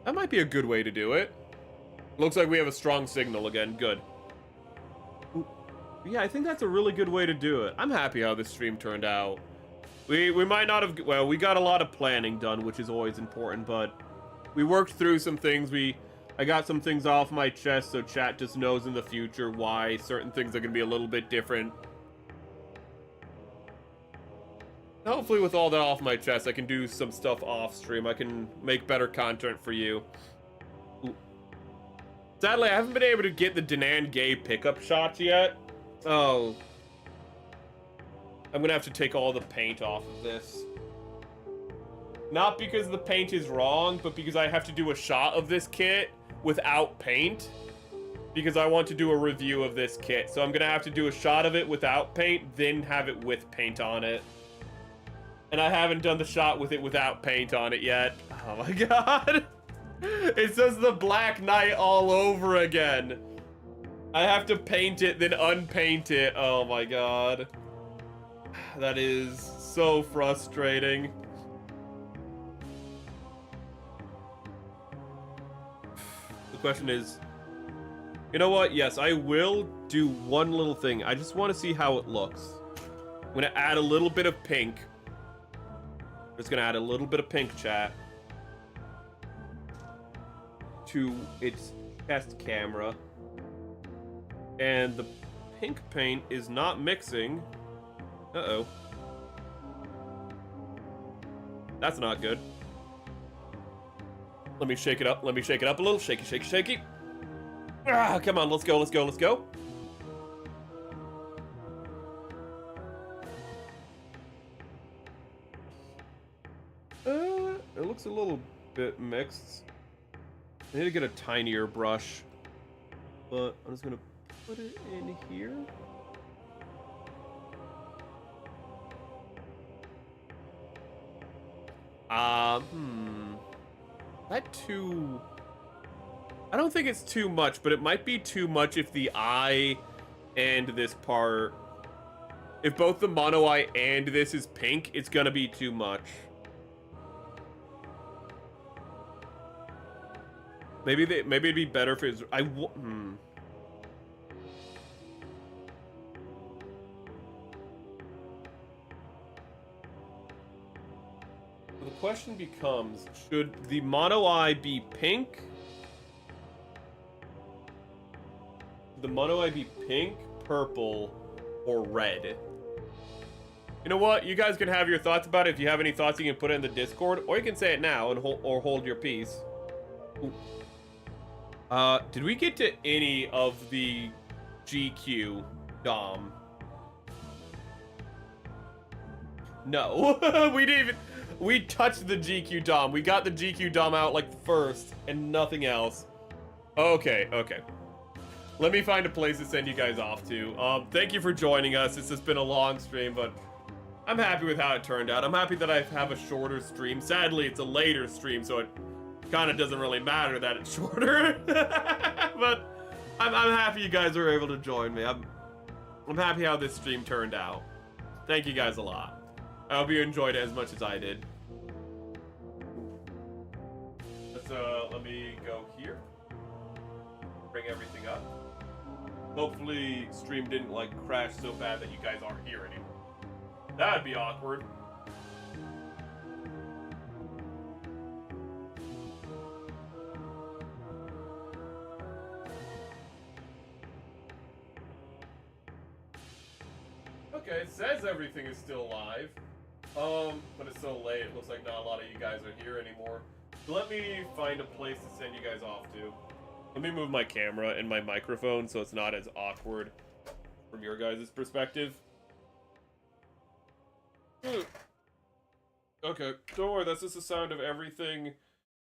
[SPEAKER 1] That might be a good way to do it. Looks like we have a strong signal again. Good. Yeah, I think that's a really good way to do it. I'm happy how this stream turned out. We might not have... Well, we got a lot of planning done, which is always important, but we worked through some things. I got some things off my chest, so chat just knows in the future why certain things are going to be a little bit different. Hopefully with all that off my chest, I can do some stuff off stream. I can make better content for you. Ooh. Sadly, I haven't been able to get the Danan Gay pickup shots yet. Oh. I'm gonna have to take all the paint off of this. Not because the paint is wrong, but because I have to do a shot of this kit without paint. Because I want to do a review of this kit. So I'm gonna have to do a shot of it without paint, then have it with paint on it. And I haven't done the shot with it without paint on it yet. Oh my god. It says the Black Knight all over again. I have to paint it, then unpaint it. Oh my god. That is so frustrating. The question is, you know what? Yes, I will do one little thing. I just want to see how it looks. I'm going to add a little bit of pink. Just gonna add a little bit of pink, chat, to its chest camera, and the pink paint is not mixing. Uh-oh. That's not good. Let me shake it up. Let me shake it up a little. Shaky, shaky, shaky. Ah, come on, let's go, let's go, let's go. It looks a little bit mixed. I need to get a tinier brush, but I'm just gonna put it in here. That too... I don't think it's too much, but it might be too much if the eye and this part... If both the mono eye and this is pink, it's gonna be too much. Maybe it'd be better if it was... The question becomes, should the mono eye be pink? Should the mono eye be pink, purple, or red? You know what? You guys can have your thoughts about it. If you have any thoughts, you can put it in the Discord, or you can say it now and hold your peace. Ooh. Did we get to any of the GQ Dom? No. We didn't even... We touched the GQ Dom. We got the GQ Dom out like first and nothing else. Okay, okay. Let me find a place to send you guys off to. Thank you for joining us. This has been a long stream, but I'm happy with how it turned out. I'm happy that I have a shorter stream. Sadly, it's a later stream, so it kind of doesn't really matter that it's shorter. But I'm happy you guys were able to join me. I'm happy how this stream turned out. Thank you guys a lot. I hope you enjoyed it as much as I did. Let me go here. Bring everything up. Hopefully stream didn't like crash so bad that you guys aren't here anymore. That'd be awkward. Okay, it says everything is still live. But it's so late, it looks like not a lot of you guys are here anymore. So let me find a place to send you guys off to. Let me move my camera and my microphone so it's not as awkward from your guys' perspective. Okay, don't worry, that's just the sound of everything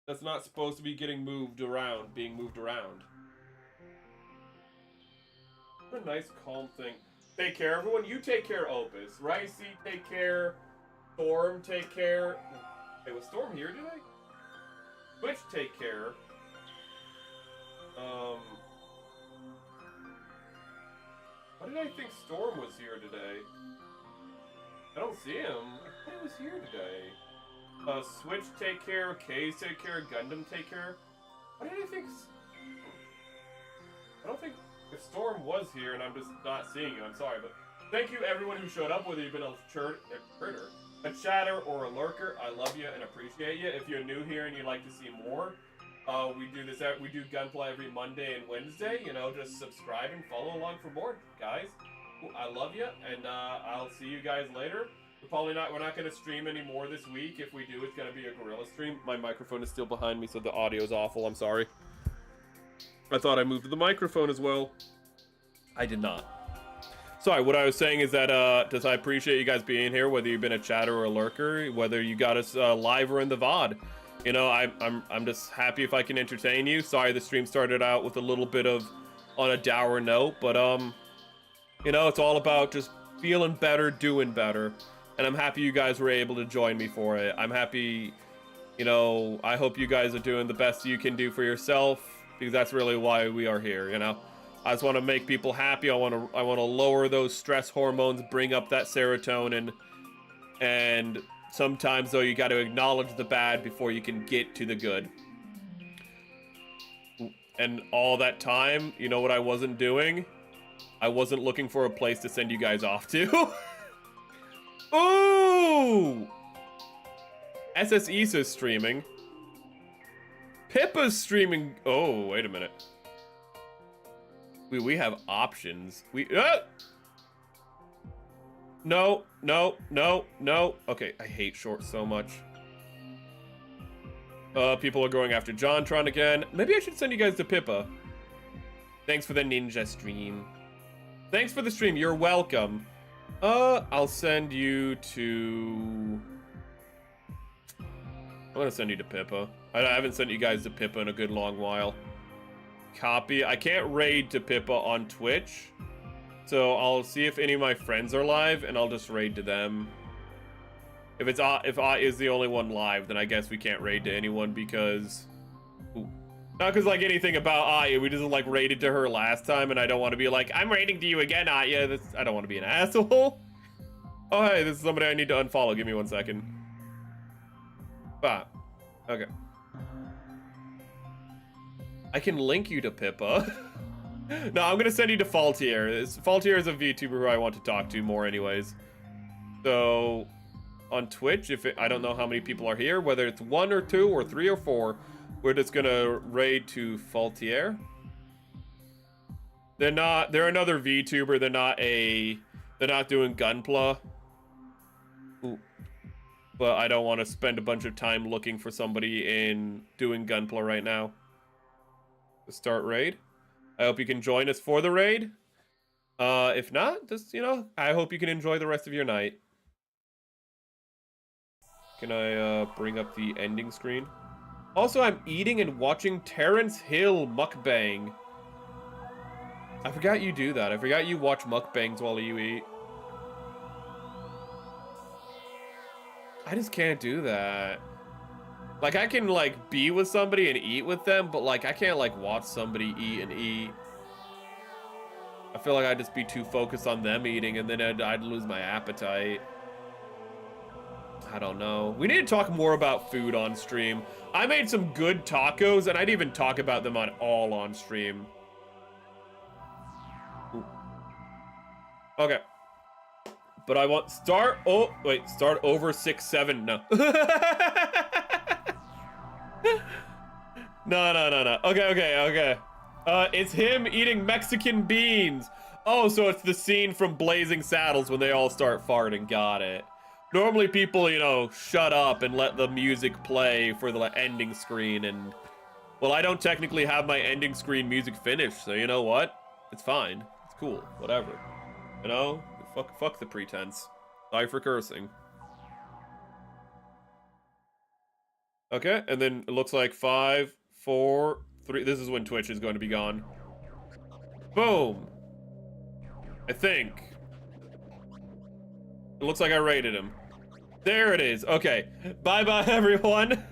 [SPEAKER 1] that's not supposed to be getting moved around, being moved around. What a nice, calm thing. Take care, everyone. You take care, Opus. Ricey, take care. Storm, take care. Hey, was Storm here today? Twitch, take care. Why did I think Storm was here today? I don't see him. I thought he was here today. Switch, take care. K's, take care. Gundam, take care. What did I think? I don't think the storm was here, and I'm just not seeing you. I'm sorry, but thank you everyone who showed up, whether you've been a critter, a chatter, or a lurker. I love you and appreciate you. If you're new here and you'd like to see more, we do Gunpla every Monday and Wednesday. You know, just subscribe and follow along for more, guys. I love you, and I'll see you guys later. We're not going to stream anymore this week. If we do, it's going to be a gorilla stream. My microphone is still behind me, so the audio is awful. I'm sorry. I thought I moved the microphone as well. I did not. Sorry, what I was saying is that I appreciate you guys being here, whether you've been a chatter or a lurker, whether you got us live or in the VOD. You know, I'm just happy if I can entertain you. Sorry the stream started out with a little bit of on a dour note, but you know, it's all about just feeling better, doing better. And I'm happy you guys were able to join me for it. I'm happy, you know, I hope you guys are doing the best you can do for yourself, because that's really why we are here, you know? I just want to make people happy. I want to lower those stress hormones, bring up that serotonin, and sometimes, though, you got to acknowledge the bad before you can get to the good. And all that time, you know what I wasn't doing? I wasn't looking for a place to send you guys off to. Ooh! SS Issa's streaming. Pippa's streaming. Oh, wait a minute. We have options. No. Okay, I hate shorts so much. People are going after JonTron again. Maybe I should send you guys to Pippa. Thanks for the ninja stream. Thanks for the stream. You're welcome. I'll send you to... I'm gonna send you to Pippa. I haven't sent you guys to Pippa in a good long while. Copy. I can't raid to Pippa on Twitch, so I'll see if any of my friends are live, and I'll just raid to them. If I is the only one live, then I guess we can't raid to anyone because... Ooh. Not because, like, anything about Atya. We just, like, raided to her last time, and I don't want to be like, I'm raiding to you again, Atya. I don't want to be an asshole. Oh, hey, this is somebody I need to unfollow. Give me 1 second. Ah. Okay. I can link you to Pippa. No, I'm going to send you to Faultier. Faultier is a VTuber who I want to talk to more anyways. So, on Twitch, I don't know how many people are here, whether it's 1 or 2 or 3 or 4, we're just gonna raid to Faultier. They're another VTuber. They're not doing Gunpla. Ooh. But I don't want to spend a bunch of time looking for somebody in doing Gunpla right now. Start raid. I hope you can join us for the raid. If not, just, you know, I hope you can enjoy the rest of your night. Can I bring up the ending screen? Also, I'm eating and watching Terrence Hill mukbang. I forgot you do that. I forgot you watch mukbangs while you eat. I just can't do that. Like, I can, like, be with somebody and eat with them, but, like, I can't, like, watch somebody eat and eat. I feel like I'd just be too focused on them eating, and then I'd lose my appetite. I don't know. We need to talk more about food on stream. I made some good tacos, and I'd even talk about them on stream. Ooh. Okay. But I want start over 6-7. No. No. Okay. It's him eating Mexican beans. Oh, so it's the scene from Blazing Saddles when they all start farting. Got it. Normally people, you know, shut up and let the music play for the ending screen, and... Well, I don't technically have my ending screen music finished, so you know what? It's fine. It's cool. Whatever. You know? Fuck the pretense. Sorry for cursing. Okay, and then it looks like 5, 4, 3... This is when Twitch is going to be gone. Boom! I think. It looks like I rated him. There it is. Okay. Bye-bye, everyone.